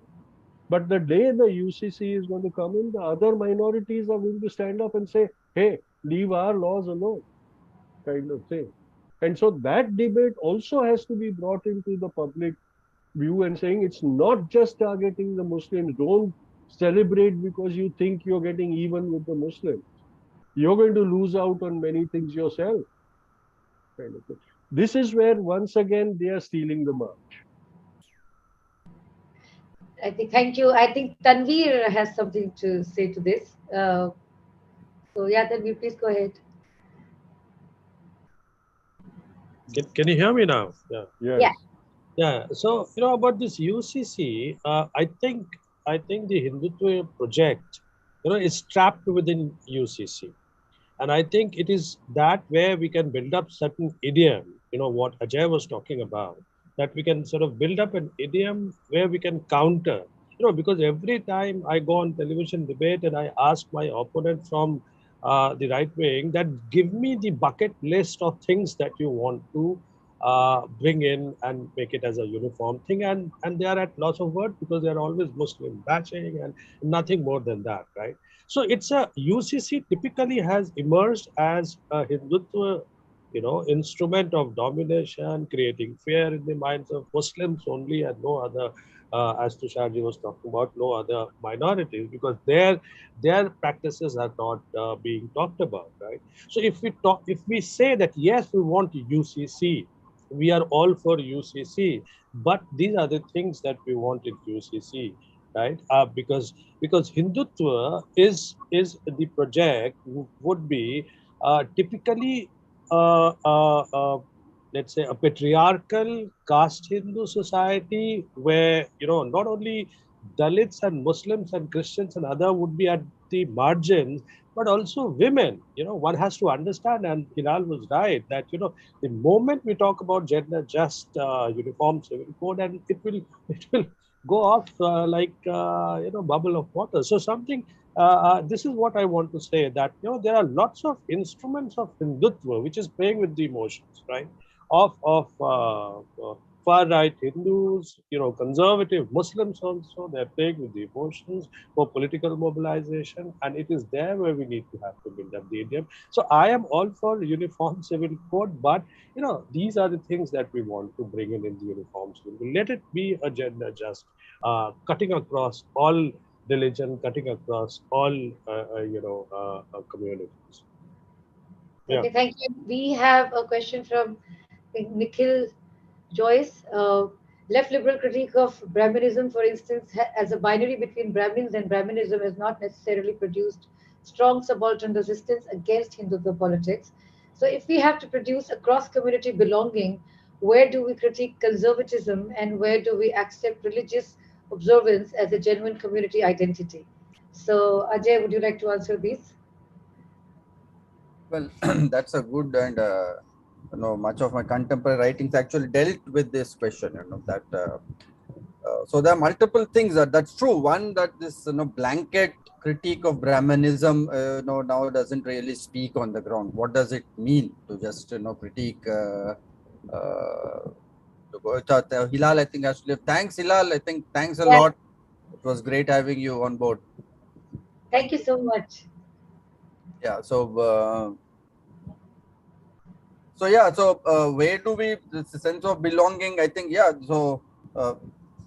But the day the UCC is going to come in, the other minorities are going to stand up and say, hey, leave our laws alone, kind of thing. And so that debate also has to be brought into the public view and saying it's not just targeting the Muslims. Don't celebrate because you think you're getting even with the Muslims. You're going to lose out on many things yourself. Kind of thing. This is where, once again, they are stealing the march. I think, thank you. I think Tanveer has something to say to this. So yeah, Tanveer, please go ahead. Can you hear me now? Yeah. Yes. Yeah. Yeah. So about this UCC, I think the Hindutva project, is trapped within UCC, and I think it is that where we can build up certain idiom. What Ajay was talking about, that we can sort of build up an idiom where we can counter. Because every time I go on television debate and I ask my opponent from the right wing that give me the bucket list of things that you want to bring in and make it as a uniform thing, and they are at loss of words because they are always Muslim bashing and nothing more than that, right? So it's a UCC typically has emerged as a Hindutva, instrument of domination, creating fear in the minds of Muslims only and no other, as Tusharji was talking about, no other minorities, because their practices are not being talked about, right? So if we say that yes, we want UCC, we are all for UCC, but these are the things that we want in UCC, right? Because Hindutva is the project would be typically uh, uh, uh, let's say a patriarchal caste Hindu society where not only Dalits and Muslims and Christians and other would be at the margins, but also women. One has to understand, and Hilal was right, that the moment we talk about gender just uniform civil code, and it will go off like bubble of water. So something this is what I want to say, that there are lots of instruments of Hindutva which is playing with the emotions, right? Of far right Hindus, conservative Muslims also, they're playing with the emotions for political mobilization, and it is there where we need to have to build up the idiom. So I am all for uniform civil code, but these are the things that we want to bring in the uniform civil code. Let it be a gender just, cutting across all religion, cutting across all communities. Yeah. Okay, thank you. We have a question from Nikhil Joyce. Left liberal critique of Brahminism, for instance, as a binary between Brahmins and Brahminism, has not necessarily produced strong subaltern resistance against Hindutva politics. So, if we have to produce a cross community belonging, where do we critique conservatism and where do we accept religious observance as a genuine community identity? So, Ajay, would you like to answer these? Well, that's a good, and much of my contemporary writings actually dealt with this question. That so there are multiple things that's true. One, that this blanket critique of Brahmanism now doesn't really speak on the ground. What does it mean to just critique? Hilal, I think actually, thanks Hilal. I think thanks a lot. It was great having you on board. Thank you so much. Yeah. So where do we, this sense of belonging? I think, yeah. So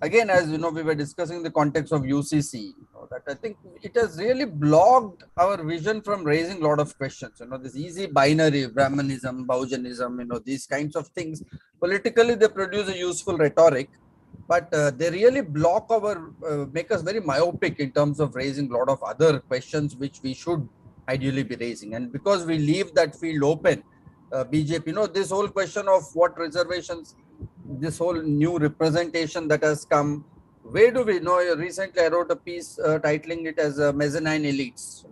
again, as we were discussing the context of UCC, that I think it has really blocked our vision from raising a lot of questions. This easy binary, Brahmanism, Bahujanism, these kinds of things. Politically, they produce a useful rhetoric, but they really block our, make us very myopic in terms of raising a lot of other questions which we should ideally be raising. And because we leave that field open, BJP, this whole question of what reservations, this whole new representation that has come, where do we know? Recently, I wrote a piece titling it as mezzanine elites.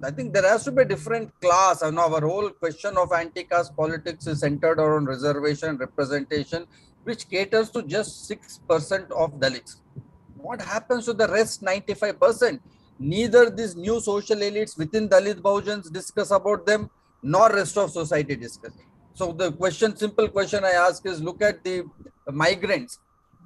I think there has to be a different class. Our whole question of anti-caste politics is centered around reservation representation, which caters to just 6% of Dalits. What happens to the rest 95%? Neither these new social elites within Dalit Bahujans discuss about them, nor rest of society discuss. So the simple question I ask is, look at the migrants.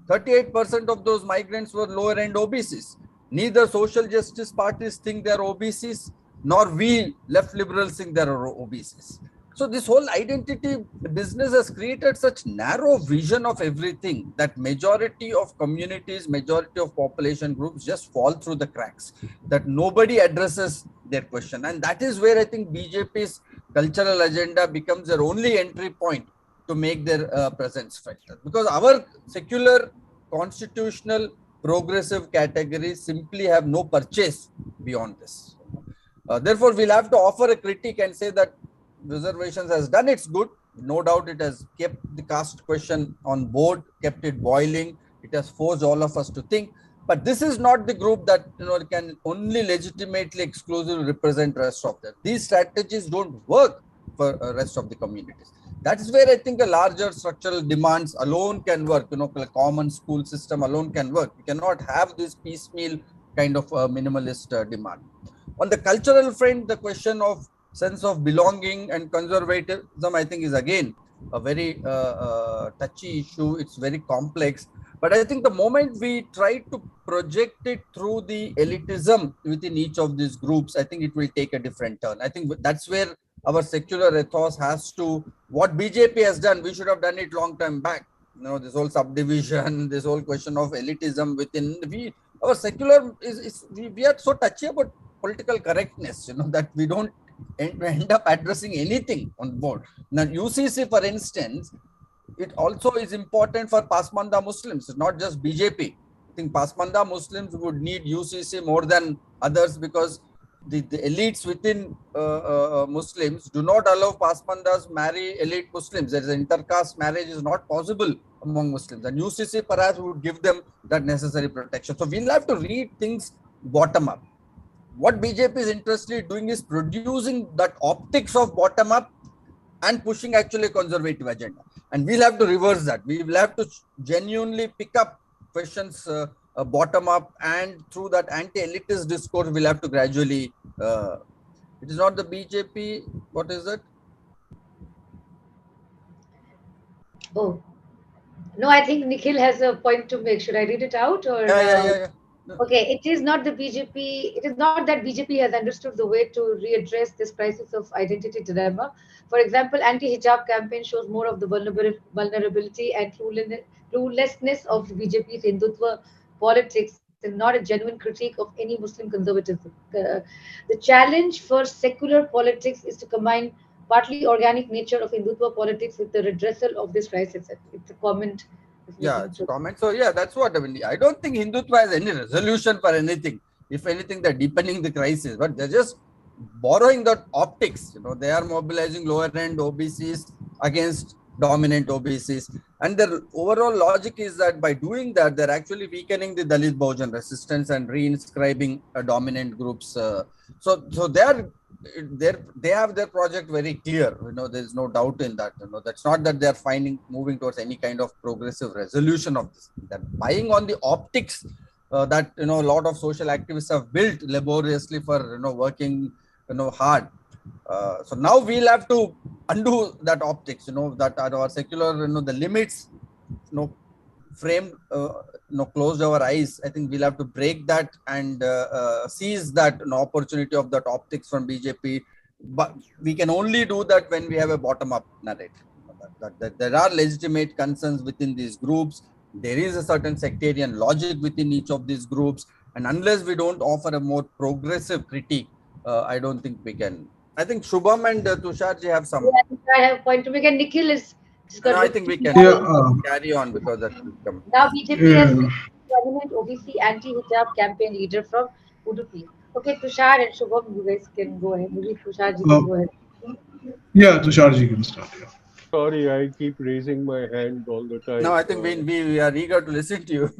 38% of those migrants were lower end OBCs. Neither social justice parties think they are OBCs, nor we left liberals think they are OBCs. So this whole identity business has created such narrow vision of everything that majority of communities, majority of population groups just fall through the cracks, that nobody addresses their question. And that is where I think BJP's cultural agenda becomes their only entry point to make their presence felt. Because our secular, constitutional, progressive categories simply have no purchase beyond this. Therefore, we'll have to offer a critique and say that reservations has done its good. No doubt it has kept the caste question on board, kept it boiling. It has forced all of us to think. But this is not the group that can only legitimately, exclusively represent rest of them. These strategies don't work for rest of the communities. That is where I think a larger structural demands alone can work. A common school system alone can work. We cannot have this piecemeal kind of minimalist demand. On the cultural front, the question of sense of belonging and conservatism, I think, is again a very touchy issue. It's very complex. But I think the moment we try to project it through the elitism within each of these groups, I think it will take a different turn. I think that's where our secular ethos has to, what BJP has done, we should have done it long time back. This whole subdivision, this whole question of elitism within, our secular we are so touchy about political correctness, that we don't end up addressing anything on board. Now, UCC, for instance, it also is important for Pasmanda Muslims. It's not just BJP. I think Pasmanda Muslims would need UCC more than others because the elites within Muslims do not allow Pasmandas marry elite Muslims. There is intercaste marriage is not possible among Muslims, and UCC perhaps would give them that necessary protection. So we'll have to read things bottom up. What BJP is interested in doing is producing that optics of bottom up and pushing actually a conservative agenda. And we'll have to reverse that. We will have to genuinely pick up questions bottom up, and through that anti-elitist discourse, we'll have to gradually, it is not the BJP, what is it? Oh, no, I think Nikhil has a point to make. Should I read it out? Or Yeah. Okay, it is not the BJP. It is not that BJP has understood the way to readdress this crisis of identity dilemma. For example, anti-hijab campaign shows more of the vulnerability and cluelessness of BJP's Hindutva politics, and not a genuine critique of any Muslim conservatism. The challenge for secular politics is to combine partly organic nature of Hindutva politics with the redressal of this crisis. It's a comment. Yeah, it's a comment. So yeah, that's what I mean. I don't think Hindutva has any resolution for anything. If anything, they're deepening the crisis, but they're just borrowing that optics. They are mobilizing lower end OBCs against dominant OBCs, and their overall logic is that by doing that, they're actually weakening the Dalit Bahujan resistance and reinscribing dominant groups. So they have their project very clear. There's no doubt in that. That's not that they're moving towards any kind of progressive resolution of this. They're buying on the optics that a lot of social activists have built laboriously for working hard. So now we'll have to undo that optics. That are our secular the limits framed closed our eyes. I think we'll have to break that and seize that opportunity of that optics from BJP. But we can only do that when we have a bottom-up narrative. That there are legitimate concerns within these groups. There is a certain sectarian logic within each of these groups, and unless we don't offer a more progressive critique, I don't think we can. I think Shubham and Tusharji have some. Yeah, I have a point to make, and Nikhil is. No, I think we can carry on because that will come. Now BJP has prominent OBC anti-hijab campaign leader from Udupi. Okay, Tushar and Shubham, you guys can go ahead. Maybe Tushar ji can go ahead. Yeah, Tushar ji can start. Yeah. Sorry, I keep raising my hand all the time. No, I think we are eager to listen to you.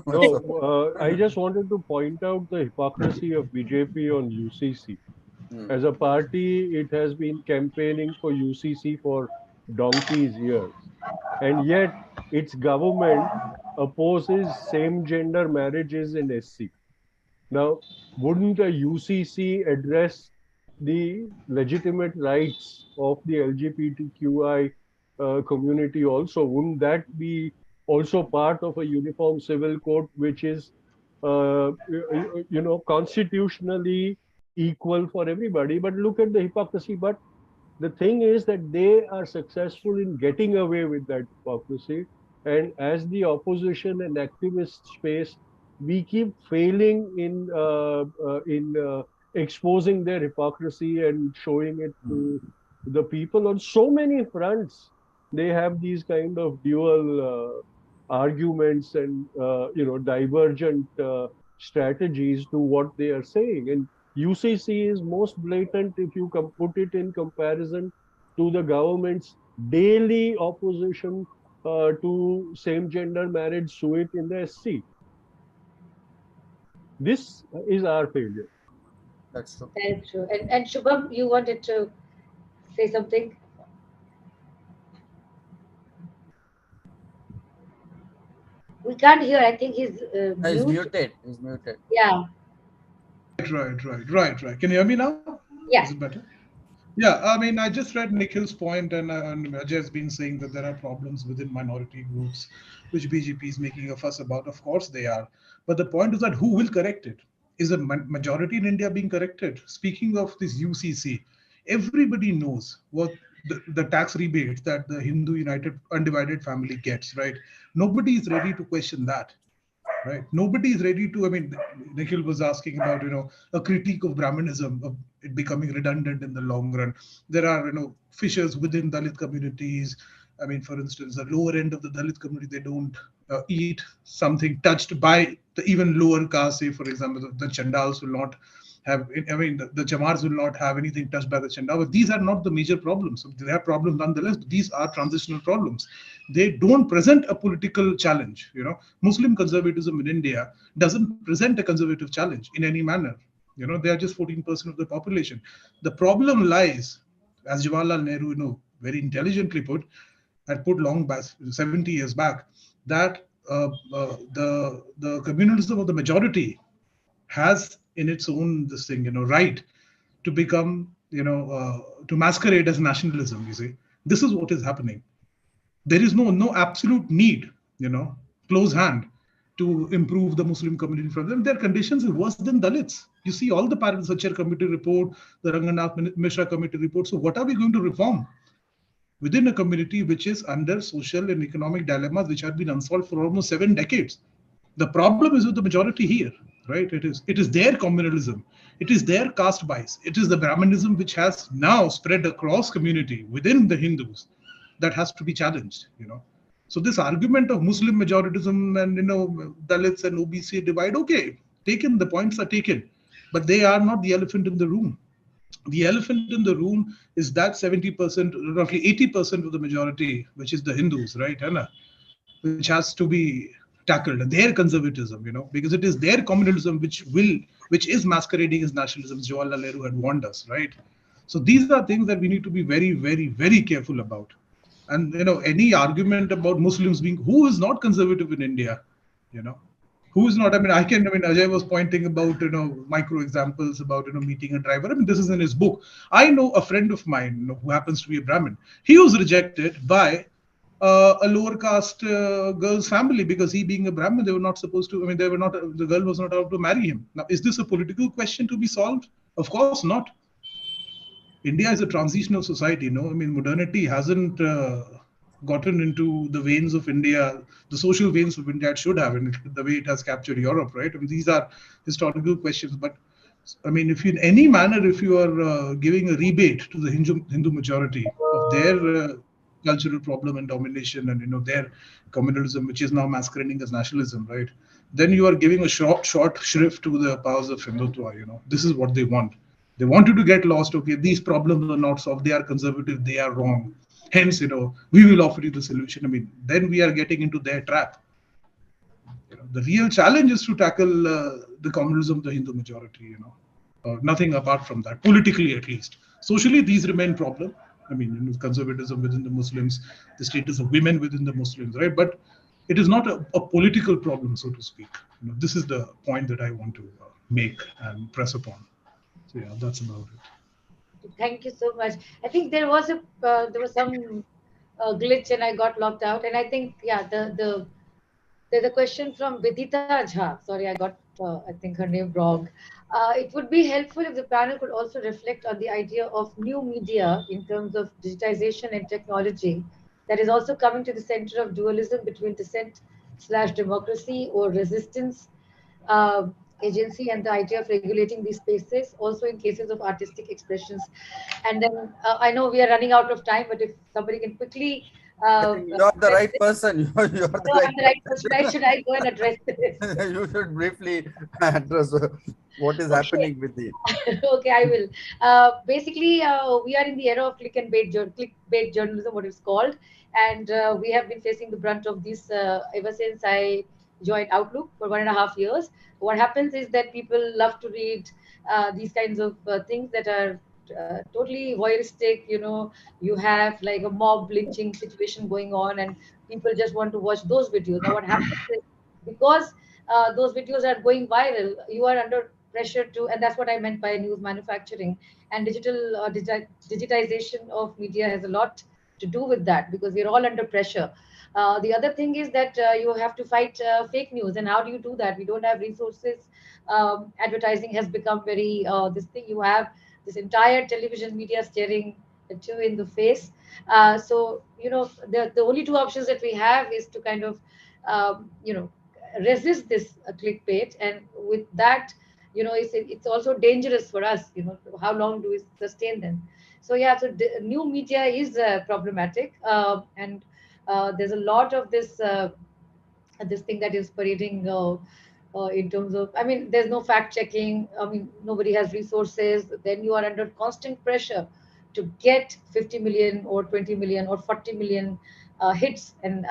No, I just wanted to point out the hypocrisy of BJP on UCC. As a party, it has been campaigning for UCC for donkey's years, and yet its government opposes same-gender marriages in SC. Now, wouldn't a UCC address the legitimate rights of the LGBTQI community also? Wouldn't that be also part of a uniform civil code, which is, constitutionally equal for everybody? But look at the hypocrisy. But The thing is that they are successful in getting away with that hypocrisy. And as the opposition and activist space, we keep failing in exposing their hypocrisy and showing it to the people on so many fronts. They have these kind of dual arguments and divergent strategies to what they are saying. And UCC is most blatant if you put it in comparison to the government's daily opposition to same-gender marriage suit in the SC. This is our failure. That's true. That's true. And Shubham, you wanted to say something? We can't hear. I think he's He's mute. muted. He's muted. Yeah. Right. Can you hear me now? Yeah. Is it better? Yeah, I mean, I just read Nikhil's point, and Ajay has been saying that there are problems within minority groups, which BJP is making a fuss about. Of course, they are. But the point is that who will correct it? Is the majority in India being corrected? Speaking of this UCC, everybody knows what the tax rebates that the Hindu United Undivided Family gets, right? Nobody is ready to question that, right? Nobody is ready to. I mean, Nikhil was asking about a critique of Brahmanism, of it becoming redundant in the long run. There are fissures within Dalit communities. I mean, for instance, the lower end of the Dalit community, they don't eat something touched by the even lower caste. Say, for example, the Chandals will not have. I mean, the Chamars will not have anything touched by the Chandal. But these are not the major problems. They are problems nonetheless. These are transitional problems. They don't present a political challenge. Muslim conservatism in India doesn't present a conservative challenge in any manner. They are just 14% of the population. The problem lies, as Jawaharlal Nehru, very intelligently had put long back, 70 years back, that the communalism of the majority has in its own this thing, right to become, to masquerade as nationalism. You see, this is what is happening. There is no absolute need, close hand to improve the Muslim community from them. Their conditions are worse than Dalits. You see all the Parent Sachar committee report, the Ranganath Mishra committee report. So what are we going to reform within a community which is under social and economic dilemmas which have been unsolved for almost 7 decades? The problem is with the majority here, right? It is their communalism. It is their caste bias. It is the Brahmanism which has now spread across community within the Hindus that has to be challenged. So this argument of Muslim majoritism and Dalits and OBC divide, okay, taken, the points are taken, but they are not the elephant in the room. The elephant in the room is that 70%, roughly 80% of the majority, which is the Hindus, right, Anna, which has to be tackled, their conservatism, because it is their communalism which is masquerading as nationalism. Jawaharlal Nehru had warned us, right? So these are things that we need to be very, very, very careful about. And any argument about Muslims being, who is not conservative in India, who is not? I mean, Ajay was pointing about micro examples about meeting a driver. I mean, this is in his book. I know a friend of mine who happens to be a Brahmin. He was rejected by a lower caste girl's family because he being a Brahmin, they were not supposed to. I mean, the girl was not allowed to marry him. Now, is this a political question to be solved? Of course not. India is a transitional society, I mean, modernity hasn't gotten into the veins of India, the social veins of India it should have, and the way it has captured Europe, right? I mean, these are historical questions. But I mean, if in any manner, if you are giving a rebate to the Hindu majority of their cultural problem and domination and their communalism, which is now masquerading as nationalism, right? Then you are giving a short shrift to the powers of Hindutva. This is what they want. They want you to get lost. Okay, these problems are not solved. They are conservative. They are wrong. Hence, we will offer you the solution. I mean, then we are getting into their trap. The real challenge is to tackle the communalism of the Hindu majority. Nothing apart from that, politically at least. Socially, these remain problem. I mean, conservatism within the Muslims, the status of women within the Muslims, right? But it is not a political problem, so to speak. This is the point that I want to make and press upon. So yeah, that's about it. Thank you so much. I think there was some glitch and I got locked out. And I think there's a question from Vidita Jha. Sorry, I got I think her name wrong. It would be helpful if the panel could also reflect on the idea of new media in terms of digitization and technology that is also coming to the center of dualism between dissent/democracy or resistance uh, agency and the idea of regulating these spaces, also in cases of artistic expressions. And then I know we are running out of time, but if somebody can quickly I think you're the address right this. person. You're the No, I'm right the right person. Should I go and address this? person. You should briefly address what is Okay. happening with the. Okay, I will. Basically, we are in the era of clickbait journalism, what it's called, and we have been facing the brunt of this ever since I joined Outlook for 1.5 years. What happens is that people love to read these kinds of things that are totally voyeuristic. You have like a mob lynching situation going on, and people just want to watch those videos. Now, what happens is because those videos are going viral, you are under pressure to, and that's what I meant by news manufacturing and digitization of media has a lot to do with that because we're all under pressure. The other thing is that you have to fight fake news, and how do you do that? We don't have resources. Advertising has become very this thing. You have this entire television media staring at you in the face. So the only two options that we have is to kind of resist this clickbait, and with that, it's also dangerous for us. How long do we sustain them? So yeah, so new media is problematic, and there's a lot of this thing that is parading in terms of, I mean, there's no fact checking. I mean, nobody has resources. Then you are under constant pressure to get 50 million or 20 million or 40 million hits, and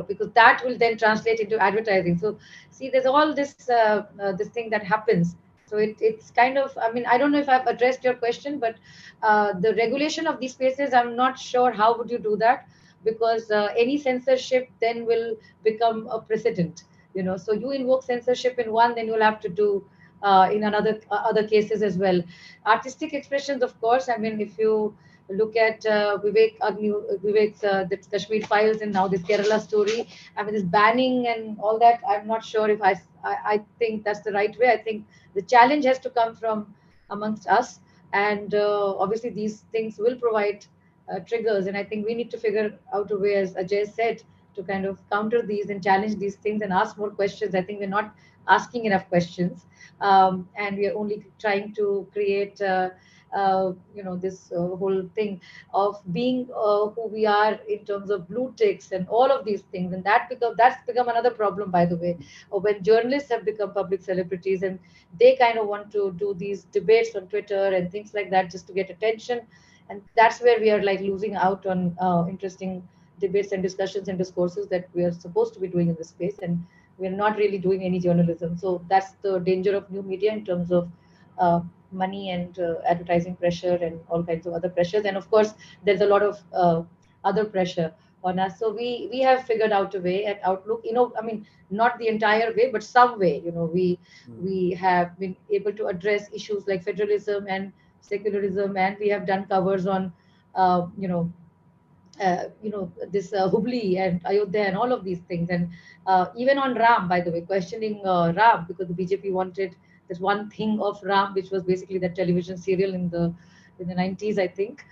because that will then translate into advertising. So see, there's all this thing that happens. So it's kind of, I mean, I don't know if I've addressed your question, but the regulation of these spaces, I'm not sure how would you do that, because any censorship then will become a precedent. So you invoke censorship in one, then you'll have to do in another other cases as well. Artistic expressions, of course. I mean, if you look at Vivek's the Kashmir files and now this Kerala story, I mean, this banning and all that, I'm not sure if I think that's the right way. I think the challenge has to come from amongst us, and obviously these things will provide triggers, and I think we need to figure out a way, as Ajay said, to kind of counter these and challenge these things and ask more questions. I think we're not asking enough questions, and we are only trying to create this whole thing of being who we are in terms of blue ticks and all of these things, and that's become another problem, by the way, when journalists have become public celebrities and they kind of want to do these debates on Twitter and things like that just to get attention, and that's where we are like losing out on interesting debates and discussions and discourses that we are supposed to be doing in this space, and we're not really doing any journalism. So that's the danger of new media in terms of money and advertising pressure and all kinds of other pressures. And of course, there's a lot of other pressure on us. So we have figured out a way at Outlook. I mean, not the entire way, but some way. We have been able to address issues like federalism and secularism, and we have done covers on, this Hubli and Ayodhya and all of these things, and even on Ram, by the way, questioning Ram, because the BJP wanted this one thing of Ram, which was basically that television serial in the 90s, I think.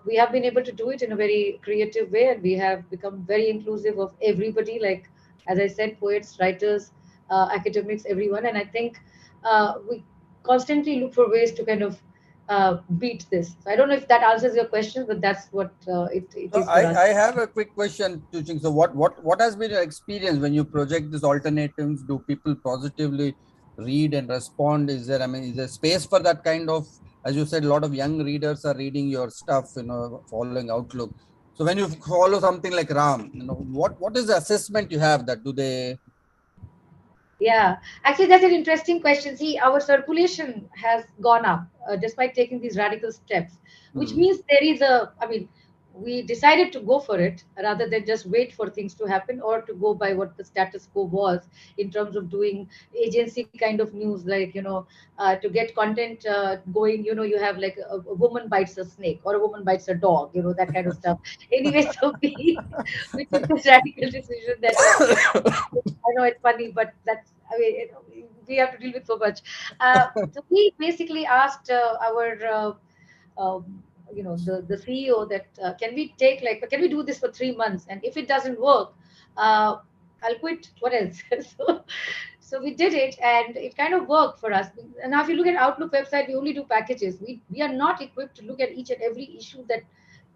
We have been able to do it in a very creative way, and we have become very inclusive of everybody, like, as I said, poets, writers, academics, everyone. And I think we constantly look for ways to kind of beat this. So I don't know if that answers your question, but that's what it So is for us. I have a quick question to Ching. So what has been your experience when you project these alternatives? Do people positively read and respond? Is there space for that kind of, as you said, a lot of young readers are reading your stuff, following Outlook. So when you follow something like Ram, what is the assessment you have that do they? Yeah, actually, that's an interesting question. See, our circulation has gone up despite taking these radical steps, which means there is I mean, we decided to go for it rather than just wait for things to happen or to go by what the status quo was in terms of doing agency kind of news, like, to get content going, you have like a woman bites a snake or a woman bites a dog, that kind of stuff. Anyway, so we took this radical decision that I know it's funny, but that's, I mean, we have to deal with so much. So we basically asked um, the CEO that can we do this for 3 months, and if it doesn't work, uh, I'll quit. What else? so, so we did it, and it kind of worked for us. And now, if you look at Outlook website, we only do packages. We are not equipped to look at each and every issue that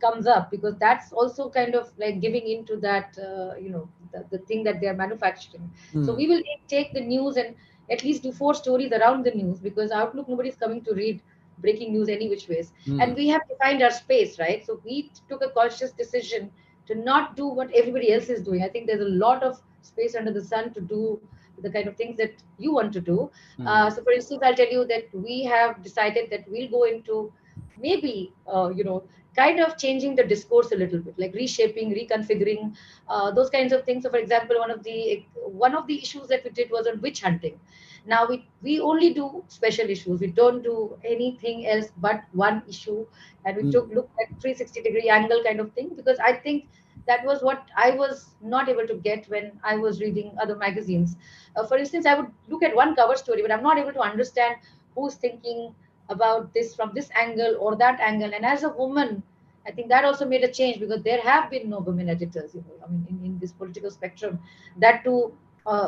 comes up, because that's also kind of like giving into that the thing that they are manufacturing. So we will take the news and at least do 4 stories around the news, because Outlook, nobody's coming to read breaking news any which ways. And we have defined our space, right? So we took a conscious decision to not do what everybody else is doing. I think there's a lot of space under the sun to do the kind of things that you want to do. So for instance, I'll tell you that we have decided that we'll go into maybe kind of changing the discourse a little bit, like reshaping, reconfiguring, those kinds of things. So for example, one of the issues that we did was on witch hunting. Now we only do special issues. We don't do anything else but one issue, and we looked at 360-degree angle kind of thing, because I think that was what I was not able to get when I was reading other magazines. For instance, I would look at one cover story, but I'm not able to understand who's thinking about this from this angle or that angle. And as a woman, I think that also made a change, because there have been no women editors, I mean, in this political spectrum. That too,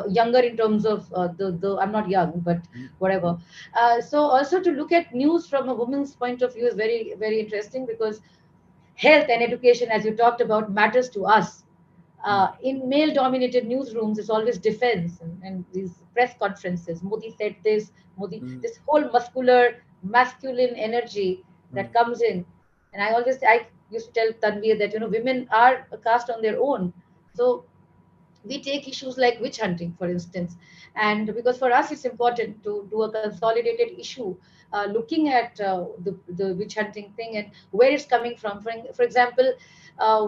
younger in terms of the I'm not young, but whatever. So also to look at news from a woman's point of view is very, very interesting, because health and education, as you talked about, matters to us. In male-dominated newsrooms, it's always defense and these press conferences. Modi said this, this whole masculine energy that comes in. And I used to tell Tanvir that, women are a caste on their own. So we take issues like witch hunting, for instance, and because for us it's important to do a consolidated issue, looking at the witch hunting thing and where it's coming from. For example,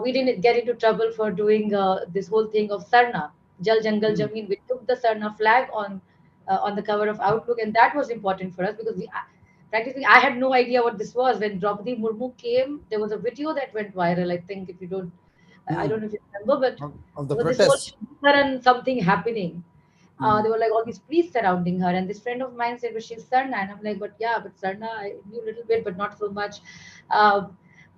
we didn't get into trouble for doing this whole thing of Sarna, Jal Jangal Jameen. We took the Sarna flag on the cover of Outlook, and that was important for us, because practically I had no idea what this was. When Draupadi Murmu came, there was a video that went viral. I think, if you don't I don't know if you remember, but of the there was this whole protests. and something happening. There were like all these priests surrounding her, and this friend of mine said, "But she's Sarna," and I'm like, "But yeah, but Sarna, I knew a little bit, but not so much."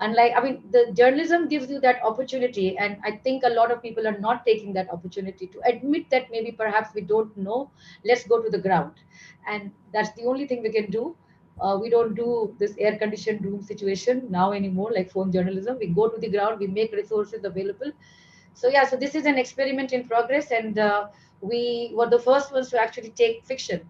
Unlike, I mean, the journalism gives you that opportunity, and I think a lot of people are not taking that opportunity to admit that maybe perhaps we don't know. Let's go to the ground, and that's the only thing we can do. We don't do this air-conditioned room situation now anymore, like phone journalism. We go to the ground, we make resources available. So yeah, so this is an experiment in progress, and we were the first ones to actually take fiction.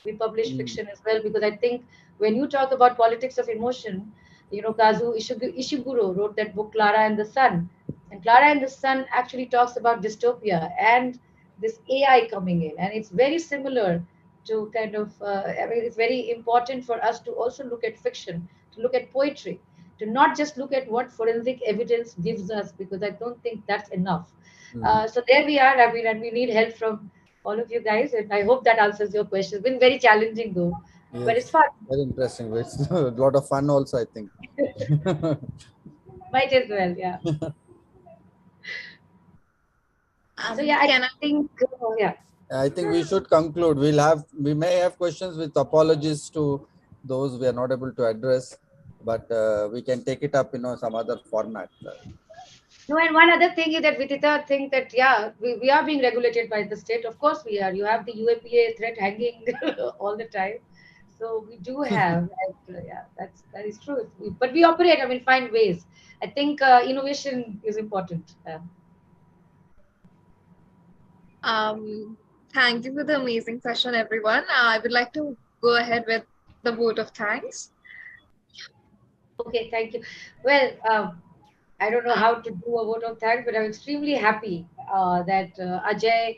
We publish fiction as well, because I think when you talk about politics of emotion, Kazu Ishiguro wrote that book Clara and the Sun, and Clara and the Sun actually talks about dystopia and this AI coming in, and it's very similar to kind of. I mean, it's very important for us to also look at fiction, to look at poetry, to not just look at what forensic evidence gives us, because I don't think that's enough. So there we are. I mean, and we need help from all of you guys, and I hope that answers your question. It's been very challenging though, but it's Yes, fun. very interesting. It's a lot of fun also, I think. Might as well, yeah. So yeah, Can I think yeah. I think we should conclude. We may have questions with apologies to those we are not able to address, but we can take it up, some other format. No, and one other thing is that Vidita think that yeah, we are being regulated by the state. Of course we are. You have the UAPA threat hanging all the time. So we do have, yeah, that is true. But we operate. I mean, find ways. I think innovation is important. Thank you for the amazing session, everyone. I would like to go ahead with the vote of thanks. Okay, thank you. Well, I don't know how to do a vote of thanks, but I'm extremely happy that Ajay,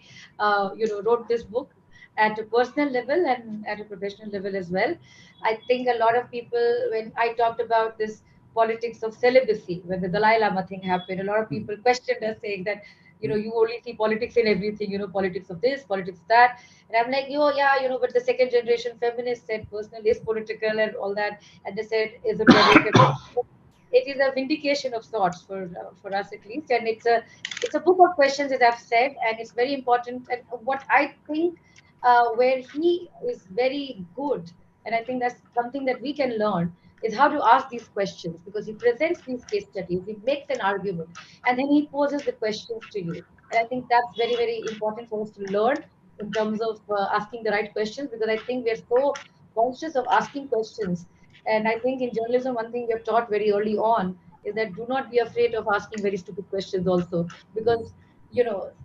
wrote this book at a personal level and at a professional level as well. I think a lot of people, when I talked about this politics of celibacy when the Dalai Lama thing happened. A lot of people questioned us, saying that, you only see politics in everything, politics of this, politics of that. And I'm like, yeah, but the second generation feminists said personal is political and all that. And they said, is a brother feminist. It is a vindication of sorts for us at least. And it's a book of questions, as I've said, and it's very important. And what I think where he is very good, and I think that's something that we can learn, is how to ask these questions, because he presents these case studies, he makes an argument, and then he poses the questions to you. And I think that's very, very important for us to learn in terms of asking the right questions, because I think we're so conscious of asking questions. And I think in journalism, one thing we are taught very early on is that do not be afraid of asking very stupid questions also, because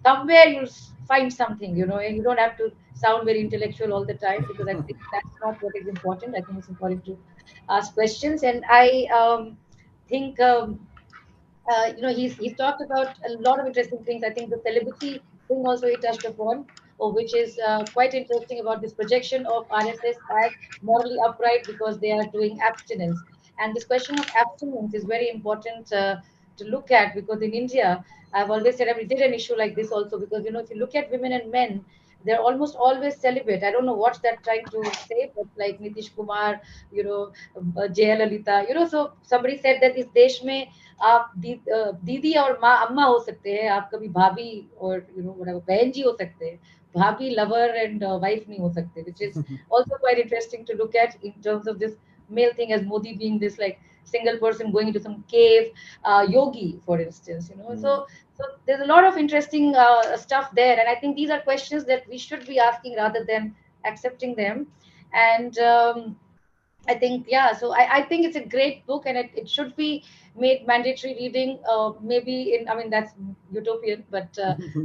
somewhere you'll find something, and you don't have to sound very intellectual all the time, because I think that's not what is important. I think it's important to ask questions. And I think he's talked about a lot of interesting things. I think the celibacy thing also he touched upon, which is quite interesting, about this projection of RSS as morally upright because they are doing abstinence. And this question of abstinence is very important to look at, because in India, I've always said, we did an issue like this also, because if you look at women and men, they're almost always celibate. I don't know what's that trying to say, but like Nitish Kumar, Jayalalitha, so somebody said that इस देश में आप दीदी और माँ अम्मा हो सकते हैं, आप कभी भाभी और whatever बहन जी हो सकते हैं, भाभी lover and wife नहीं हो सकते, which is also quite interesting to look at in terms of this male thing, as Modi being this like single person going into some cave, yogi, for instance, so there's a lot of interesting stuff there, and I think these are questions that we should be asking rather than accepting them. And I think, so I think it's a great book, and it should be made mandatory reading. Maybe that's utopian, but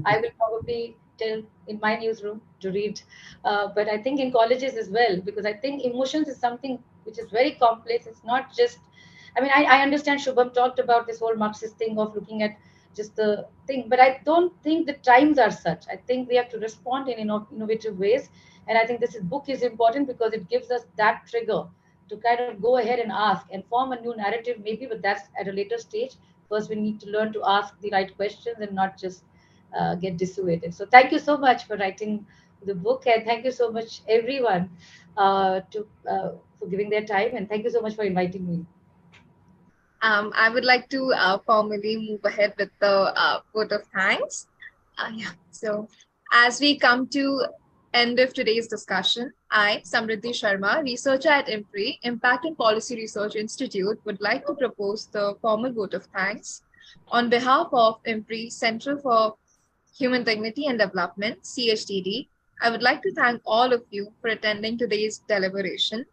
I will probably tell in my newsroom to read. But I think in colleges as well, because I think emotions is something which is very complex. It's not just, I understand Shubham talked about this whole Marxist thing of looking at just the thing, but I don't think the times are such. I think we have to respond in innovative ways. And I think this book is important because it gives us that trigger to kind of go ahead and ask and form a new narrative, maybe, but that's at a later stage. First, we need to learn to ask the right questions and not just get dissuaded. So thank you so much for writing the book, and thank you so much, everyone, for giving their time, and thank you so much for inviting me. I would like to formally move ahead with the vote of thanks. So as we come to end of today's discussion, I, Samriddhi Sharma, researcher at IMPRI, Impact and Policy Research Institute, would like to propose the formal vote of thanks. On behalf of IMPRI Center for Human Dignity and Development, CHDD, I would like to thank all of you for attending today's deliberation,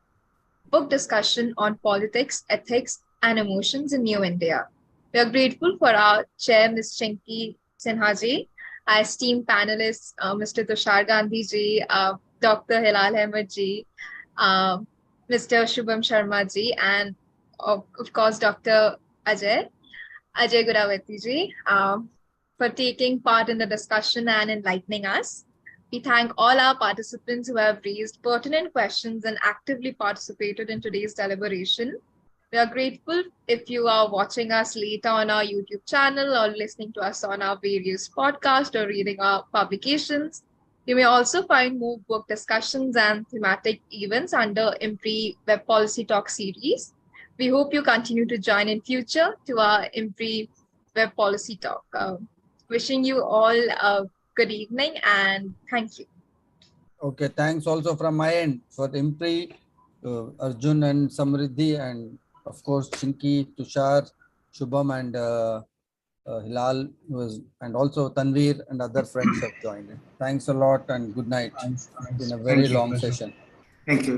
book discussion on politics, ethics, and emotions in New India. We are grateful for our chair, Ms. Chinki Sinha ji, our esteemed panelists, Mr. Tushar Gandhi ji, Dr. Hilal Ahmed ji, Mr. Shubham Sharma ji, and of course, Dr. Ajay Gudavarthy ji, for taking part in the discussion and enlightening us. We thank all our participants who have raised pertinent questions and actively participated in today's deliberation. We are grateful if you are watching us later on our YouTube channel or listening to us on our various podcasts or reading our publications. You may also find more book discussions and thematic events under IMPRI Web Policy Talk series. We hope you continue to join in future to our IMPRI Web Policy Talk. Wishing you all a good evening and thank you. Okay, thanks also from my end for IMPRI, Arjun and Samriddhi, and of course Chinki, Tushar, Shubham, and Hilal, and also Tanveer and other friends have joined in. Thanks a lot and good night. It's been a very long session. Thank you.